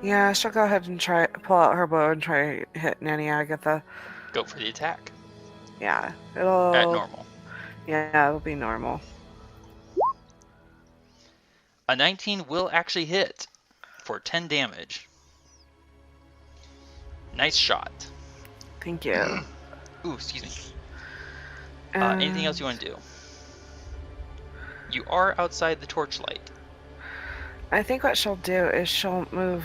yeah, she'll go ahead and try pull out her bow and try hit Nanny Agatha. Go for the attack. Yeah, it'll At normal. Yeah, it'll be normal. A 19 will actually hit for 10 damage. Nice shot. Thank you. Ooh, excuse me. Anything else you want to do? You are outside the torchlight. I think what she'll do is she'll move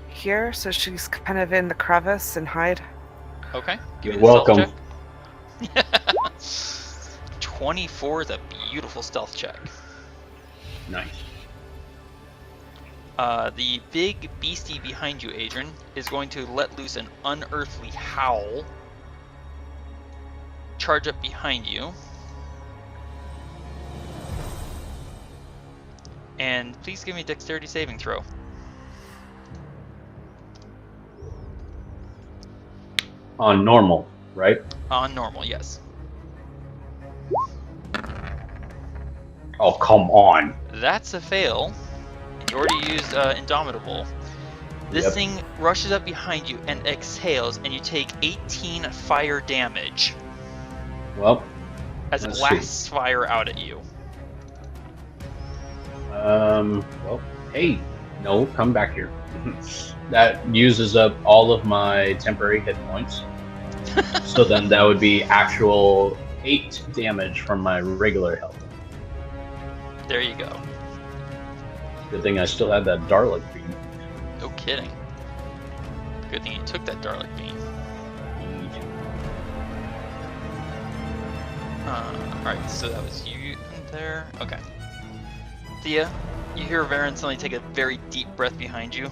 here so she's kind of in the crevice and hide. Okay. You're me the stealth welcome. check. 24 is a beautiful stealth check. Nice. The big beastie behind you, Adran, is going to let loose an unearthly howl. Charge up behind you. And please give me a dexterity saving throw. On normal, right? On normal, yes. Oh, come on. That's a fail. And you already used Indomitable. This Yep. thing rushes up behind you and exhales, and you take 18 fire damage Well, as it let's blasts fire out at you. well, hey, no, come back here. That uses up all of my temporary hit points. So then that would be actual 8 damage from my regular health. There you go. Good thing I still have that Darlic beam. No kidding. Good thing you took that Darlic beam. Alright, so that was you in there. Okay. Thía, you hear Varin suddenly take a very deep breath behind you.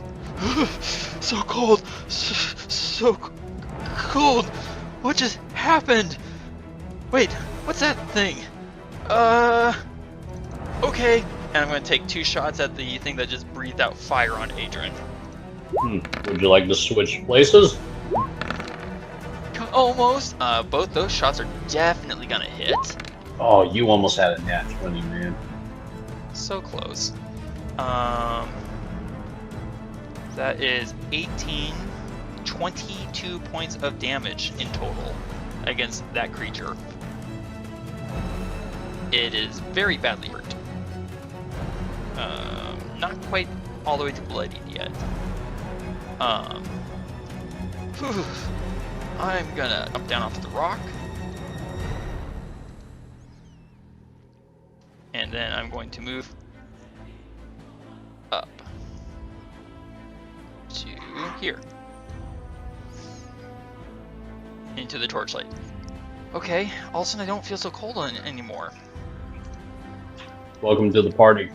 So cold! So cold! What just happened? Wait, what's that thing? Okay. And I'm going to take 2 shots at the thing that just breathed out fire on Adran. Would you like to switch places? Almost. Both those shots are definitely going to hit. Oh, you almost had a nat 20, man. So close. That is 18, 22 points of damage in total against that creature. It is very badly hurt. Not quite all the way to bloodied yet. I'm gonna up down off the rock. And then I'm going to move up to here. Into the torchlight. Okay, all of a sudden I don't feel so cold anymore. Welcome to the party.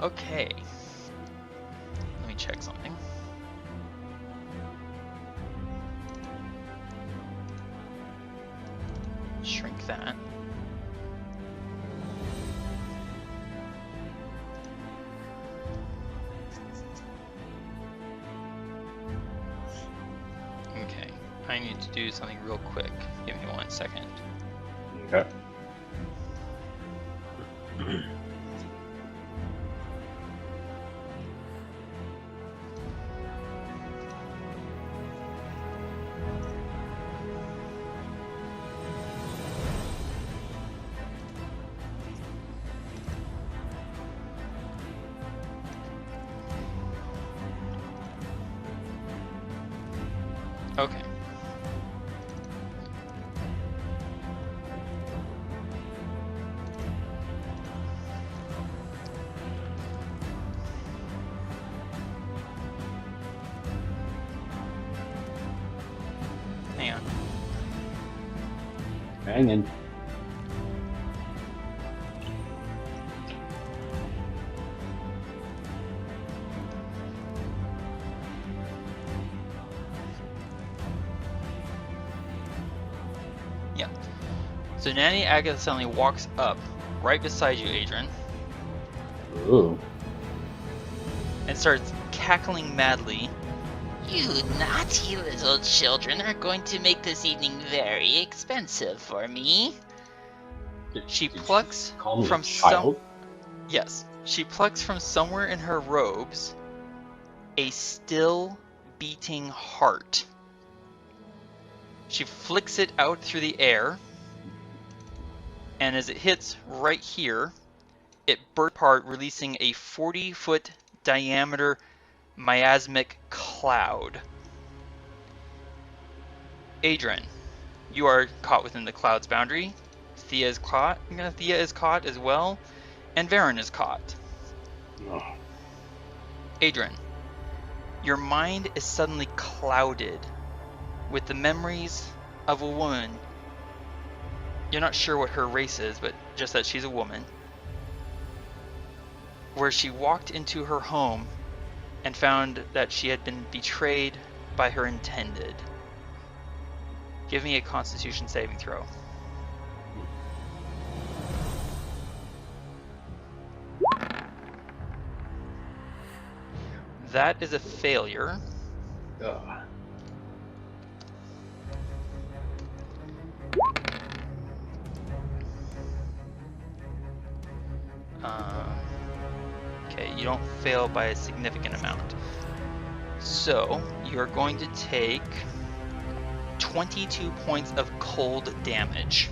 Okay. Let me check something. Shrink that. Okay, I need to do something real quick. Give me 1 second. Okay. Okay. Hang on. Hanging. Yeah. So Nanny Agatha suddenly walks up right beside you, Adran, Ooh. and starts cackling madly. You naughty little children are going to make this evening very expensive for me. She Did plucks call me from a child? Yes, she plucks from somewhere in her robes a still beating heart. She flicks it out through the air, and as it hits right here, it bursts apart, releasing a 40-foot diameter miasmic cloud. Adran, you are caught within the cloud's boundary. Thía is caught as well, and Varin is caught. Oh. Adran, your mind is suddenly clouded with the memories of a woman. You're not sure what her race is, but just that she's a woman. Where she walked into her home and found that she had been betrayed by her intended. Give me a Constitution saving throw. That is a failure. Ugh. Okay, you don't fail by a significant amount. So, you're going to take 22 points of cold damage.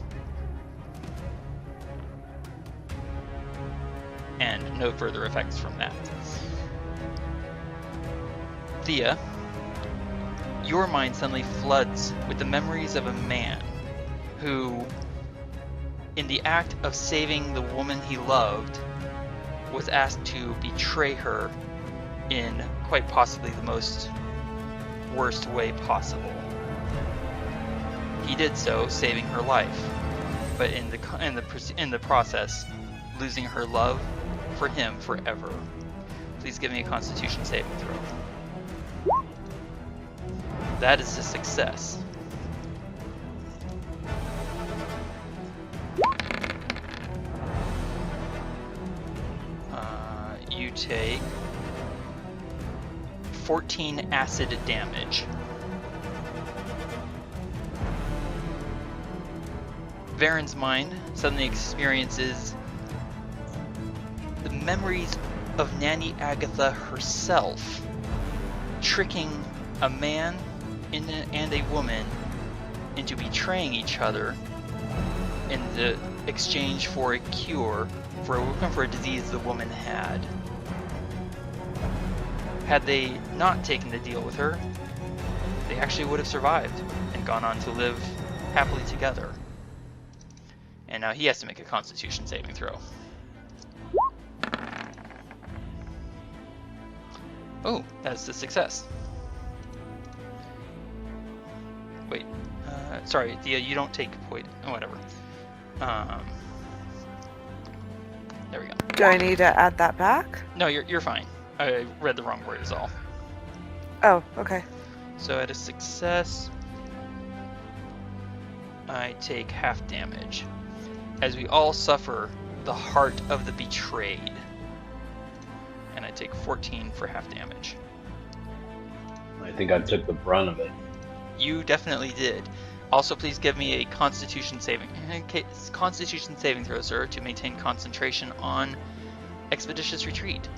And no further effects from that. Thía, your mind suddenly floods with the memories of a man who, in the act of saving the woman he loved, was asked to betray her in quite possibly the most worst way possible. He did so, saving her life, but in the process, losing her love for him forever. Please give me a Constitution saving throw. That is a success. You take 14 acid damage. Varin's mind suddenly experiences the memories of Nanny Agatha herself tricking a man and a woman into betraying each other in the exchange for a cure for a disease the woman had. Had they not taken the deal with her, they actually would have survived and gone on to live happily together. And now he has to make a Constitution saving throw. Oh, that's a success. Wait, sorry, Thea, you don't take point. Oh, whatever. There we go. Do I need to add that back? No, you're fine. I read the wrong word is all. Oh, okay. So at a success, I take half damage, as we all suffer the heart of the betrayed. And I take 14 for half damage. I think I took the brunt of it. You definitely did. Also, please give me a Constitution saving throw, sir, to maintain concentration on Expeditious Retreat.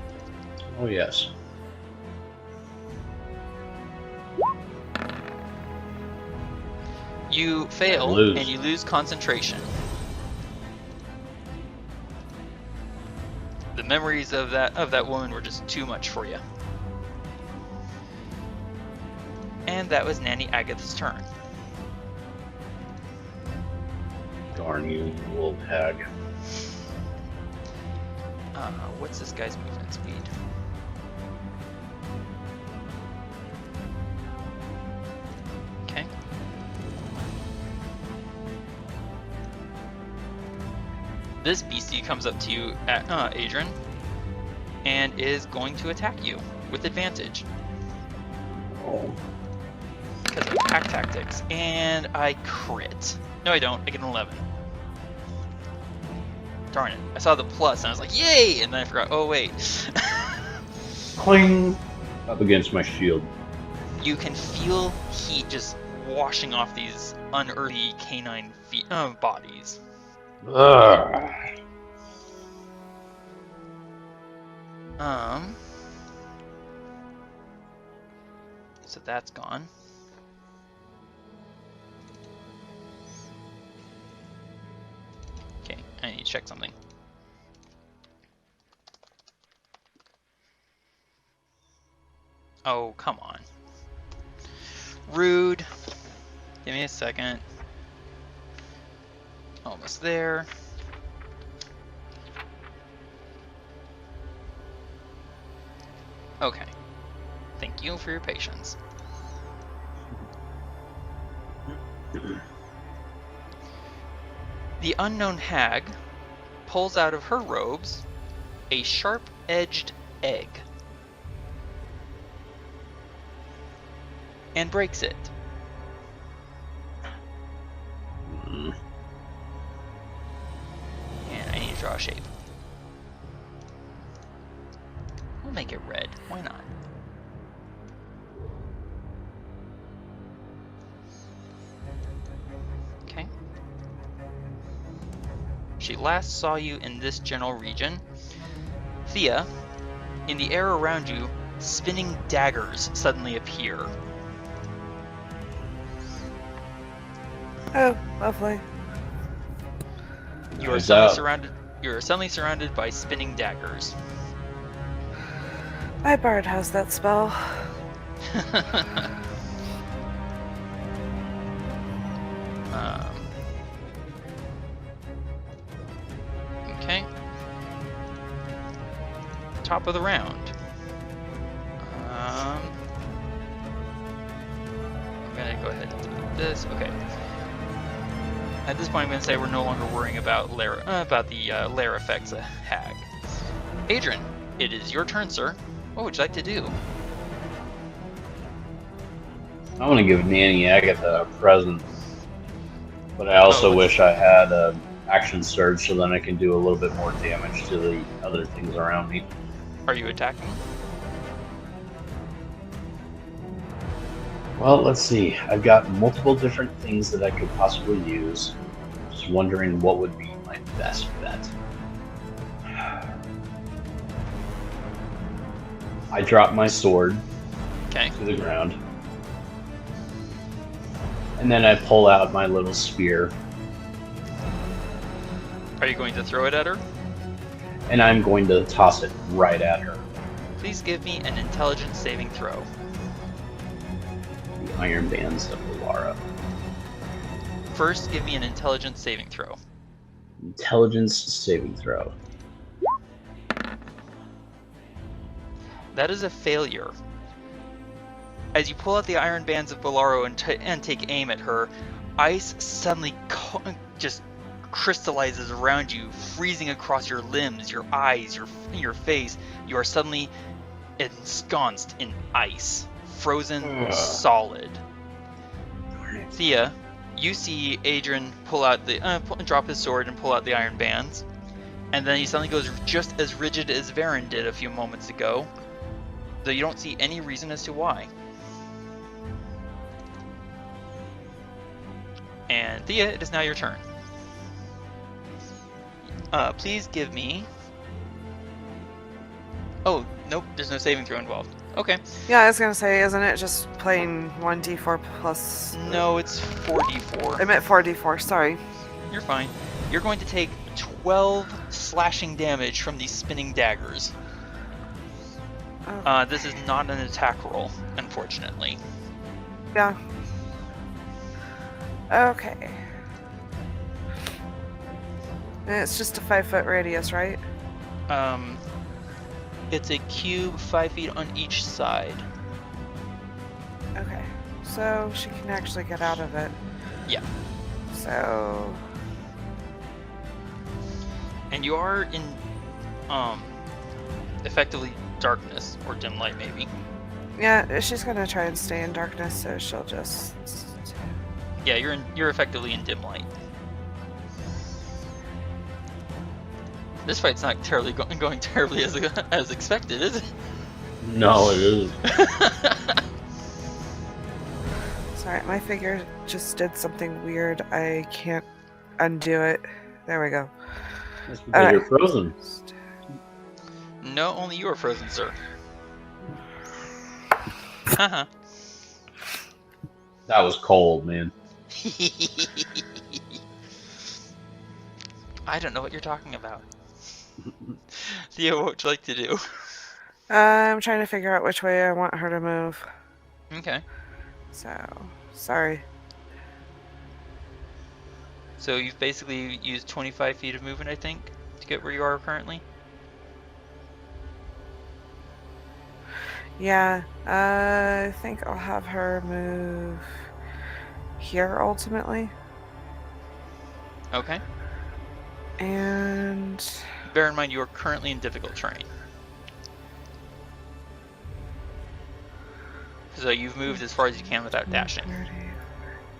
Oh, yes. You fail, lose. and you lose concentration. The memories of that woman were just too much for you. And that was Nanny Agatha's turn. Darn you, old hag. What's this guy's movement speed? Okay. This beastie comes up to you at Adran and is going to attack you with advantage. Oh. Because of pack tactics. And I crit. No, I don't. I get an 11. Darn it. I saw the plus and I was like, yay! And then I forgot, oh wait. Cling! Up against my shield. You can feel heat just washing off these unearthly canine bodies. Ugh. So that's gone. Okay, I need to check something. Oh, come on. Rude. Give me a second. Almost there. Okay. Thank you for your patience. The unknown hag pulls out of her robes a sharp-edged egg and breaks it. And I need to draw a shape. We'll make it red. Why not? Okay. She last saw you in this general region. Thía, in the air around you, spinning daggers suddenly appear. Oh, lovely. You are Eyes suddenly out. surrounded. You are suddenly surrounded by spinning daggers. My bard has that spell. um, top of the round. I'm gonna go ahead and do this. Okay. At this point, I'm gonna say we're no longer worrying about the lair effects of Hag. Adran, it is your turn, sir. What would you like to do? I want to give Nanny Agatha a present, but I also wish I had an action surge so then I can do a little bit more damage to the other things around me. Are you attacking? Well, let's see. I've got multiple different things that I could possibly use. Just wondering what would be my best bet. I drop my sword Okay. to the ground. And then I pull out my little spear. Are you going to throw it at her? And I'm going to toss it right at her. Please give me an intelligence saving throw. The iron bands of Valara. First, give me an intelligence saving throw. Intelligence saving throw. That is a failure. As you pull out the iron bands of Bolaro and take aim at her, ice suddenly just crystallizes around you, freezing across your limbs, your eyes, your face. You are suddenly ensconced in ice, frozen solid. Thea, you see Adran pull out drop his sword and pull out the iron bands, and then he suddenly goes just as rigid as Varin did a few moments ago, though you don't see any reason as to why. And Thea, it is now your turn. Please give me... Oh, nope, there's no saving throw involved. Okay. Yeah, I was gonna say, isn't it just plain 1d4 plus... No, it's 4d4. I meant 4d4, sorry. You're fine. You're going to take 12 slashing damage from these spinning daggers. Oh. This is not an attack roll, unfortunately. Yeah. Okay. And it's just a 5-foot radius, right? It's a cube 5 feet on each side. Okay. So she can actually get out of it. Yeah. So... And you are in, effectively darkness, or dim light maybe. Yeah, she's gonna try and stay in darkness, so she'll just... Yeah, you're effectively in dim light. This fight's not terribly going terribly as expected, is it? No, it isn't. Sorry, my figure just did something weird. I can't undo it. There we go. That's because you're frozen. No, only you are frozen, sir. Haha. That was cold, man. I don't know what you're talking about. Thea, what would you like to do? I'm trying to figure out which way I want her to move. Okay. So, sorry. So you've basically used 25 feet of movement, I think, to get where you are currently? Yeah, I think I'll have her move here ultimately. Okay. And... Bear in mind you are currently in difficult terrain. So you've moved as far as you can without dashing.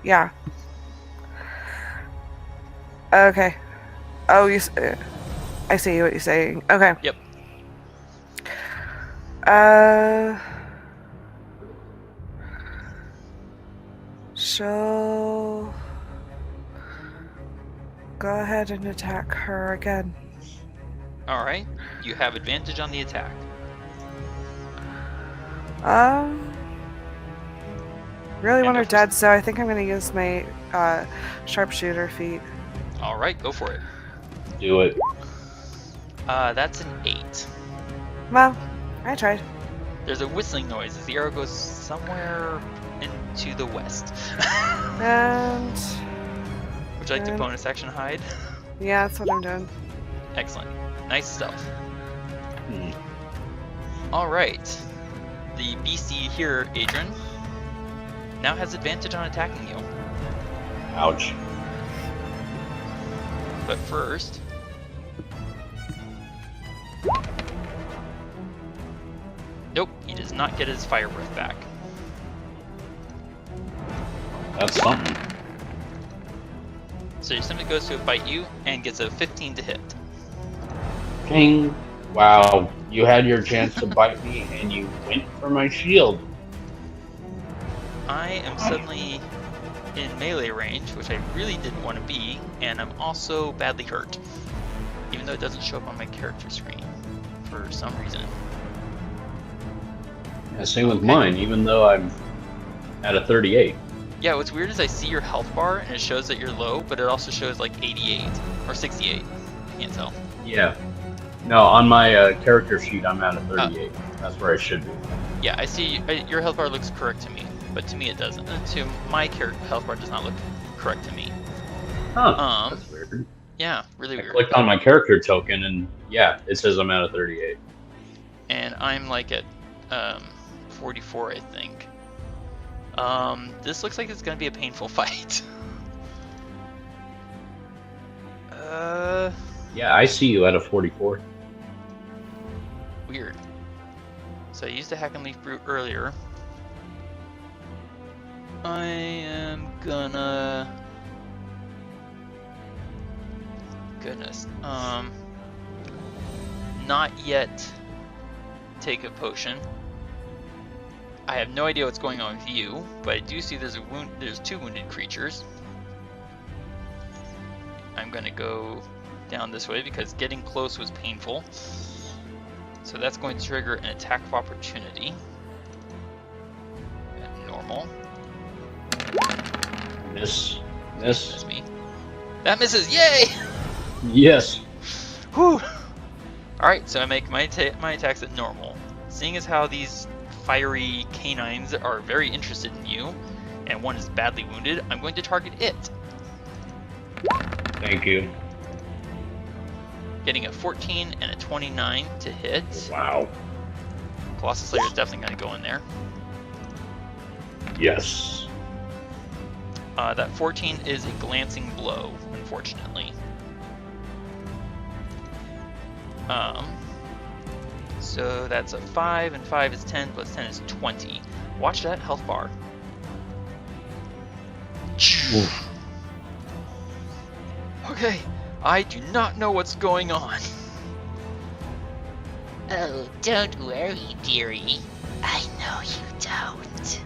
Yeah. Okay. Oh, I see what you're saying. Okay. Yep. She'll go ahead and attack her again. Alright. You have advantage on the attack. Really want her dead, so I think I'm going to use my sharpshooter feat. Alright, go for it. Do it. That's an 8. Well, I tried. There's a whistling noise as the arrow goes somewhere into the west. And... Would you like to bonus action hide? Yeah, that's what I'm doing. Excellent. Nice stealth. Alright. The beastie here, Adran, now has advantage on attacking you. Ouch. But first... Nope, he does not get his fire breath back. That's something. So he simply goes to bite you and gets a 15 to hit. Ping. Wow. You had your chance to bite me and you went for my shield. I am suddenly in melee range, which I really didn't want to be, and I'm also badly hurt. Even though it doesn't show up on my character screen for some reason. Yeah, same with mine, even though I'm at a 38. Yeah, what's weird is I see your health bar and it shows that you're low, but it also shows like 88 or 68. Can't tell. Yeah. No, on my character sheet, I'm at a 38. That's where I should be. Yeah, I see your health bar looks correct to me, but to me it doesn't. To my health bar does not look correct to me. Huh. That's weird. Yeah, really I weird. clicked on my character token and yeah, it says I'm at a 38. And I'm like at 44, I think. This looks like it's gonna be a painful fight. Yeah, I see you at a 44. Weird. So I used a Hack and Leaf Brute earlier. I am gonna... Goodness. Not yet take a potion. I have no idea what's going on with you, but I do see there's two wounded creatures. I'm gonna go down this way because getting close was painful. So that's going to trigger an attack of opportunity. At normal. Miss. That's me. That misses! Yay! Yes. Whew! Alright, so I make my attacks at normal. Seeing as how these fiery canines are very interested in you, and one is badly wounded, I'm going to target it. Thank you. Getting a 14 and a 29 to hit. Wow. Colossus Slayer is definitely going to go in there. Yes. That 14 is a glancing blow, unfortunately. So that's a 5, and 5 is 10, plus 10 is 20. Watch that health bar. Oof. Okay, I do not know what's going on. Oh, don't worry, dearie. I know you don't.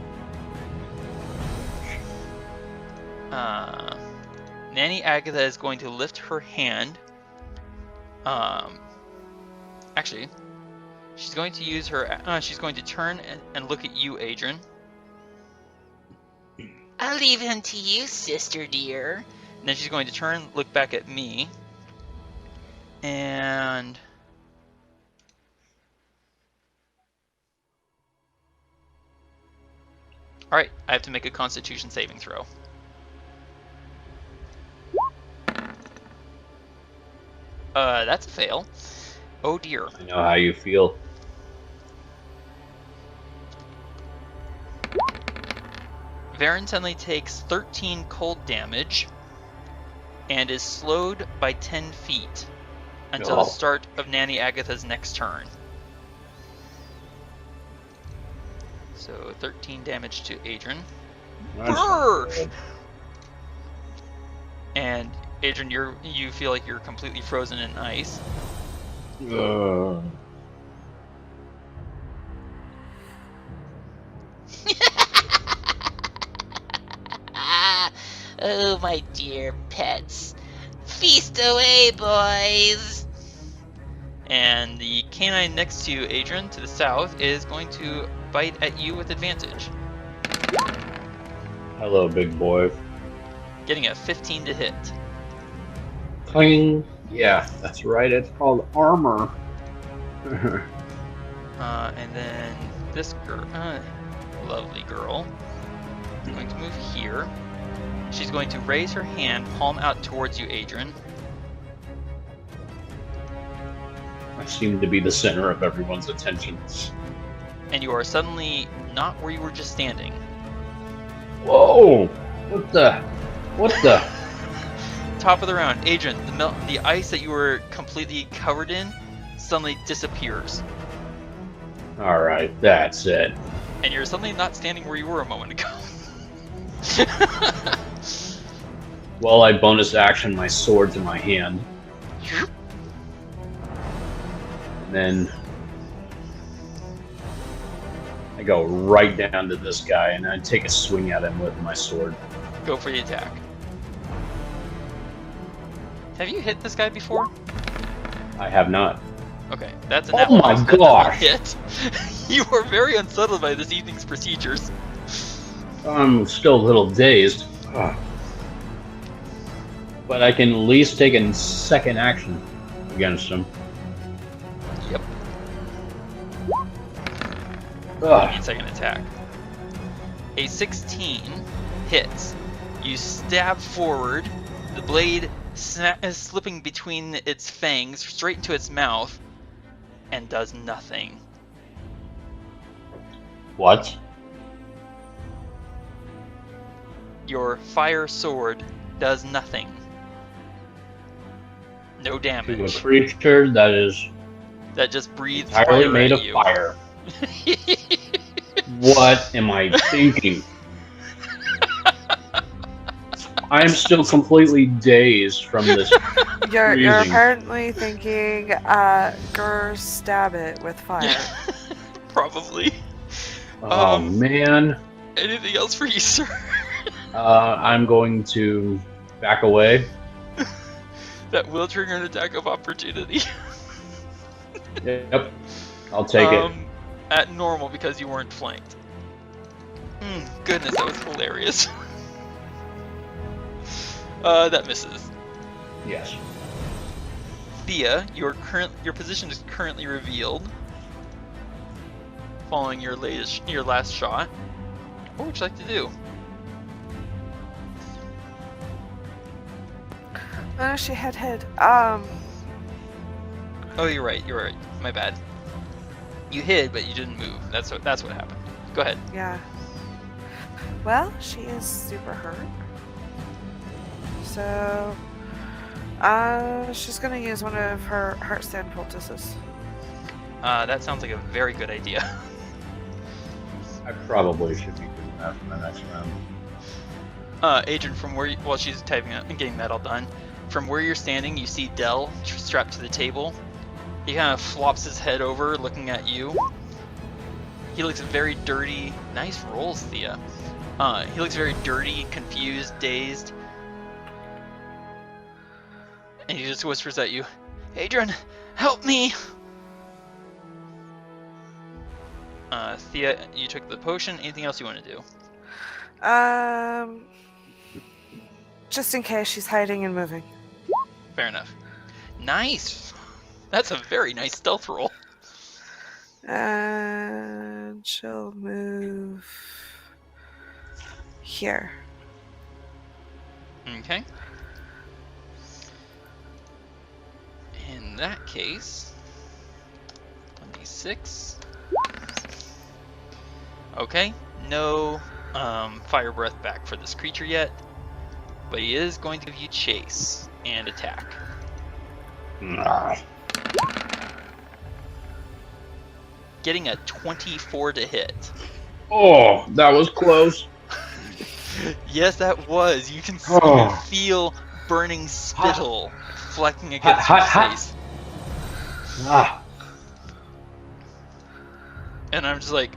Nanny Agatha is going to lift her hand. Actually, she's going to use her. She's going to turn and look at you, Adran. I'll leave him to you, sister dear. And then she's going to turn, look back at me, and all right, I have to make a Constitution saving throw. That's a fail. Oh dear. I know how you feel. Varin suddenly takes 13 cold damage and is slowed by 10 feet until the start of Nanny Agatha's next turn. So 13 damage to Adran. Nice. And Adran, you feel like you're completely frozen in ice. Oh, my dear pets. Feast away, boys! And the canine next to you, Adran, to the south, is going to bite at you with advantage. Hello, big boy. Getting a 15 to hit. Cling. Yeah, that's right. It's called armor. And then this girl, lovely girl, is going to move here. She's going to raise her hand, palm out towards you, Adran. I seem to be the center of everyone's attention. And you are suddenly not where you were just standing. Whoa! What the? Top of the round, Adran, the ice that you were completely covered in suddenly disappears. Alright, that's it. And you're suddenly not standing where you were a moment ago. Well, I bonus action my sword to my hand. And then I go right down to this guy and I take a swing at him with my sword. Go for the attack. Have you hit this guy before? I have not. Okay, that's an Oh my gosh! hit. You are very unsettled by this evening's procedures. I'm still a little dazed. Ugh. But I can at least take a second action against him. Yep. Ugh. Second attack. A 16 hits. You stab forward, the blade is slipping between its fangs straight into its mouth, and does nothing. What? Your fire sword does nothing. No To a damage. creature that is That just breathes entirely fire made at of you. fire. What am I thinking? I'm still completely dazed from this. You're Freezing. apparently thinking, grr, stab it with fire. Probably. Oh man. Anything else for you, sir? I'm going to back away. That will trigger an attack of opportunity. Yep. I'll take it. At normal because you weren't flanked. Goodness, that was hilarious. That misses. Yes. Thía, your position is currently revealed. Following your last shot. What would you like to do? Oh, she had hid. Oh, you're right. You're right. My bad. You hid, but you didn't move. That's what happened. Go ahead. Yeah. Well, she is super hurt. So, she's gonna use one of her heartstand poultices. That sounds like a very good idea. I probably should be doing that for the next round. Adran, from where while she's typing up and getting that all done, from where you're standing, you see Dell strapped to the table. He kind of flops his head over, looking at you. He looks very dirty. Nice rolls, Thía. He looks very dirty, confused, dazed. And he just whispers at you, Adran, help me! Thía, you took the potion. Anything else you want to do? Just in case she's hiding and moving. Fair enough. Nice! That's a very nice stealth roll. And she'll move here. Okay. In that case, 26. Okay, no fire breath back for this creature yet, but he is going to give you chase and attack. Getting a 24 to hit. Oh, that was close. Yes, that was. You can feel burning spittle flecking against your face. And I'm just like,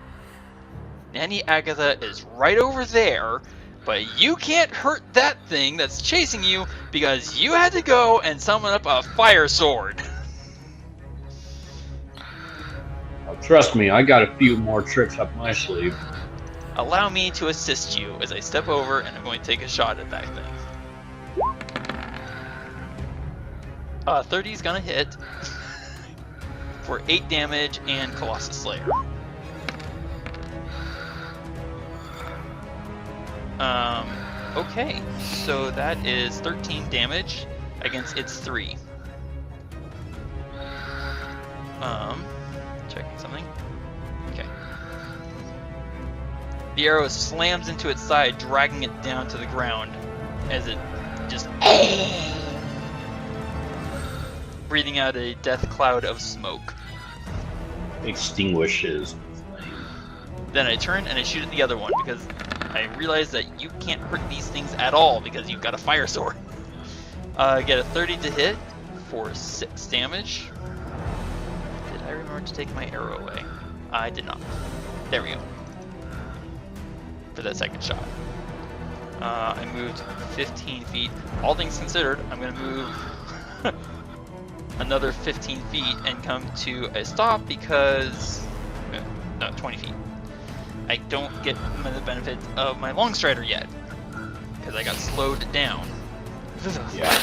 Nanny Agatha is right over there, but you can't hurt that thing that's chasing you because you had to go and summon up a fire sword. Oh, trust me, I got a few more tricks up my sleeve. Allow me to assist you as I step over and I'm going to take a shot at that thing. 30 is gonna hit for 8 damage and Colossus Slayer. Okay, so that is 13 damage against its 3. Checking something. Okay. The arrow slams into its side, dragging it down to the ground as it just breathing out a death cloud of smoke. Extinguishes. Then I turn and I shoot at the other one because I realize that you can't hurt these things at all because you've got a fire sword. Get a 30 to hit for 6 damage. Did I remember to take my arrow away? I did not. There we go. For that second shot. I moved 15 feet. All things considered, I'm going to move another 15 feet and come to a stop because... No, 20 feet. I don't get the benefit of my long strider yet because I got slowed down. Yeah.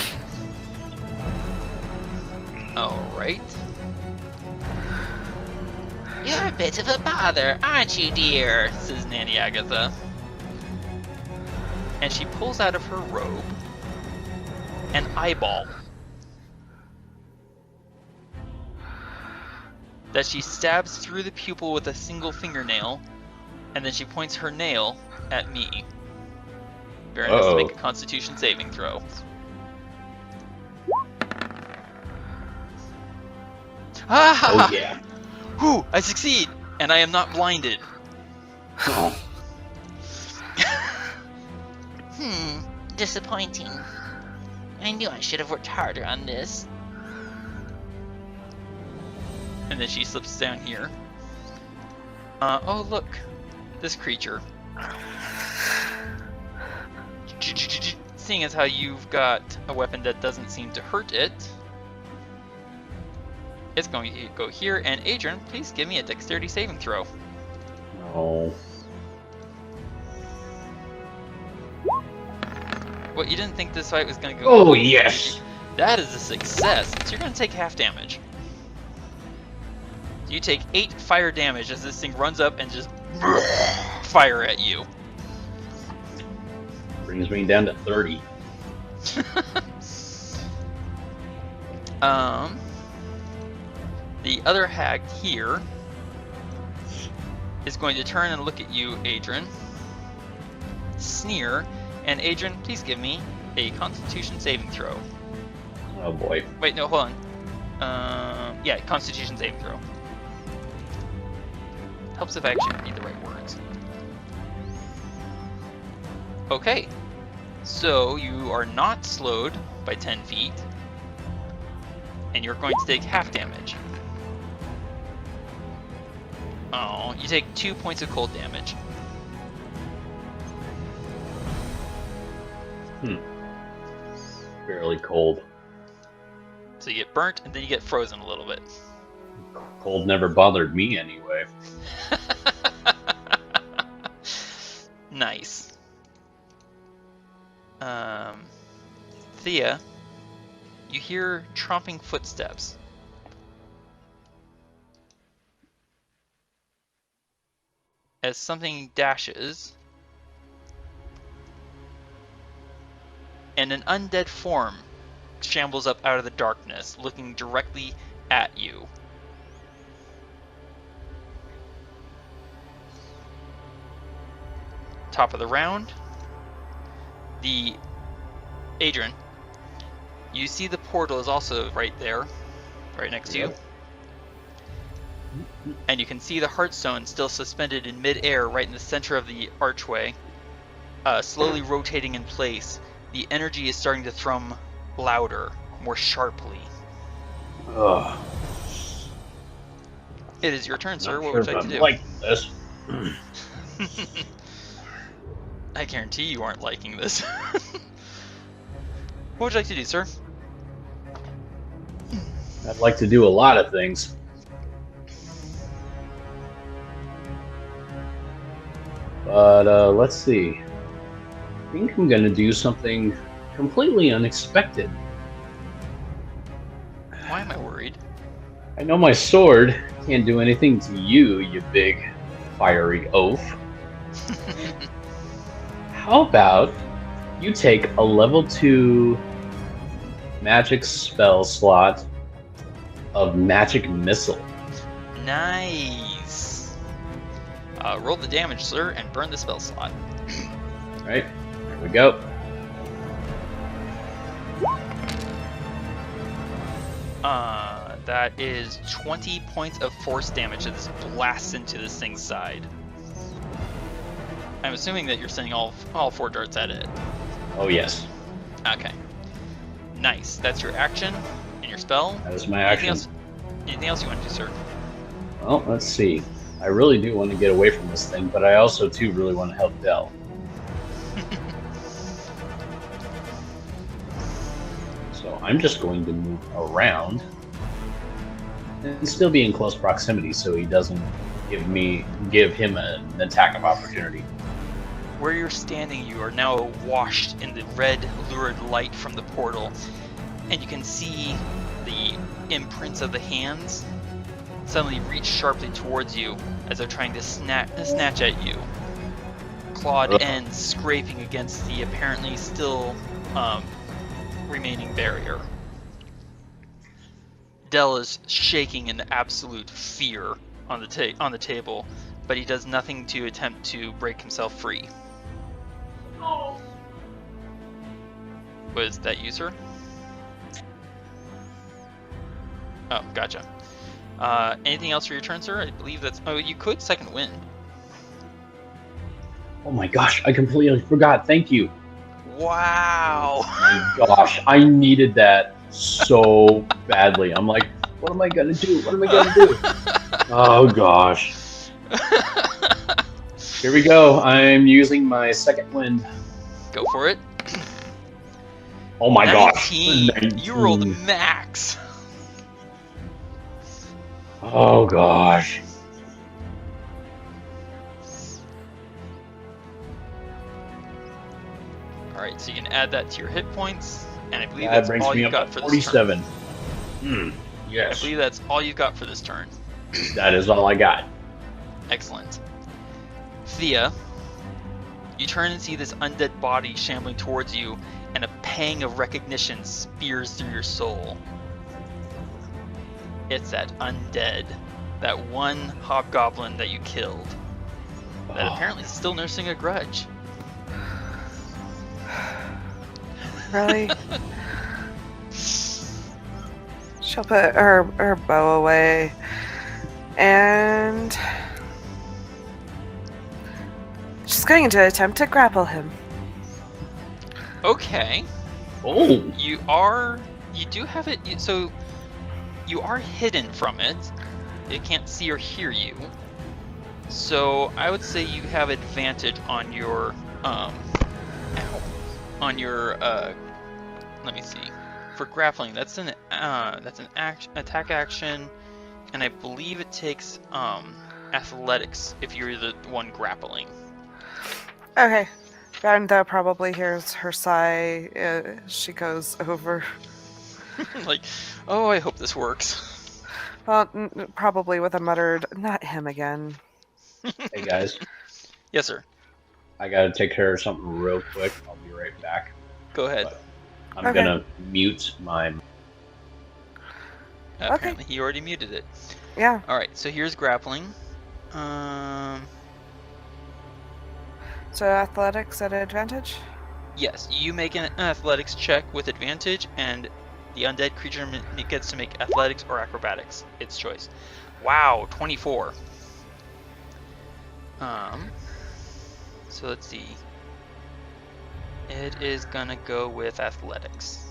Alright. You're a bit of a bother, aren't you, dear? Says Nanny Agatha. And she pulls out of her robe an eyeball that she stabs through the pupil with a single fingernail, and then she points her nail at me. Varin has to make a Constitution saving throw. Oh yeah. Whew, I succeed, and I am not blinded. Oh. Disappointing. I knew I should have worked harder on this. And then she slips down here. Oh look, this creature. Seeing as how you've got a weapon that doesn't seem to hurt it, it's going to go here. And Adran, please give me a dexterity saving throw. Oh. What, you didn't think this fight was going to go? Oh yes. That is a success. So you're going to take half damage. You take 8 fire damage as this thing runs up and just fire at you. Brings me down to 30. The other hag here is going to turn and look at you, Adran. Sneer, and Adran, please give me a Constitution saving throw. Oh boy. Wait, no, hold on. Yeah, Constitution saving throw. Helps if I actually read the right words. Okay, so you are not slowed by 10 feet, and you're going to take half damage. Oh, you take 2 points of cold damage. Fairly cold. So you get burnt, and then you get frozen a little bit. Cold never bothered me anyway. Nice. Thía, you hear tromping footsteps. As something dashes, and an undead form shambles up out of the darkness, looking directly at you. Top of the round, the Adran, you see the portal is also right there, right next to you. And you can see the Heartstone still suspended in mid-air right in the center of the archway, slowly rotating in place. The energy is starting to thrum louder, more sharply. Ugh. It is your turn, sir. Not What sure would you like if to I'm do? like this. I guarantee you aren't liking this. What would you like to do, sir? I'd like to do a lot of things. But let's see. I think I'm gonna do something completely unexpected. Why am I worried? I know my sword can't do anything to you, you big fiery oaf. How about you take a level 2 magic spell slot of magic missile. Nice. Roll the damage, sir, and burn the spell slot. All right, there we go. That is 20 points of force damage that this blasts into this thing's side. I'm assuming that you're sending all 4 darts at it. Oh yes, Okay. Nice. That's your action and your spell. that is my action. Anything else you want to do, sir? Well, let's see. I really do want to get away from this thing, but I also too really want to help Dell. So I'm just going to move around and still be in close proximity so he doesn't give him an attack of opportunity. Where you're standing, you are now washed in the red, lurid light from the portal, and you can see the imprints of the hands suddenly reach sharply towards you as they're trying to snatch at you. Clawed ends scraping against the apparently still remaining barrier. Dell is shaking in absolute fear on the table, but he does nothing to attempt to break himself free. Was that you, sir? Oh, gotcha. Anything else for your turn, sir? I believe that's... Oh, you could second wind. Oh my gosh, I completely forgot. Thank you. Wow! Oh my gosh, I needed that so badly. I'm like, what am I gonna do? What am I gonna do? Oh gosh. Here we go. I'm using my second wind. Go for it. Oh my gosh. 19. You rolled max. Oh gosh. Alright, so you can add that to your hit points, and I believe That that's brings all me you up got to for this turn. 47. I Yes. believe that's all you've got for this turn. That is all I got. Excellent. Thea, you turn and see this undead body shambling towards you, and a pang of recognition spears through your soul. It's that undead, that one hobgoblin that you killed, that apparently is still nursing a grudge. Really? She'll put her bow away and she's going to attempt to grapple him. Okay. Oh. You do have it, so you are hidden from it. It can't see or hear you. So I would say you have advantage on your, let me see. For grappling, that's an attack action, and I believe it takes athletics if you're the one grappling. Okay. Brenda probably hears her sigh. She goes over. Like, oh, I hope this works. Well, probably with a muttered, "Not him again." Hey guys, Yes, sir. I gotta take care of something real quick. I'll be right back. Go ahead. But I'm Okay. gonna mute my... Apparently, he already muted it. Yeah. All right, so here's grappling. So athletics at advantage? Yes, you make an athletics check with advantage, and the undead creature gets to make athletics or acrobatics. Its choice. Wow, 24. So let's see. It is gonna go with athletics.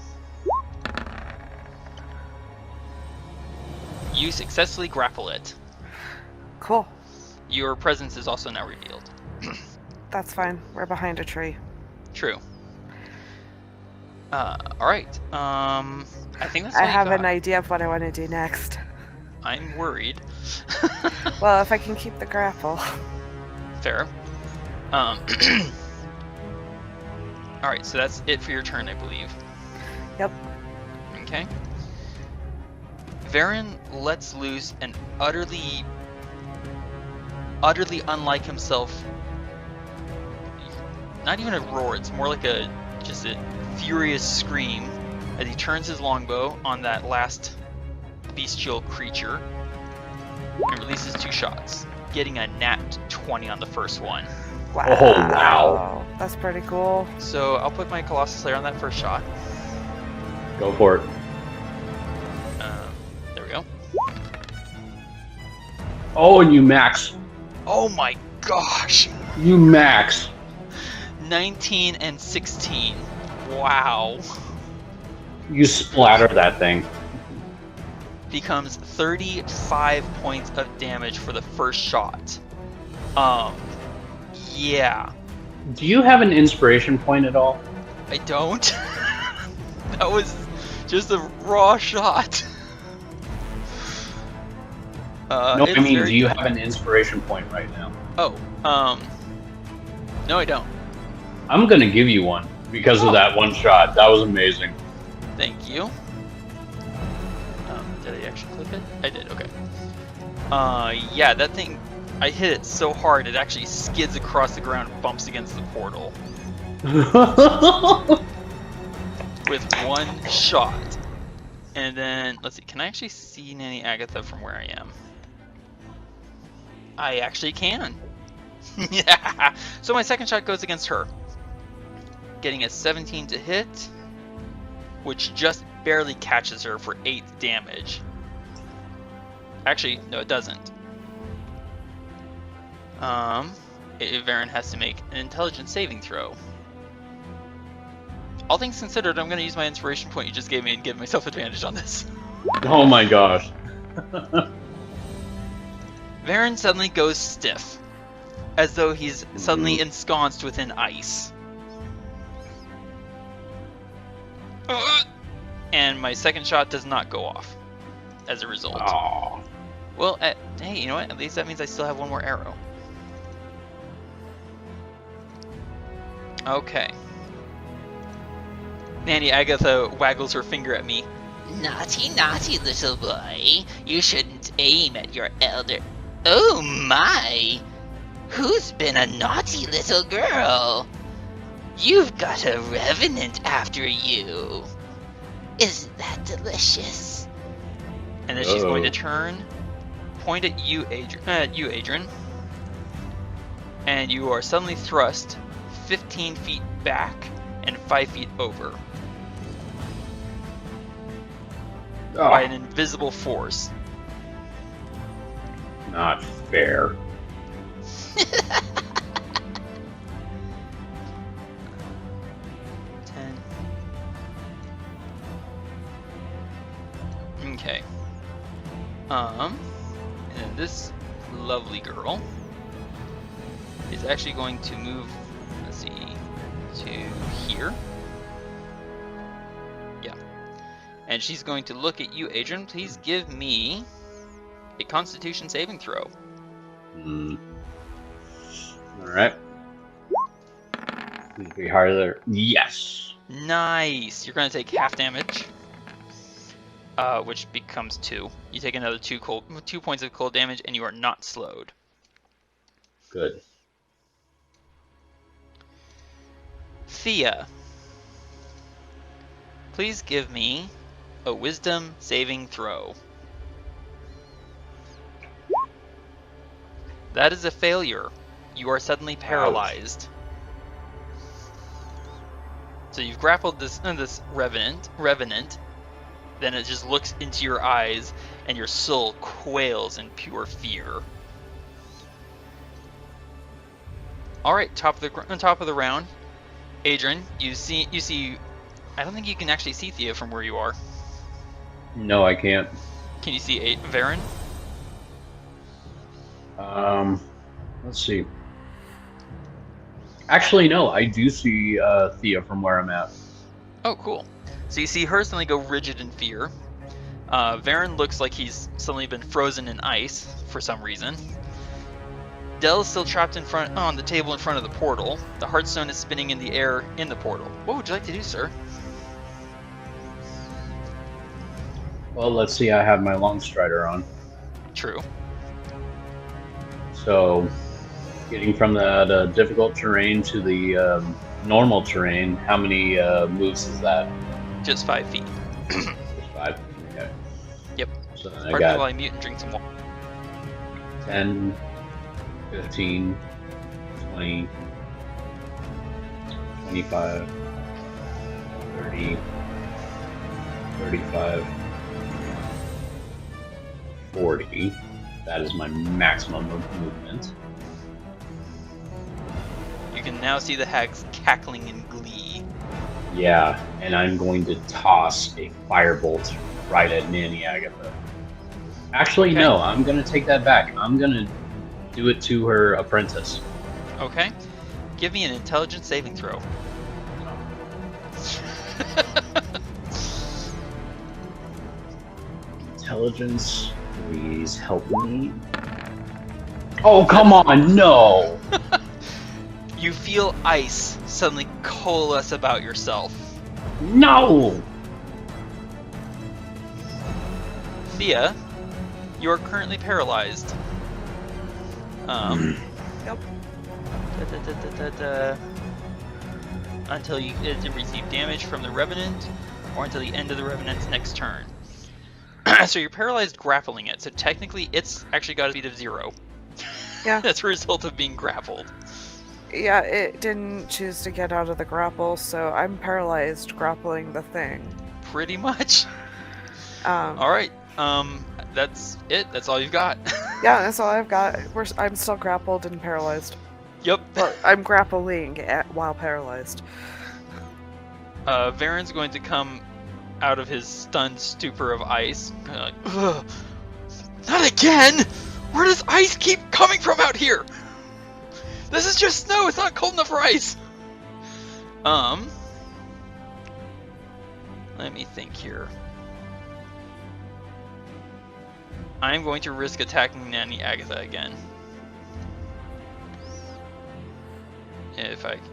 You successfully grapple it. Cool. Your presence is also now revealed. That's fine. We're behind a tree. True. Alright. I think that's all I you have got. an idea of what I want to do next. I'm worried. Well, if I can keep the grapple. Fair. Alright, so that's it for your turn, I believe. Yep. Okay. Varin lets loose an utterly unlike himself. Not even a roar, it's more like just a furious scream as he turns his longbow on that last bestial creature and releases 2 shots, getting a nat 20 on the first one. Wow. Oh, wow. That's pretty cool. So I'll put my Colossal Slayer on that first shot. Go for it. There we go. Oh, and you max. Oh my gosh! You max. 19 and 16. Wow. You splatter that thing. Becomes 35 points of damage for the first shot. Yeah. Do you have an inspiration point at all? I don't. That was just a raw shot. No, I mean, very- do you have an inspiration point right now? Oh, no, I don't. I'm gonna give you one because of that one shot. That was amazing. Thank you. Did I actually click it? I did, okay. Yeah, that thing, I hit it so hard it actually skids across the ground and bumps against the portal with one shot. And then, let's see, can I actually see Nanny Agatha from where I am? I actually can. Yeah. So my second shot goes against her. Getting a 17 to hit, which just barely catches her for 8 damage. Actually, no, it doesn't. Varin has to make an intelligence saving throw. All things considered, I'm going to use my inspiration point you just gave me and give myself advantage on this. Oh my gosh. Varin suddenly goes stiff, as though he's suddenly ensconced within ice. And my second shot does not go off as a result. Oh. Well, hey, you know what? At least that means I still have one more arrow. Okay. Nanny Agatha waggles her finger at me. Naughty, naughty little boy. You shouldn't aim at your elder. Oh my! Who's been a naughty little girl? You've got a revenant after you. Isn't that delicious? And then she's going to turn, point at you, Adran. And you are suddenly thrust 15 feet back and 5 feet over by an invisible force. Not fair. 10. Okay. And then this lovely girl is actually going to move, let's see, to here. Yeah. And she's going to look at you, Adran. Please give me a Constitution saving throw. Alright. Be harder. Yes. Nice. You're going to take half damage, which becomes 2. You take another 2 points of cold damage, and you are not slowed. Good. Thía, please give me a Wisdom saving throw. That is a failure. You are suddenly paralyzed. So you've grappled this revenant. Then it just looks into your eyes, and your soul quails in pure fear. All right, top of the round, Adran. You see. I don't think you can actually see Thía from where you are. No, I can't. Can you see Varin? Let's see. Actually, no, I do see Thía from where I'm at. Oh, cool. So you see her suddenly go rigid in fear. Varin looks like he's suddenly been frozen in ice for some reason. Dell's still trapped on the table in front of the portal. The Heartstone is spinning in the air in the portal. What would you like to do, sir? Well, let's see, I have my Longstrider on. True. So, getting from the difficult terrain to the normal terrain, how many moves is that? Just 5 feet. Just 5? Okay. Yep. So then I Pardon me got while I mute and drink some water. 10, 15, 20, 25, 30, 35, 40. That is my maximum of movement. You can now see the hags cackling in glee. Yeah, and I'm going to toss a firebolt right at Nanny Agatha. Actually, Okay. no, I'm going to take that back. I'm going to do it to her apprentice. Okay. Give me an intelligence saving throw. Intelligence, please help me. Oh, come on, no! You feel ice suddenly coalesce about yourself. No! Thea, you are currently paralyzed. Yep. Until you receive damage from the Revenant, or until the end of the Revenant's next turn. So you're paralyzed grappling it, so technically it's actually got a speed of 0. Yeah. That's a result of being grappled. Yeah, it didn't choose to get out of the grapple, so I'm paralyzed grappling the thing. Pretty much. Um, Alright, that's it. That's all you've got. yeah, that's all I've got. I'm still grappled and paralyzed. Yep. Well, I'm grappling while paralyzed. Varin's going to come out of his stunned stupor of ice. Like, ugh, not again! Where does ice keep coming from out here? This is just snow, it's not cold enough for ice! Let me think here. I'm going to risk attacking Nanny Agatha again.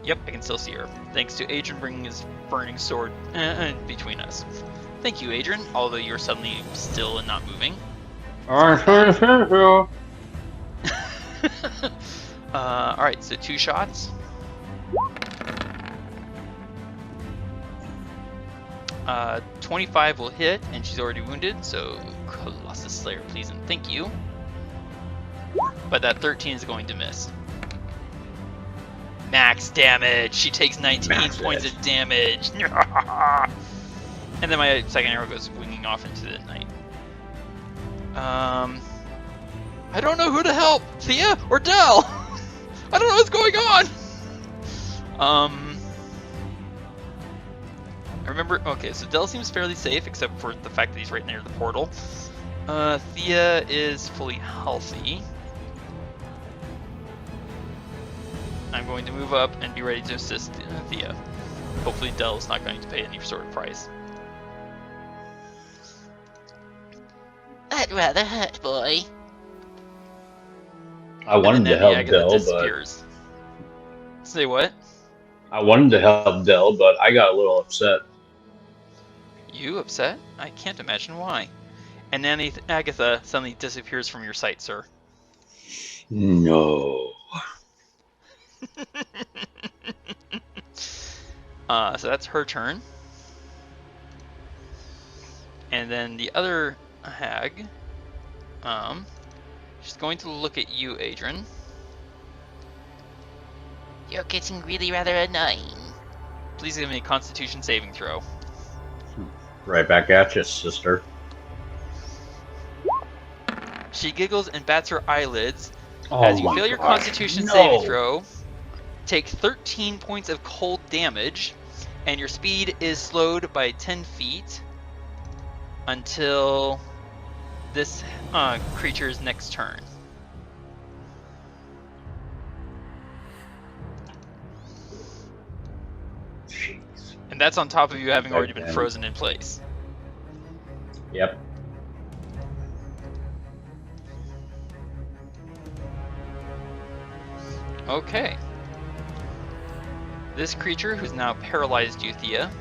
Yep, I can still see her. Thanks to Adran bringing his burning sword between us. Thank you, Adran, although you're suddenly still and not moving. Alright, so 2 shots. 25 will hit, and she's already wounded, so Colossus Slayer, please and thank you. But that 13 is going to miss. Max damage! She takes 19 points of damage! And then my second arrow goes winging off into the night. I don't know who to help! Thea or Del? I don't know what's going on! I remember, okay, so Del seems fairly safe, except for the fact that he's right near the portal. Thea is fully healthy. I'm going to move up and be ready to assist Thea. Hopefully Del is not going to pay any sort of price. That rather hurt, boy. I wanted to help Agatha Del, but disappears. Say what? I wanted to help Del, but I got a little upset. You upset? I can't imagine why. And Nanny Agatha suddenly disappears from your sight, sir. No. So that's her turn. And then the other hag, she's going to look at you, Adran. You're getting really rather annoying. Please give me a Constitution saving throw. Right back at you, sister. She giggles and bats her eyelids. Oh As you my fail your God. Constitution No. saving throw, take 13 points of cold damage, and your speed is slowed by 10 feet until this creature's next turn. Jeez. And that's on top of you having already been Okay. frozen in place. Yep. Okay. This creature, who's now paralyzed you, Thea,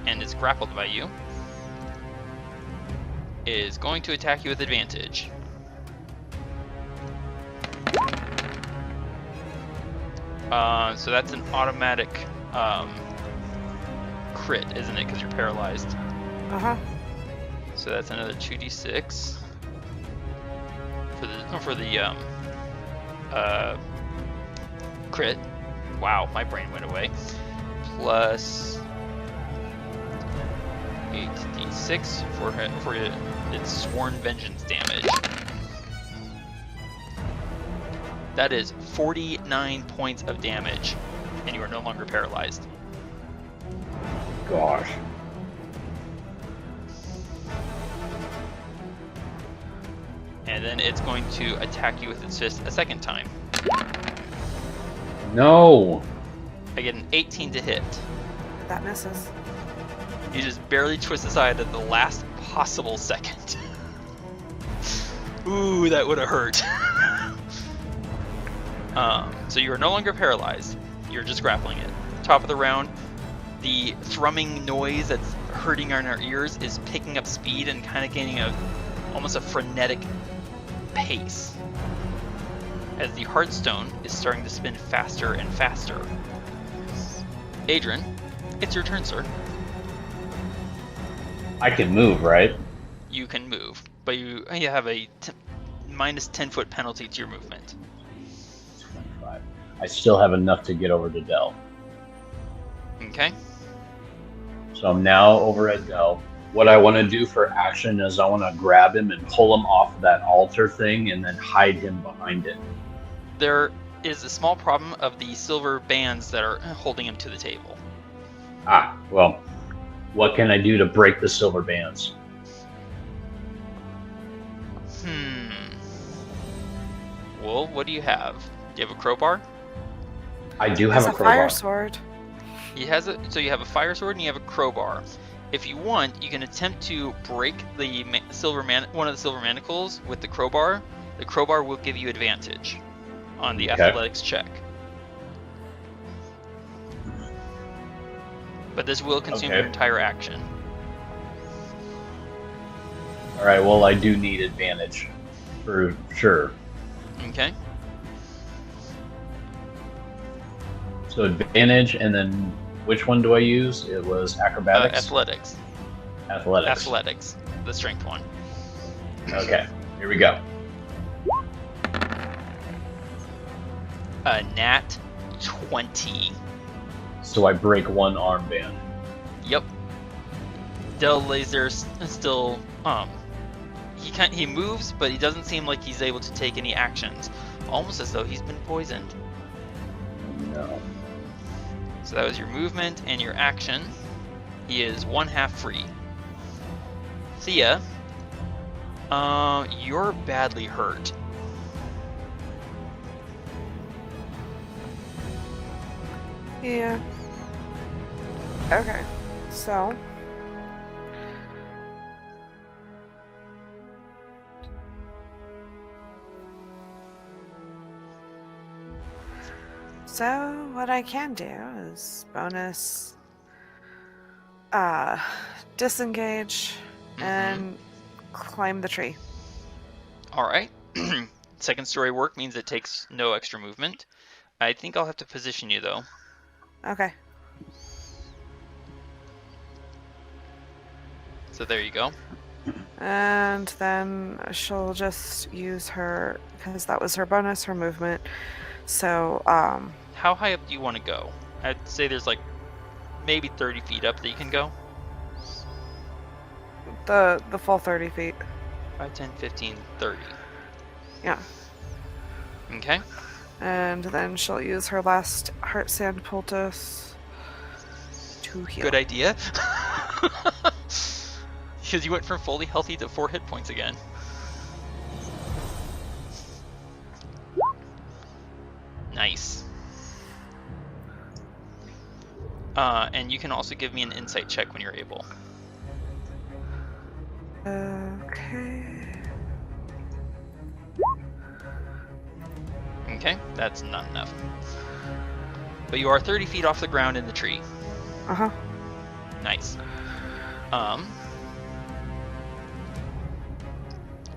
and is grappled by you, is going to attack you with advantage. So that's an automatic crit, isn't it? Because you're paralyzed. Uh-huh. So that's another 2d6. for the crit. Wow, my brain went away. Plus 8d6 for its sworn vengeance damage. That is 49 points of damage, and you are no longer paralyzed. Gosh. And then it's going to attack you with its fist a second time. No. I get an 18 to hit. That misses. You just barely twist aside at the last possible second. Ooh, that would have hurt. So you are no longer paralyzed. You're just grappling it. Top of the round, the thrumming noise that's hurting in our ears is picking up speed and kind of gaining almost a frenetic pace, as the Hearthstone is starting to spin faster and faster. Adran, it's your turn, sir. I can move, right? You can move, but you have a minus 10-foot penalty to your movement. 25. I still have enough to get over to Dell. Okay. So I'm now over at Dell. What I want to do for action is I want to grab him and pull him off that altar thing and then hide him behind it. There is a small problem of the silver bands that are holding him to the table. Ah, well, what can I do to break the silver bands? Well, what do you have? Do you have a crowbar? I do have It's a a crowbar. fire sword. He has so you have a fire sword and you have a crowbar. If you want, you can attempt to break the one of the silver manacles with the crowbar. The crowbar will give you advantage on the athletics check. But this will consume your entire action. All right, well, I do need advantage for sure. Okay. So advantage, and then which one do I use? It was acrobatics? Athletics. Athletics. Athletics. The strength one. Okay, here we go. A nat 20. So I break one armband. Yep. Del lays there still. He moves, but he doesn't seem like he's able to take any actions. Almost as though he's been poisoned. No. So that was your movement and your action. He is 1/2 free. Thea, you're badly hurt. Yeah. Okay. So. So what I can do is bonus disengage and climb the tree. Alright. Second story work means it takes no extra movement. I think I'll have to position you though. Okay. So there you go. And then she'll just use her, because that was her bonus, her movement. So, How high up do you want to go? I'd say there's like maybe 30 feet up that you can go. the full 30 feet. 5, 10, 15, 30. Yeah. Okay. And then she'll use her last Heart Sand Poultice to heal. Good idea. Because you went from fully healthy to 4 hit points again. Nice. And you can also give me an insight check when you're able. Okay. Okay, that's not enough. But you are 30 feet off the ground in the tree. Uh-huh. Nice.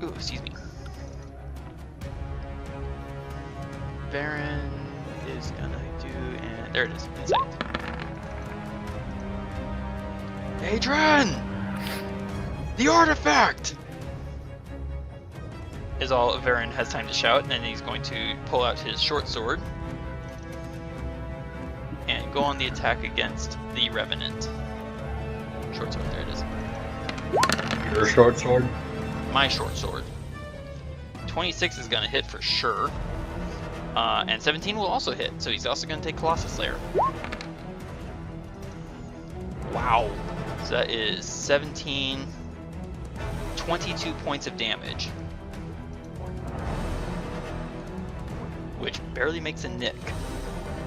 Ooh, excuse me. Varin is gonna do, and there it is, insight. Adran! The artifact! is all Varin has time to shout, and he's going to pull out his short sword and go on the attack against the Revenant. Short sword, there it is. Your short sword? My short sword. 26 is going to hit for sure. And 17 will also hit, so he's also going to take Colossus Slayer. Wow. So that is 17, 22 points of damage. Which barely makes a nick.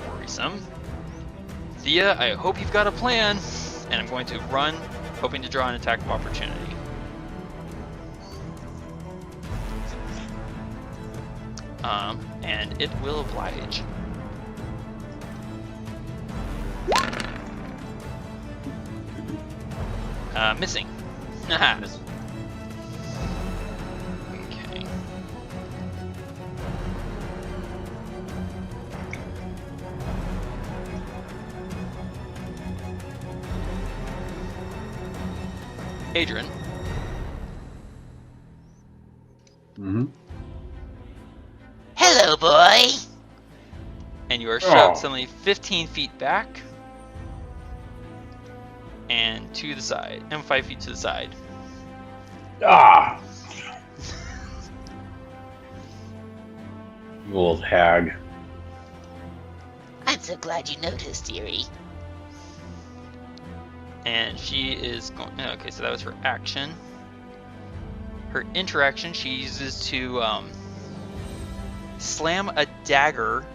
Worrisome. Thea, I hope you've got a plan. And I'm going to run, hoping to draw an attack of opportunity. And it will oblige. Missing. Haha. Okay. Adran. Mm-hmm. Hello, boy. And you are shoved suddenly 15 feet back. And to the side. And 5 feet to the side. Ah! You old hag. I'm so glad you noticed, dearie. And she is going... Okay, so that was her action. Her interaction, she uses to slam a dagger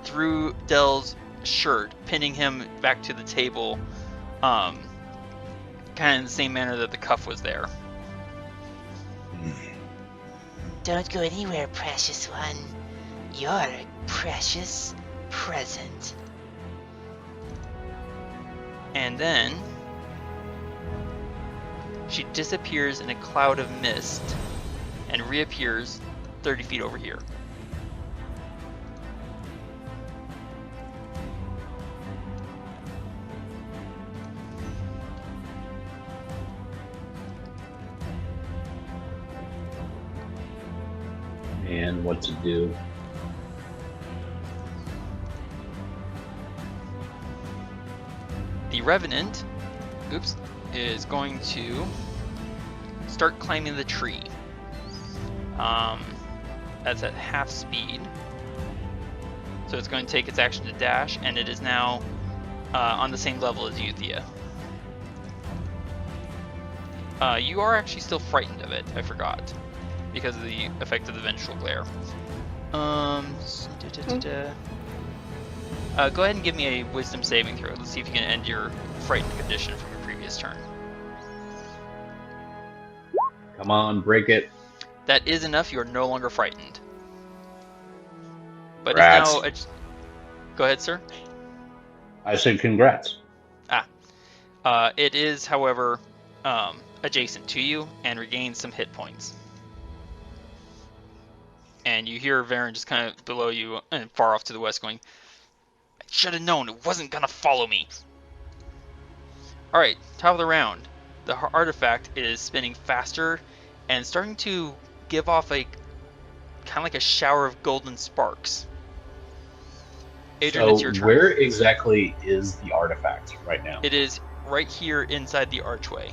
through Dell's shirt, pinning him back to the table, kind of in the same manner that the cuff was there. Don't go anywhere, precious one. You're a precious present. And then she disappears in a cloud of mist and reappears 30 feet over here. And what to do? The Revenant, is going to start climbing the tree. That's at half speed. So it's going to take its action to dash, and it is now on the same level as you, Thea. You are actually still frightened of it, I forgot, because of the effect of the vengeful glare. Go ahead and give me a wisdom saving throw. Let's see if you can end your frightened condition from your previous turn. Come on, break it. That is enough. You are no longer frightened. But Congrats. it's now... Go ahead, sir. I said congrats. It is, however, adjacent to you and regains some hit points. And you hear Varin just kind of below you and far off to the west going, I should have known it wasn't going to follow me. Alright, top of the round. The artifact is spinning faster and starting to give off a kind of like a shower of golden sparks. Adran, So it's your turn. where exactly is the artifact right now? It is right here inside the archway.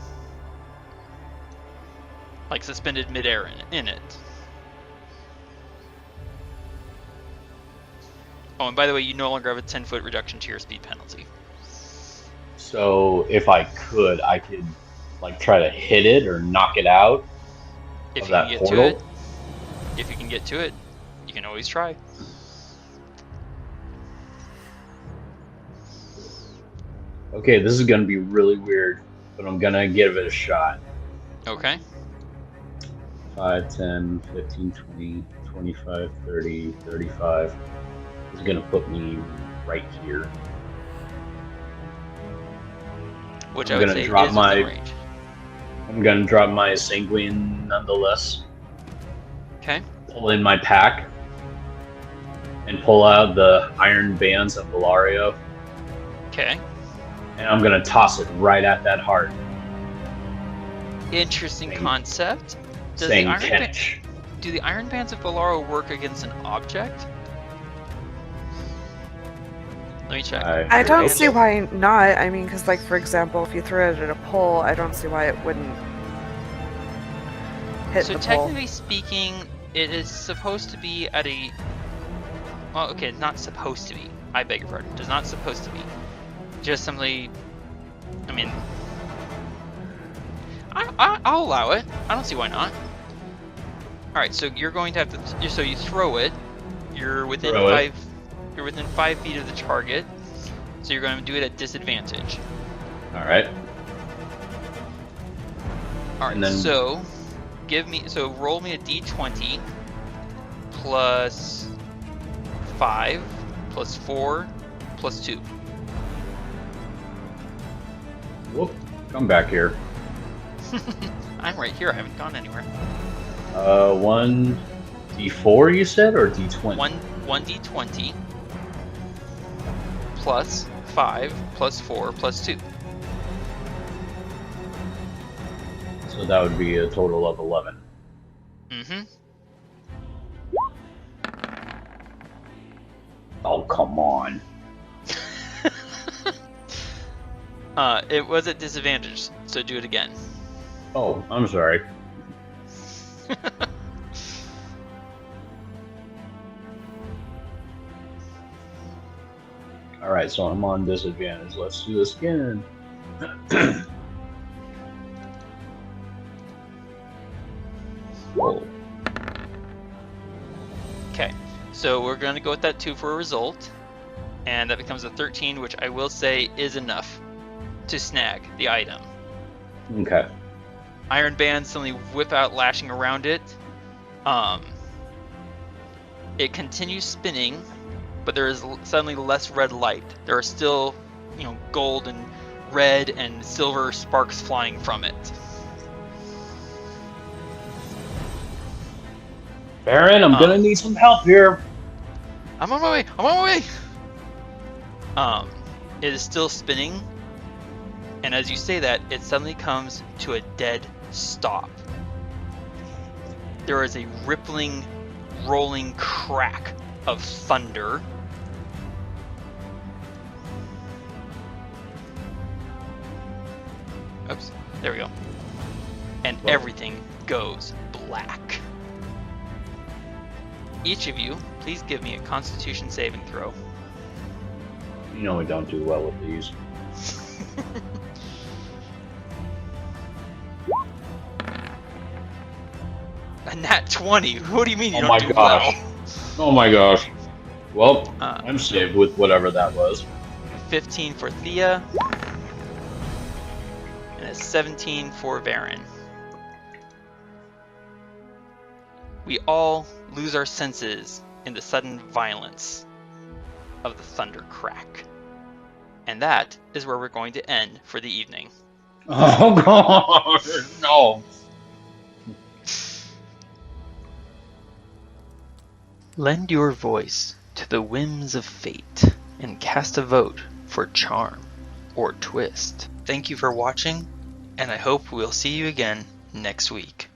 Like suspended midair in it. Oh, and by the way, you no longer have a 10-foot reduction to your speed penalty. So if I could like try to hit it or knock it out If of you can that get portal. to it, if you can get to it, you can always try. Okay, this is going to be really weird, but I'm going to give it a shot. Okay. 5, 10, 15, 20, 25, 30, 35. It's going to put me right here. Which I'm I would gonna say drop is my- within range. I'm going to drop my sanguine nonetheless. Okay. Pull in my pack. And pull out the iron bands of Velario. Okay. And I'm going to toss it right at that heart. Interesting Saying- concept. Does saying the iron catch. do the iron bands of Valaro work against an object? Let me check. I don't Iron see bands- why not. I mean, because, like, for example, if you threw it at a pole, I don't see why it wouldn't hit So the pole. technically speaking, it is supposed to be at a... Well, okay, not supposed to be. I beg your pardon. It is not supposed to be. Just simply... I mean... I'll allow it. I don't see why not. Alright, so you're going to have to... So you throw it. You're within Throw it. 5... You're within 5 feet of the target. So you're going to do it at disadvantage. All right. Alright, And then- so... roll me a d20 plus 5 plus 4 plus 2. Whoop. Come back here. I'm right here, I haven't gone anywhere. 1d4 you said, or d20? 1d20 plus 5 plus 4 plus 2. So that would be a total of 11. Mm-hmm. Oh, come on. It was at disadvantage, so do it again. Oh, I'm sorry. Alright, so I'm on disadvantage. Let's do this again. Whoa. Okay, so we're going to go with that 2 for a result, and that becomes a 13, which I will say is enough to snag the item. Okay. Iron bands suddenly whip out, lashing around it. It continues spinning, but there is suddenly less red light. There are still, gold and red and silver sparks flying from it. Baron, I'm gonna need some help here. I'm on my way! I'm on my way! It is still spinning, and as you say that, it suddenly comes to a dead stop. There is a rippling, rolling crack of thunder. Oops, there we go. And Whoa. everything goes black. Each of you, please give me a Constitution saving throw. You know we don't do well with these. A nat 20. What do you mean you Oh don't my do gosh. Oh my gosh. Well, well? I'm saved with whatever that was. 15 for Thía. And a 17 for Varin. We all lose our senses in the sudden violence of the thunder crack. And that is where we're going to end for the evening. Oh god, no. Lend your voice to the whims of fate and cast a vote for charm or twist. Thank you for watching, and I hope we'll see you again next week.